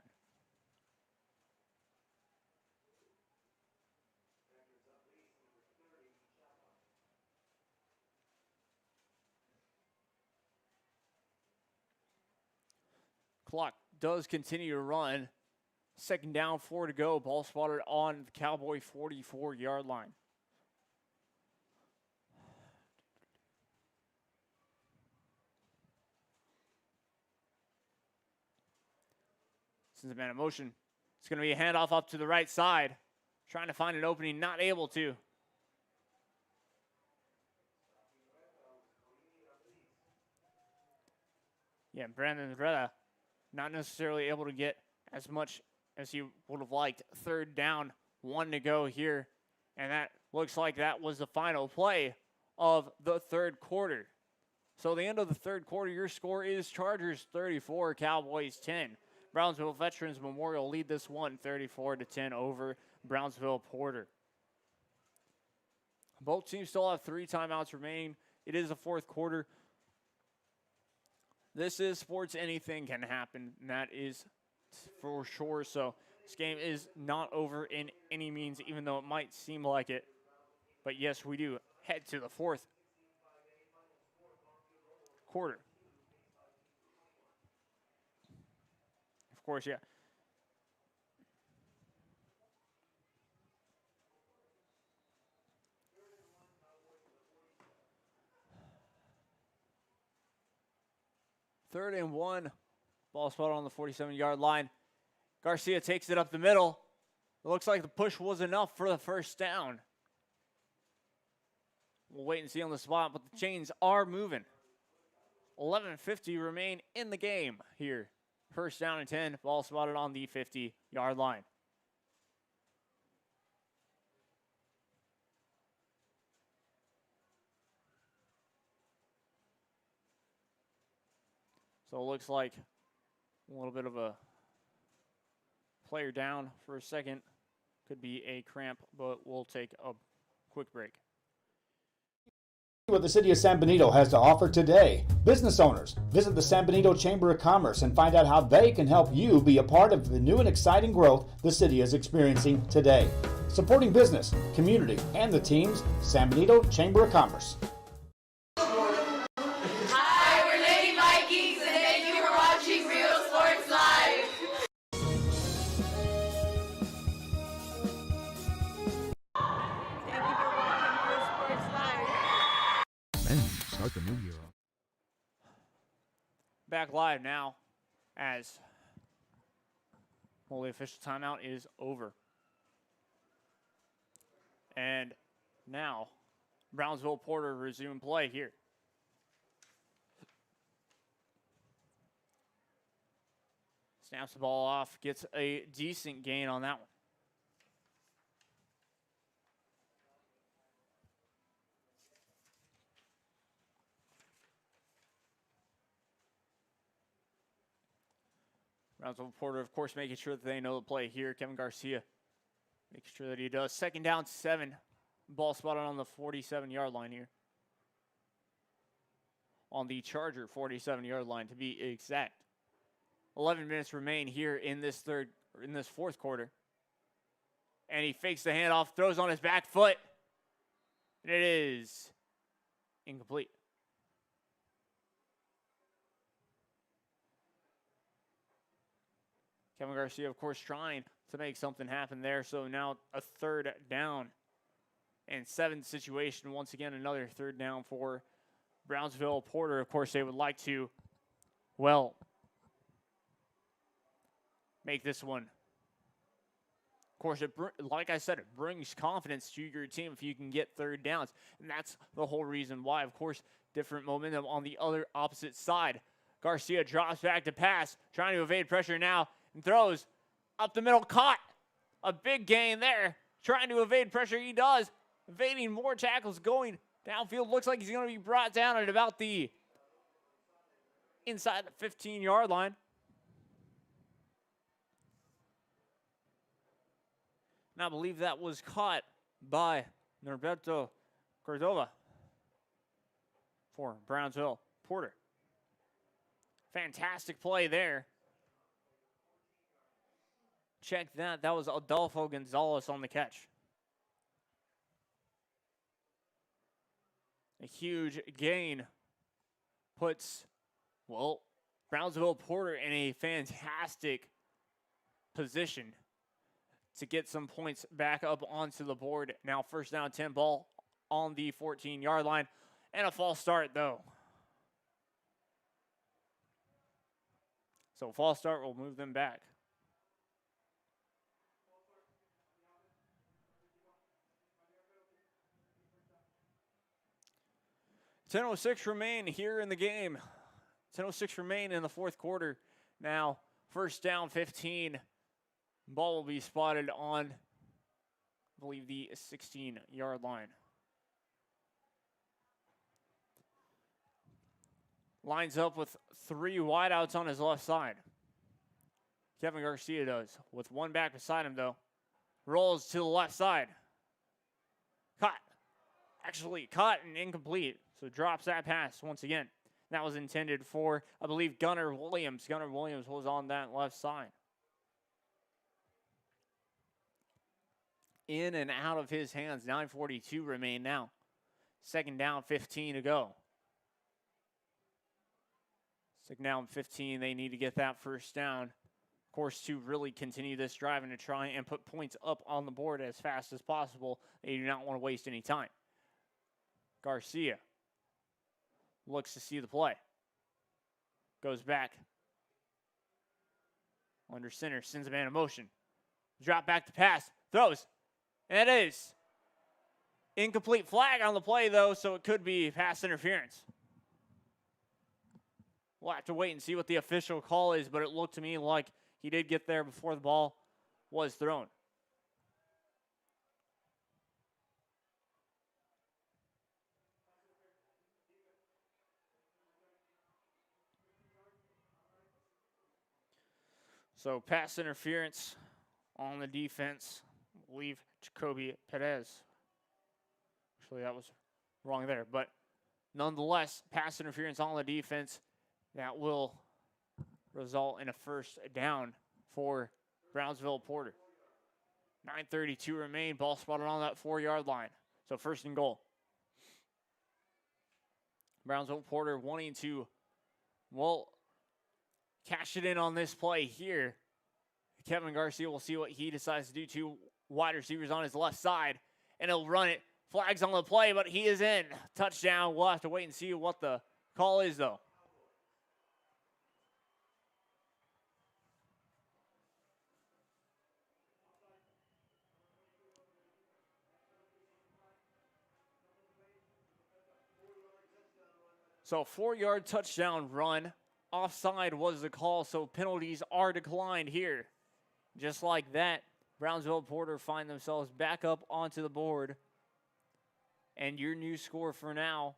Clock does continue to run. Second down, 4 to go. Ball spotted on the Cowboy 44-yard line. Sends a man in motion. It's going to be a handoff up to the right side. Trying to find an opening, not able to. Yeah, Brandon Reda not necessarily able to get as much as he would have liked. Third down, 1 to go here. And that looks like that was the final play of the third quarter. So the end of the third quarter, your score is Chargers 34, Cowboys 10. Brownsville Veterans Memorial lead this one 34-10 over Brownsville Porter. Both teams still have 3 timeouts remaining. It is the fourth quarter. This is sports. Anything can happen, and that is for sure. So this game is not over in any means, even though it might seem like it. But yes, we do head to the fourth quarter. Of course, yeah. Third and 1. Ball spot on the 47-yard line. Garcia takes it up the middle. It looks like the push was enough for the first down. We'll wait and see on the spot, but the chains are moving. 11:50 remain in the game here. First down and 10. Ball spotted on the 50-yard line. So it looks like a little bit of a player down for a second. Could be a cramp, but we'll take a quick break. What the City of San Benito has to offer today. Business owners, visit the San Benito Chamber of Commerce and find out how they can help you be a part of the new and exciting growth the city is experiencing today. Supporting business, community, and the teams, San Benito Chamber of Commerce. Hi, we're Lady Vikings, and thank you for watching Real Sports Live. And start the new year off. Back live now as the official timeout is over. And now Brownsville Porter resume play here. Snaps the ball off, gets a decent gain on that one. Brownsville Porter, of course, making sure that they know the play here. Kevin Garcia making sure that he does. Second down, 7. Ball spotted on the 47-yard line here. On the Charger 47-yard line, to be exact. 11 minutes remain here in this fourth quarter. And he fakes the handoff, throws on his back foot. And it is incomplete. Kevin Garcia, of course, trying to make something happen there. So now a third down and 7 situation. Once again, another third down for Brownsville Porter. Of course, they would like to, make this one. Of course, like I said, it brings confidence to your team if you can get third downs. And that's the whole reason why. Of course, different momentum on the opposite side. Garcia drops back to pass, trying to evade pressure now. And throws up the middle, caught. A big gain there. Trying to evade pressure, he does. Evading more tackles, going downfield. Looks like he's going to be brought down at about the inside the 15-yard line. And I believe that was caught by Norberto Cordova for Brownsville Porter. Fantastic play there. Check that. That was Adolfo Gonzalez on the catch. A huge gain puts, Brownsville Porter in a fantastic position to get some points back up onto the board. Now first down, 10, ball on the 14-yard line. And a false start, though. So false start will move them back. 10:06 remain here in the game. 10:06 remain in the fourth quarter. Now, first down, 15. Ball will be spotted on, I believe, the 16-yard line. Lines up with 3 wideouts on his left side. Kevin Garcia does, with 1 back beside him, though. Rolls to the left side. Caught and incomplete. So drops that pass once again. That was intended for, I believe, Gunnar Williams. Gunnar Williams was on that left side. In and out of his hands. 9:42 remain now. Second down, 15 to go. Second down, 15. They need to get that first down, of course, to really continue this drive and to try and put points up on the board as fast as possible. They do not want to waste any time. Garcia looks to see the play. Goes back. Under center, sends a man in motion. Drop back to pass. Throws. And it is. Incomplete flag on the play, though, so it could be pass interference. We'll have to wait and see what the official call is, but it looked to me like he did get there before the ball was thrown. So pass interference on the defense. I believe Jacoby Perez. Actually, that was wrong there. But nonetheless, pass interference on the defense. That will result in a first down for Brownsville Porter. 9:32 remain. Ball spotted on that 4-yard line. So first and goal. Brownsville Porter wanting to, well, cash it in on this play here. Kevin Garcia will see what he decides to do. 2 wide receivers on his left side, and he'll run it. Flags on the play, but he is in. Touchdown. We'll have to wait and see what the call is, though. So 4-yard touchdown run. Offside was the call, so penalties are declined here. Just like that, Brownsville Porter find themselves back up onto the board. And your new score for now,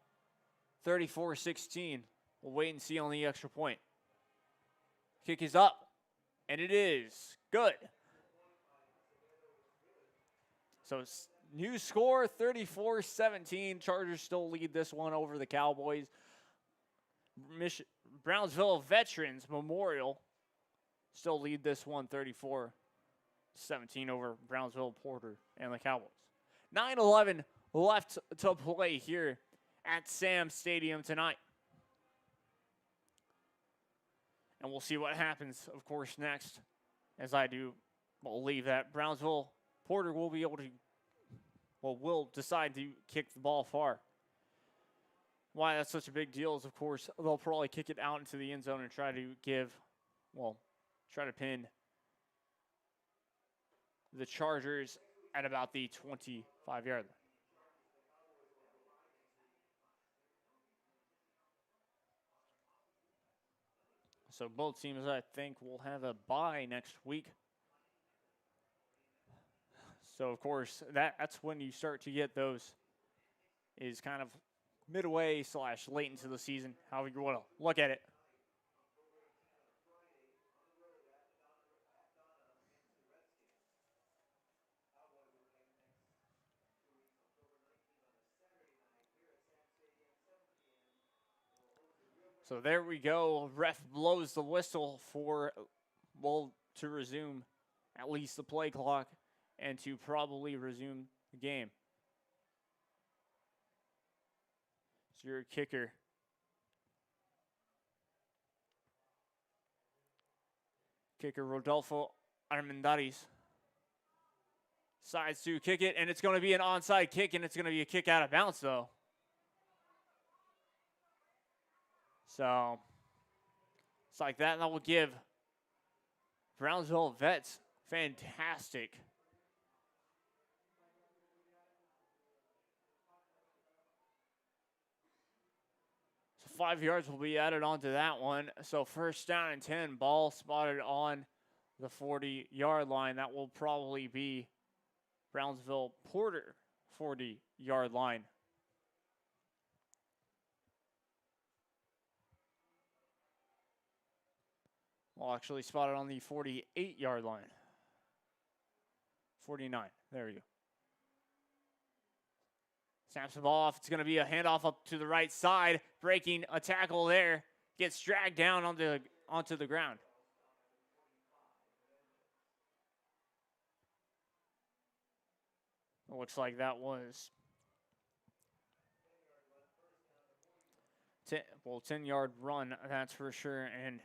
34-16. We'll wait and see on the extra point. Kick is up, and it is good. So new score, 34-17. Chargers still lead this one over the Cowboys. Brownsville Veterans Memorial still lead this one 34-17 over Brownsville Porter and the Cowboys. 9:11 left to play here at Sam Stadium tonight. And we'll see what happens, of course, next, as I do believe that Brownsville Porter will be able to, will decide to kick the ball far. Why that's such a big deal is, of course, they'll probably kick it out into the end zone and try to try to pin the Chargers at about the 25-yard line. So both teams, I think, will have a bye next week. So, of course, that's when you start to get those, is kind of midway / late into the season, however you want to look at it. So there we go. Ref blows the whistle for, to resume at least the play clock and to probably resume the game. So your kicker, Rodolfo Armendariz, decides to kick it, and it's going to be an onside kick, and it's going to be a kick out of bounds, though. So it's like that, and that will give Brownsville Vets fantastic 5 yards will be added onto that one. So first down and 10, ball spotted on the 40-yard line. That will probably be Brownsville Porter 40-yard line. Well, actually spotted on the 48-yard line. 49. There we go. Snaps the ball off. It's going to be a handoff up to the right side. Breaking a tackle there. Gets dragged down onto the ground. It looks like that was 10-yard run, that's for sure, and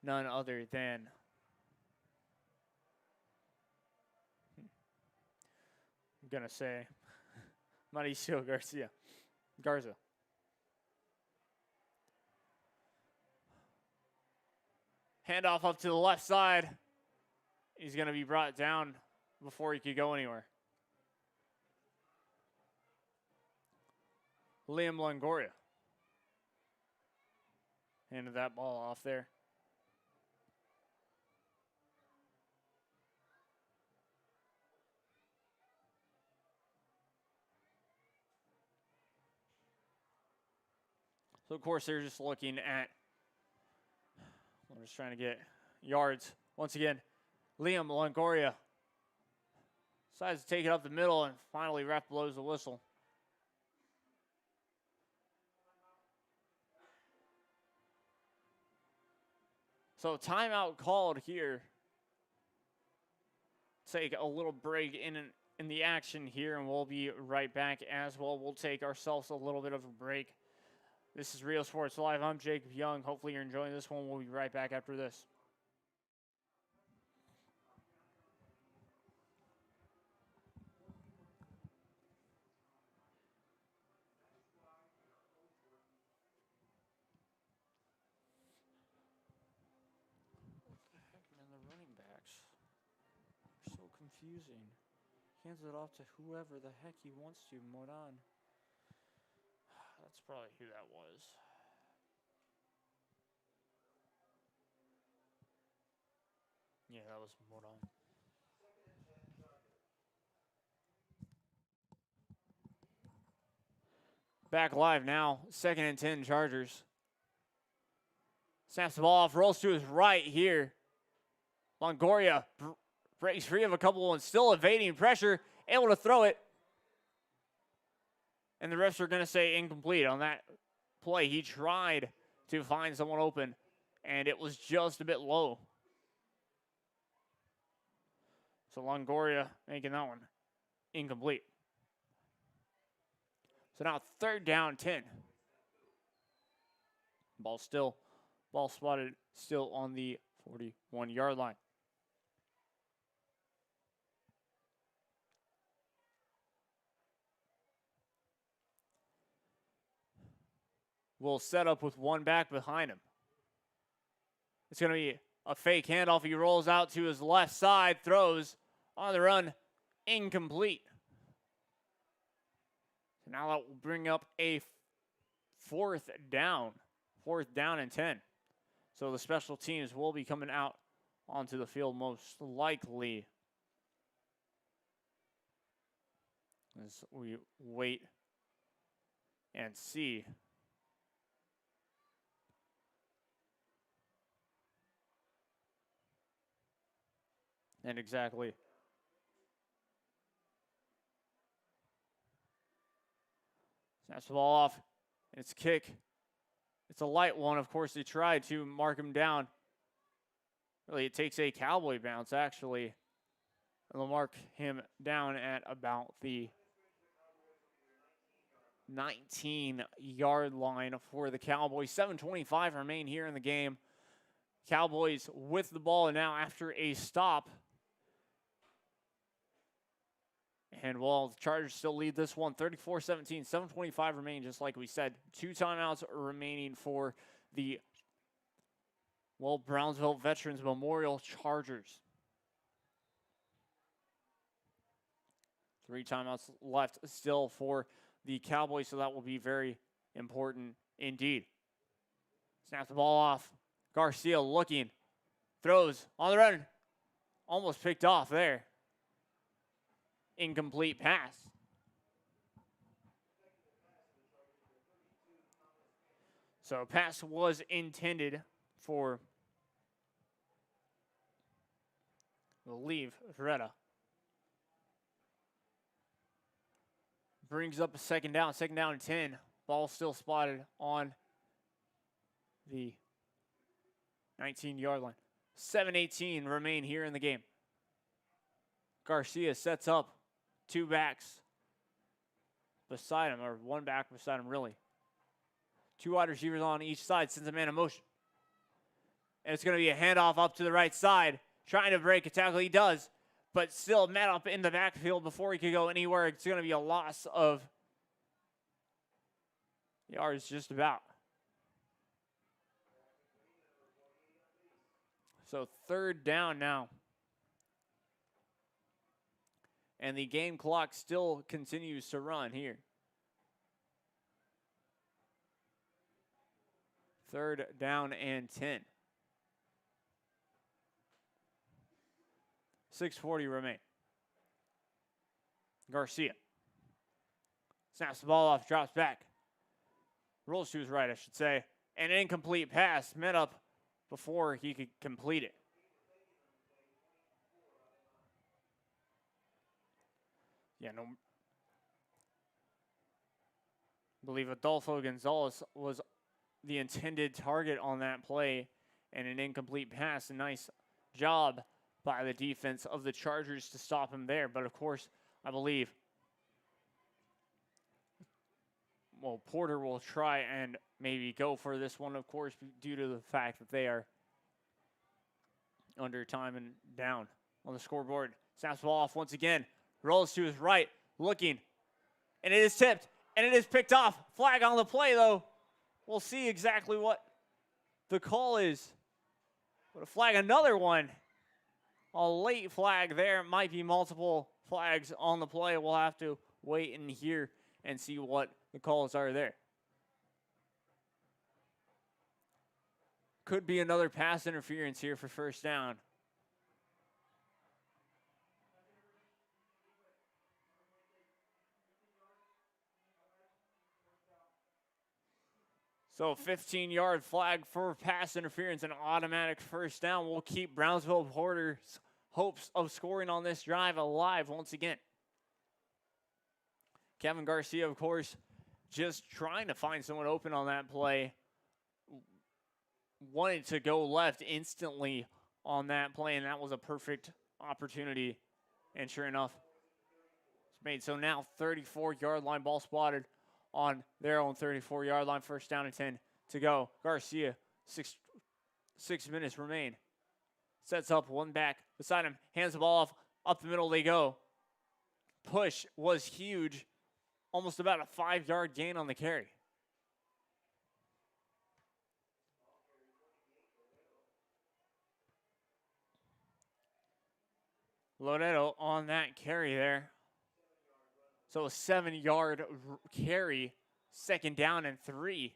none other than I'm going to say Mauricio Garza. Handoff up to the left side. He's going to be brought down before he could go anywhere. Liam Longoria handed that ball off there. So, of course, they're just looking at, we're just trying to get yards. Once again, Liam Longoria decides to take it up the middle, and finally ref blows the whistle. So timeout called here. Take a little break in the action here, and we'll be right back as well. We'll take ourselves a little bit of a break. This is Real Sports Live. I'm Jacob Young. Hopefully you're enjoying this one. We'll be right back after this. Confusing. Hands it off to whoever the heck he wants to. Moran. That's probably who that was. Yeah, that was Moran. Back live now. 2nd and 10 Chargers. Snaps the ball off. Rolls to his right here. Longoria breaks free of a couple and still evading pressure, able to throw it. And the refs are going to say incomplete on that play. He tried to find someone open, and it was just a bit low. So Longoria making that one incomplete. So now 3rd down 10. Ball spotted still on the 41-yard line. Will set up with one back behind him. It's going to be a fake handoff. He rolls out to his left side, throws on the run, incomplete. So now that will bring up a 4th down and 10. So the special teams will be coming out onto the field most likely as we wait and see. And exactly. Snaps the ball off. And it's a kick. It's a light one. Of course, they tried to mark him down. Really, it takes a cowboy bounce, actually. And they'll mark him down at about the 19-yard line for the Cowboys. 7:25 remain here in the game. Cowboys with the ball now after a stop. And while the Chargers still lead this one, 34-17, 7:25 remain, just like we said. 2 timeouts remaining for the, Brownsville Veterans Memorial Chargers. 3 timeouts left still for the Cowboys, so that will be very important indeed. Snaps the ball off. Garcia looking. Throws on the run. Almost picked off there. Incomplete pass. So pass was intended for, I believe, Ferretta. Brings up a second down and 10. Ball still spotted on the 19-yard line. 7:18 remain here in the game. Garcia sets up two backs beside him, or one back beside him, really. Two wide receivers on each side, sends a man in motion. And it's going to be a handoff up to the right side. Trying to break a tackle, he does. But still met up in the backfield before he could go anywhere. It's going to be a loss of yards just about. So third down now. And the game clock still continues to run here. Third down and 10. 6:40 remain. Garcia snaps the ball off, drops back. Rolls to his right, I should say. An incomplete pass met up before he could complete it. I believe Adolfo Gonzalez was the intended target on that play, and an incomplete pass. A nice job by the defense of the Chargers to stop him there. But, of course, I believe, Porter will try and maybe go for this one, of course, due to the fact that they are under time and down on the scoreboard. Snaps the ball off once again. Rolls to his right, looking, and it is tipped, and it is picked off. Flag on the play, though. We'll see exactly what the call is. But a flag, another one. A late flag there. Might be multiple flags on the play. We'll have to wait and hear and see what the calls are there. Could be another pass interference here for first down. So 15-yard flag for pass interference and automatic first down will keep Brownsville Porter's hopes of scoring on this drive alive once again. Kevin Garcia, of course, just trying to find someone open on that play. Wanted to go left instantly on that play, and that was a perfect opportunity. And sure enough, it's made. So now 34-yard line, ball spotted on their own 34-yard line. First down and 10 to go. Garcia, six minutes remain. Sets up one back beside him. Hands the ball off. Up the middle they go. Push was huge. Almost about a 5-yard gain on the carry. Loretto on that carry there. So a 7-yard carry, second down and 3.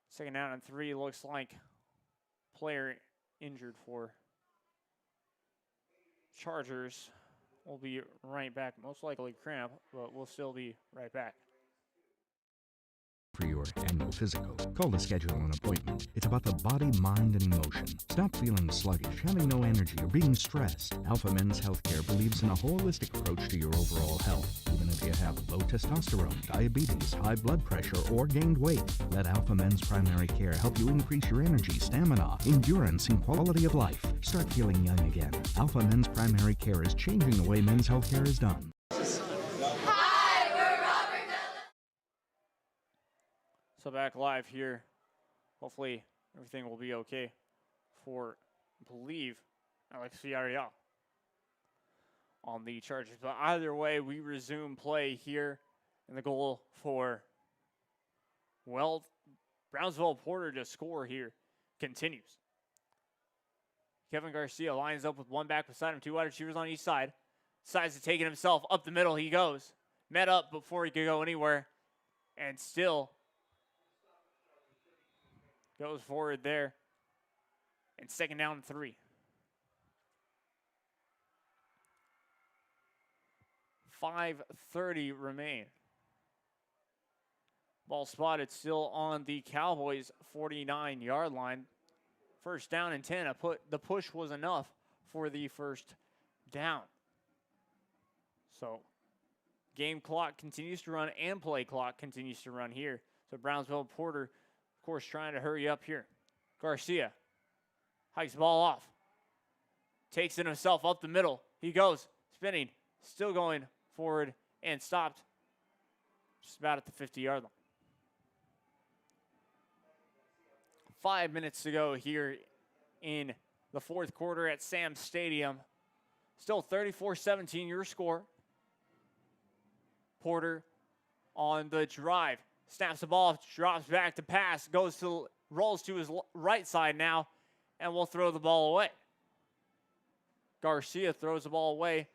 Second down and 3 looks like player injured for Chargers. We'll be right back. Most likely cramp, but we'll still be right back. For your annual physical, call to schedule an appointment. It's about the body, mind, and emotion. Stop feeling sluggish, having no energy, or being stressed. Alpha Men's Healthcare believes in a holistic approach to your overall health. Even if you have low testosterone, diabetes, high blood pressure, or gained weight, let Alpha Men's Primary Care help you increase your energy, stamina, endurance, and quality of life. Start feeling young again. Alpha Men's Primary Care is changing the way men's healthcare is done. So back live here. Hopefully everything will be okay for, I believe, Alex Villarreal on the Chargers. But either way, we resume play here. And the goal for, well, Brownsville Porter to score here continues. Kevin Garcia lines up with one back beside him, two wide receivers on each side. Decides to take it himself. Up the middle he goes. met up before he could go anywhere, and still goes forward there. And second down and 3. 5:30 remain. Ball spotted still on the Cowboys' 49-yard line. First down and 10. The push was enough for the first down. So game clock continues to run and play clock continues to run here. So Brownsville Porter, of course, trying to hurry up here. Garcia hikes the ball off. Takes it himself up the middle. He goes, spinning, still going forward and stopped just about at the 50-yard line. 5 minutes to go here in the fourth quarter at Sam's Stadium. Still 34-17 your score. Porter on the drive. Snaps the ball, drops back to pass, rolls to his right side now, and will throw the ball away. Garcia throws the ball away.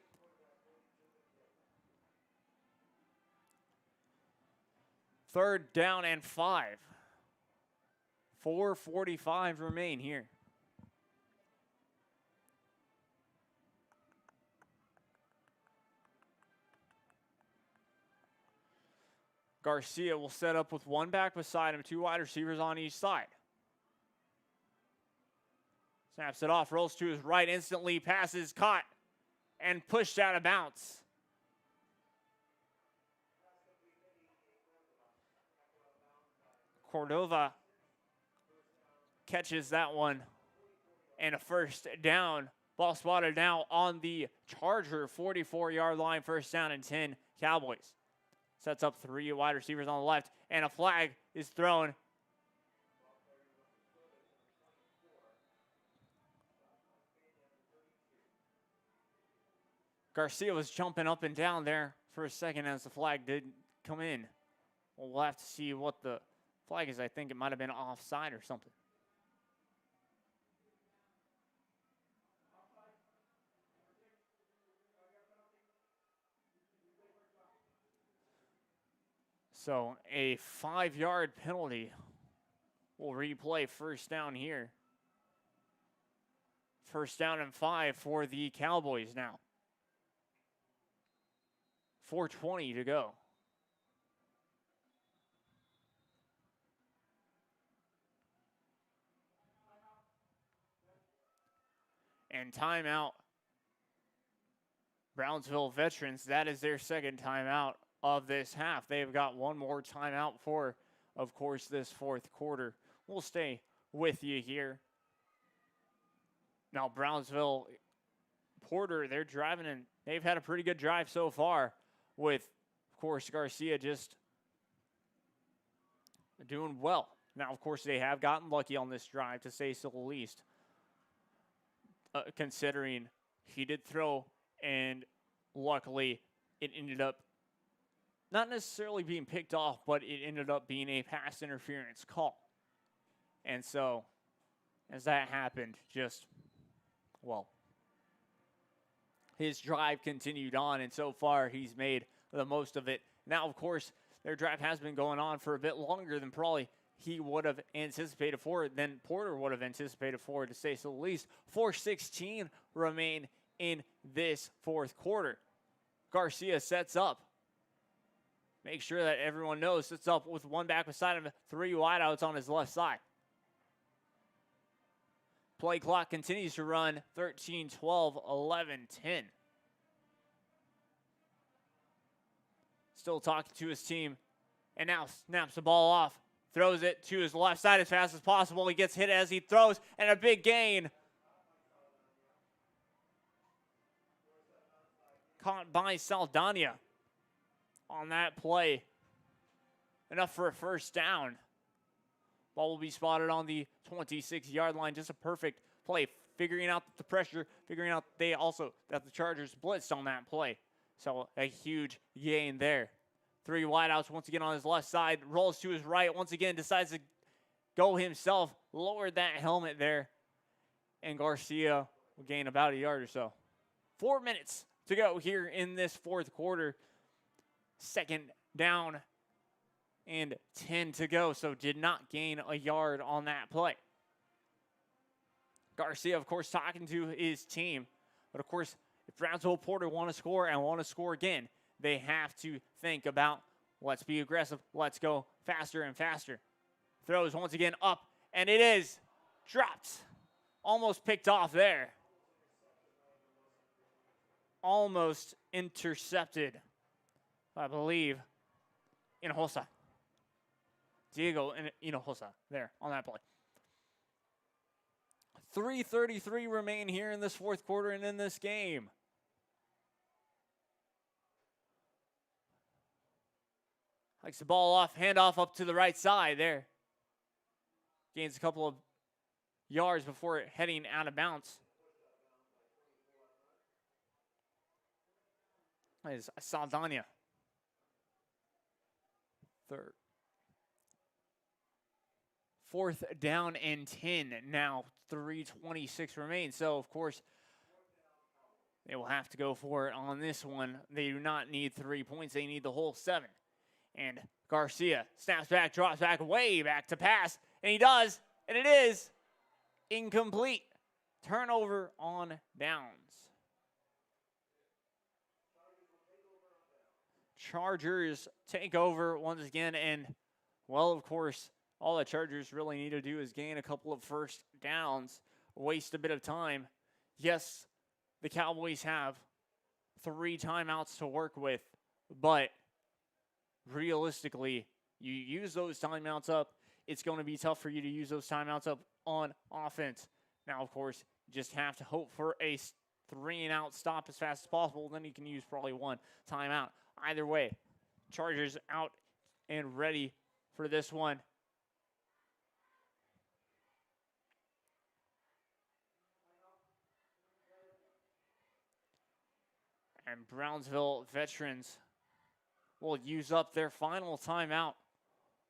Third down and 5. 4:45 remain here. Garcia will set up with one back beside him, 2 wide receivers on each side. Snaps it off, rolls to his right, instantly passes, caught, and pushed out of bounds. Cordova catches that one, and a first down. Ball spotted now on the Charger 44-yard line, first down and 10 Cowboys. Sets up 3 wide receivers on the left, and a flag is thrown. Garcia was jumping up and down there for a second as the flag did come in. We'll have to see what the flag is. I think it might have been offside or something. So a 5-yard penalty will replay first down here. First down and 5 for the Cowboys now. 4:20 to go. And timeout. Brownsville Veterans, that is their second timeout of this half. They've got one more timeout for, of course, this fourth quarter. We'll stay with you here. Now, Brownsville Porter, they're driving, and they've had a pretty good drive so far with, of course, Garcia just doing well. Now, of course, they have gotten lucky on this drive, to say so the least, considering he did throw, and luckily it ended up not necessarily being picked off, but it ended up being a pass interference call. And so, as that happened, his drive continued on, and so far he's made the most of it. Now, of course, their drive has been going on for a bit longer than probably he would have anticipated for it, than Porter would have anticipated for it, to say so the least. 4:16 remain in this fourth quarter. Garcia sets up. Make sure that everyone knows, sets up with one back beside him, 3 wideouts on his left side. Play clock continues to run, 13, 12, 11, 10. Still talking to his team, and now snaps the ball off. Throws it to his left side as fast as possible. He gets hit as he throws, and a big gain. Caught by Saldana on that play. Enough for a first down. Ball will be spotted on the 26-yard line. Just a perfect play. Figuring out the pressure. Figuring out that the Chargers blitzed on that play. So a huge gain there. 3 wideouts once again on his left side. Rolls to his right. Once again decides to go himself. Lowered that helmet there. And Garcia will gain about a yard or so. 4 minutes to go here in this fourth quarter. Second down and 10 to go, so did not gain a yard on that play. Garcia, of course, talking to his team. But, of course, if Brownsville Porter want to score and want to score again, they have to think about, let's be aggressive, let's go faster and faster. Throws once again up, and it is dropped. Almost picked off there. Almost intercepted, I believe, Hinojosa. Diego Hinojosa there on that play. 3:33 remain here in this fourth quarter and in this game. Hikes the ball off, handoff up to the right side there. Gains a couple of yards before heading out of bounds. That is Saldana. Third. Fourth down and 10. Now 3:26 remain. So, of course, they will have to go for it on this one. They do not need 3 points. They need the whole 7. And Garcia snaps back, drops back, way back to pass. And he does. And it is incomplete. Turnover on downs. Chargers take over once again. And, well, of course, all the Chargers really need to do is gain a couple of first downs, waste a bit of time. Yes, the Cowboys have 3 timeouts to work with, but realistically, you use those timeouts up, it's going to be tough for you to use those timeouts up on offense. Now, of course, you just have to hope for a 3-and-out stop as fast as possible. Then you can use probably 1 timeout. Either way, Chargers out and ready for this one. And Brownsville Veterans will use up their final timeout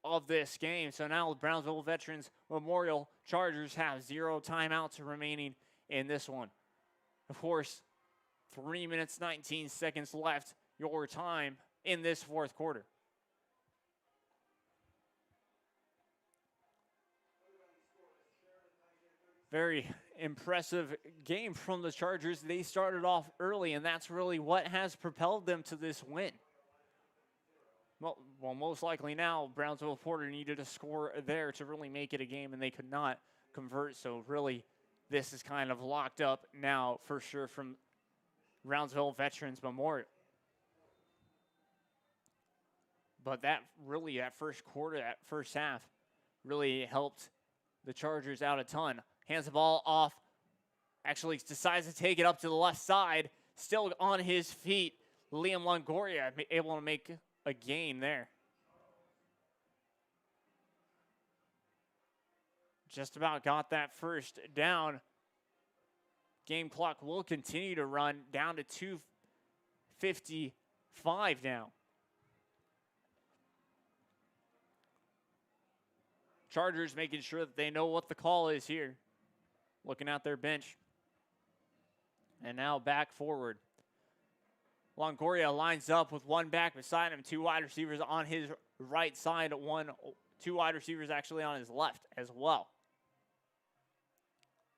of this game. So now Brownsville Veterans Memorial Chargers have 0 timeouts remaining in this one. Of course, 3 minutes, 19 seconds left your time in this fourth quarter. Very impressive game from the Chargers. They started off early, and that's really what has propelled them to this win. Well, most likely now, Brownsville Porter needed a score there to really make it a game, and they could not convert. So really, this is kind of locked up now for sure from Brownsville Veterans Memorial. But that first quarter, that first half, really helped the Chargers out a ton. Hands the ball off. Actually decides to take it up to the left side. Still on his feet. Liam Longoria able to make a gain there. Just about got that first down. Game clock will continue to run down to 2:55 now. Chargers making sure that they know what the call is here. Looking at their bench. And now back forward. Longoria lines up with 1 back beside him, 2 wide receivers on his right side, 2 wide receivers actually on his left as well.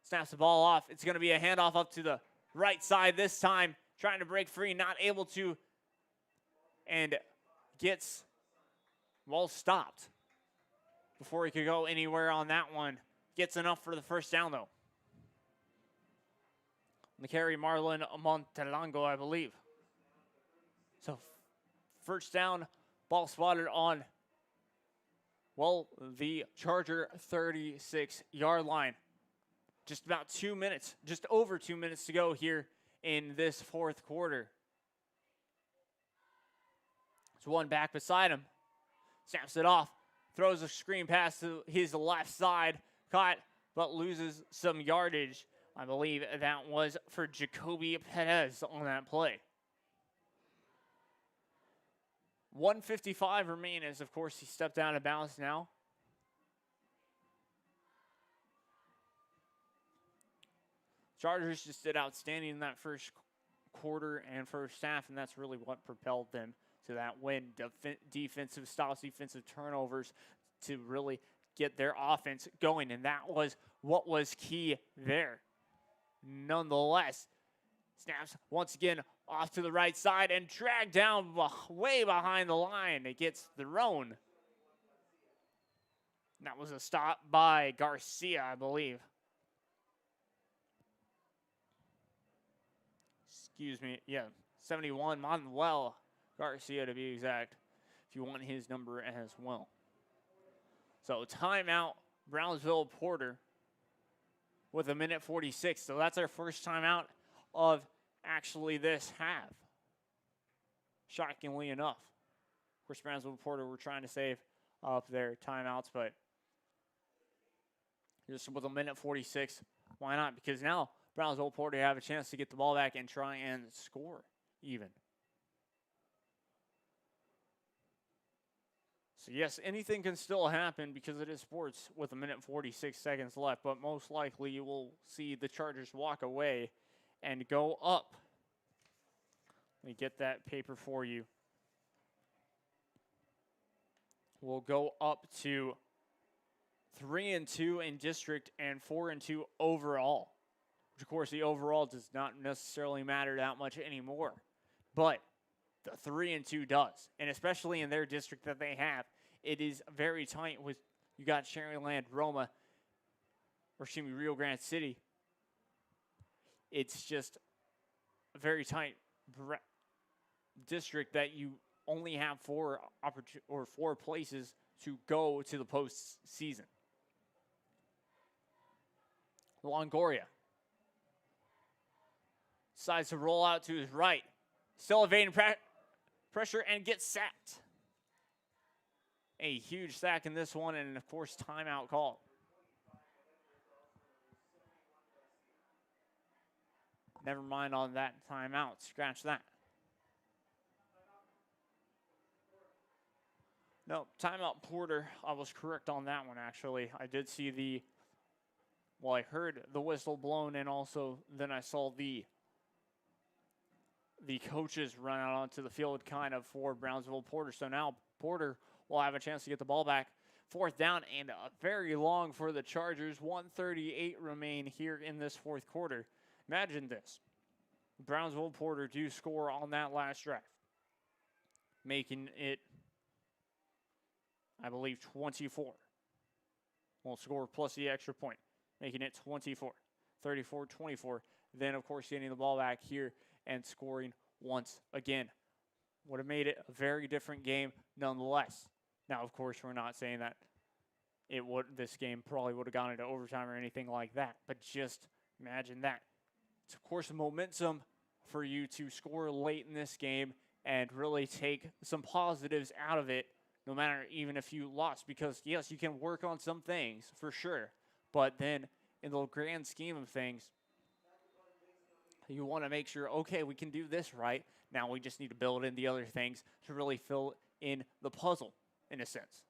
Snaps the ball off. It's going to be a handoff up to the right side this time. Trying to break free, not able to. And gets, well, stopped before he could go anywhere on that one. Gets enough for the first down, though. The carry, Marlon Montelango, I believe. So, first down, ball spotted on, well, the Charger 36-yard line. Just about 2 minutes, just over 2 minutes to go here in this fourth quarter. There's 1 back beside him. Snaps it off. Throws a screen pass to his left side. Caught, but loses some yardage. I believe that was for Jacoby Perez on that play. 1:55 remain as, of course, he stepped out of bounds now. Chargers just did outstanding in that first quarter and first half, and that's really what propelled them to that win. Defensive stops, defensive turnovers to really get their offense going, and that was what was key there. Nonetheless, snaps once again off to the right side and dragged down way behind the line. It gets thrown. That was a stop by Garcia, I believe. Excuse me, yeah, 71, Manuel Garcia to be exact, if you want his number as well. So timeout, Brownsville Porter with 1:46. So that's our first timeout of actually this half. Shockingly enough. Of course, Brownsville Porter were trying to save up their timeouts, but just with 1:46, why not? Because now Brownsville Porter have a chance to get the ball back and try and score even. So yes, anything can still happen because it is sports with 1:46 left, but most likely you will see the Chargers walk away and go up. Let me get that paper for you. We'll go up to 3-2 in district and 4-2 overall. Which, of course, the overall does not necessarily matter that much anymore. But the 3-2 does. And especially in their district that they have, it is very tight with, you got Sharyland, Roma, or excuse me, Rio Grande City. It's just a very tight district that you only have four places to go to the postseason. Longoria decides to roll out to his right. Still evading pressure and gets sacked. A huge sack in this one, and of course, timeout called. Never mind on that timeout. Scratch that. No, timeout Porter. I was correct on that one, actually. I did see I heard the whistle blown, and also then I saw the coaches run out onto the field kind of for Brownsville Porter. So now Porter will have a chance to get the ball back. 4th down and very long for the Chargers. 1:38 remain here in this fourth quarter. Imagine this. Brownsville Porter do score on that last drive, making it, I believe, 24. We'll score plus the extra point, making it 24. 34-24. Then, of course, getting the ball back here and scoring once again. Would have made it a very different game nonetheless. Now, of course, we're not saying that this game probably would have gone into overtime or anything like that, but just imagine that. It's, of course, momentum for you to score late in this game and really take some positives out of it, no matter even if you lost, because, yes, you can work on some things for sure, but then in the grand scheme of things, you want to make sure, okay, we can do this right. Now we just need to build in the other things to really fill in the puzzle, in a sense.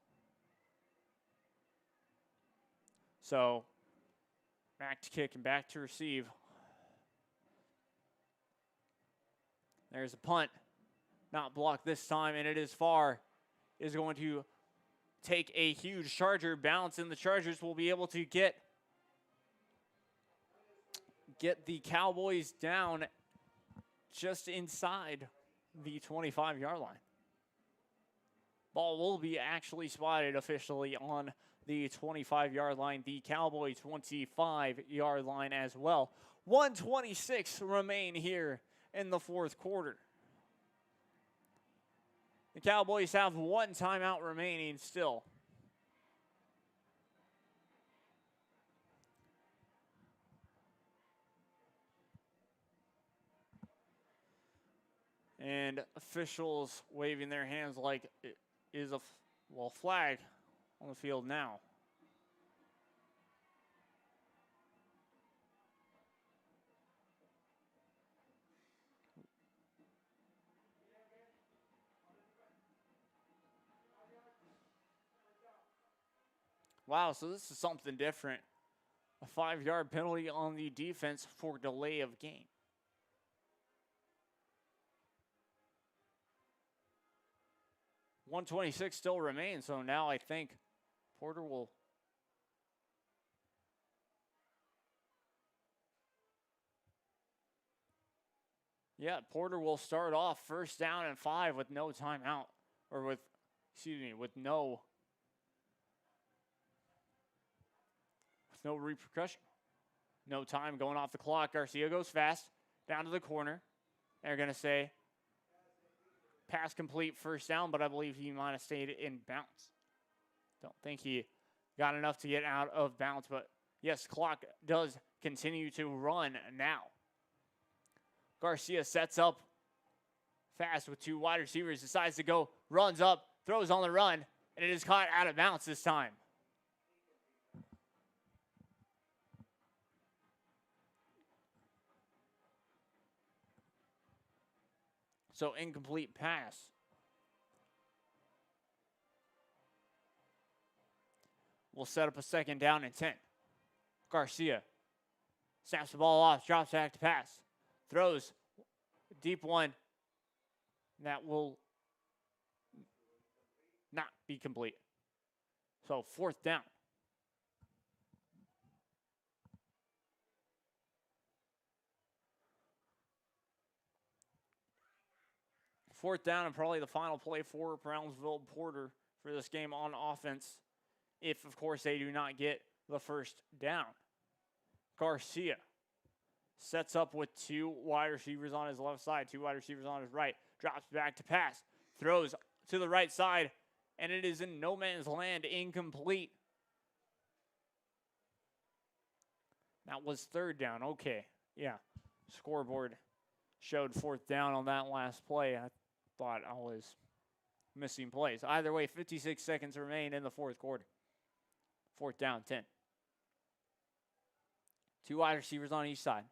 So, back to kick and back to receive. There's a punt. Not blocked this time, and it is far. Is going to take a huge Charger bounce, and the Chargers will be able to get the Cowboys down just inside the 25-yard line. Ball will be actually spotted officially on the 25-yard line, the Cowboy 25-yard line as well. 1:26 remain here in the fourth quarter. The Cowboys have one timeout remaining still. And officials waving their hands like it is a flag on the field now. Wow, so this is something different. A 5-yard penalty on the defense for delay of game. 1:26 still remains, so now I think Porter will. Yeah, Porter will start off 1st down and 5 with no timeout, or with no repercussion. No time going off the clock. Garcia goes fast down to the corner. They're going to say pass complete, 1st down, but I believe he might have stayed in bounds. Don't think he got enough to get out of bounds, but yes, clock does continue to run now. Garcia sets up fast with 2 wide receivers, decides to go, runs up, throws on the run, and it is caught out of bounds this time. So incomplete pass. We'll set up a 2nd down and 10. Garcia snaps the ball off, drops back to pass. Throws a deep one. That will not be complete. So 4th down. Fourth down and probably the final play for Brownsville Porter for this game on offense, if, of course, they do not get the 1st down. Garcia sets up with 2 wide receivers on his left side, 2 wide receivers on his right, drops back to pass, throws to the right side, and it is in no man's land, incomplete. That was 3rd down. Okay, yeah. Scoreboard showed 4th down on that last play. I thought I was missing plays. Either way, 56 seconds remain in the 4th quarter. 4th down, 10. 2 wide receivers on each side.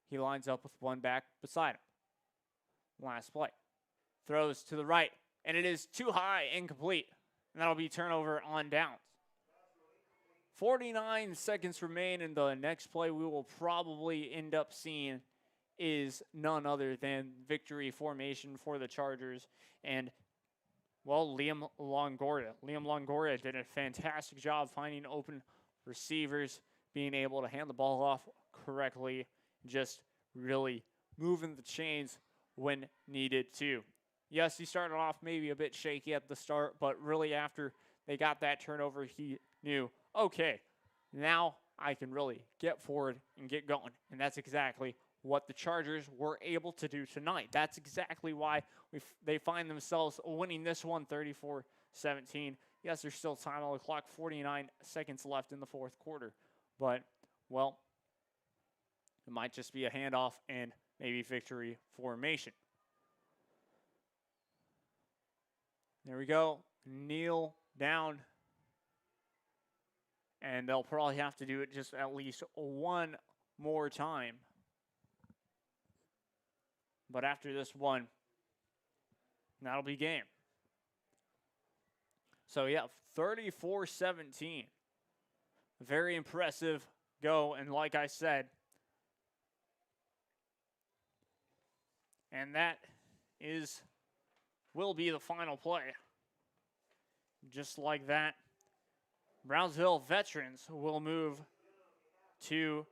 He lines up with 1 back beside him. Last play. Throws to the right, and it is too high, incomplete. And that'll be turnover on downs. 49 seconds remain, and the next play we will probably end up seeing is none other than victory formation for the Chargers. And, well, Liam Longoria. Liam Longoria did a fantastic job finding open receivers, being able to hand the ball off correctly, just really moving the chains when needed to. Yes, he started off maybe a bit shaky at the start, but really after they got that turnover, he knew, okay, now I can really get forward and get going. And that's exactly what the Chargers were able to do tonight. That's exactly why they find themselves winning this one 34-17. Yes, there's still time on the clock, 49 seconds left in the 4th quarter. But, well, it might just be a handoff and maybe victory formation. There we go. Kneel down. And they'll probably have to do it just at least one more time. But after this one, that'll be game. So, yeah, 34-17. Very impressive go. And like I said, and that will be the final play. Just like that, Brownsville Veterans will move to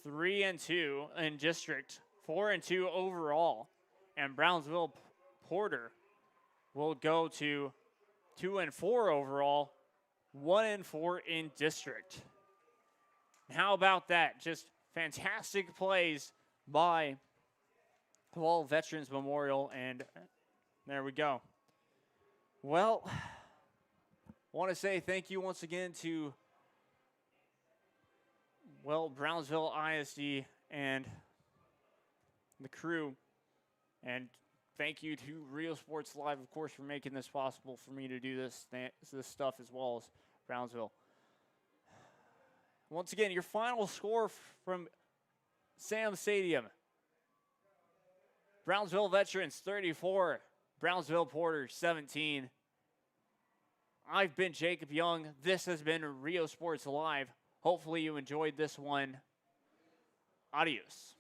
3-2 in district, 4-2 overall, and Brownsville Porter will go to 2-4 overall, 1-4 in district. How about that? Just fantastic plays by Hall Veterans Memorial, and there we go. Well, I want to say thank you once again to, well, Brownsville ISD and the crew, and thank you to Real Sports Live, of course, for making this possible for me to do this stuff, as well as Brownsville. Once again, your final score from Sam Stadium: Brownsville Veterans 34, Brownsville Porter 17. I've been Jacob Young. This has been Rio Sports Live. Hopefully you enjoyed this one. Adios.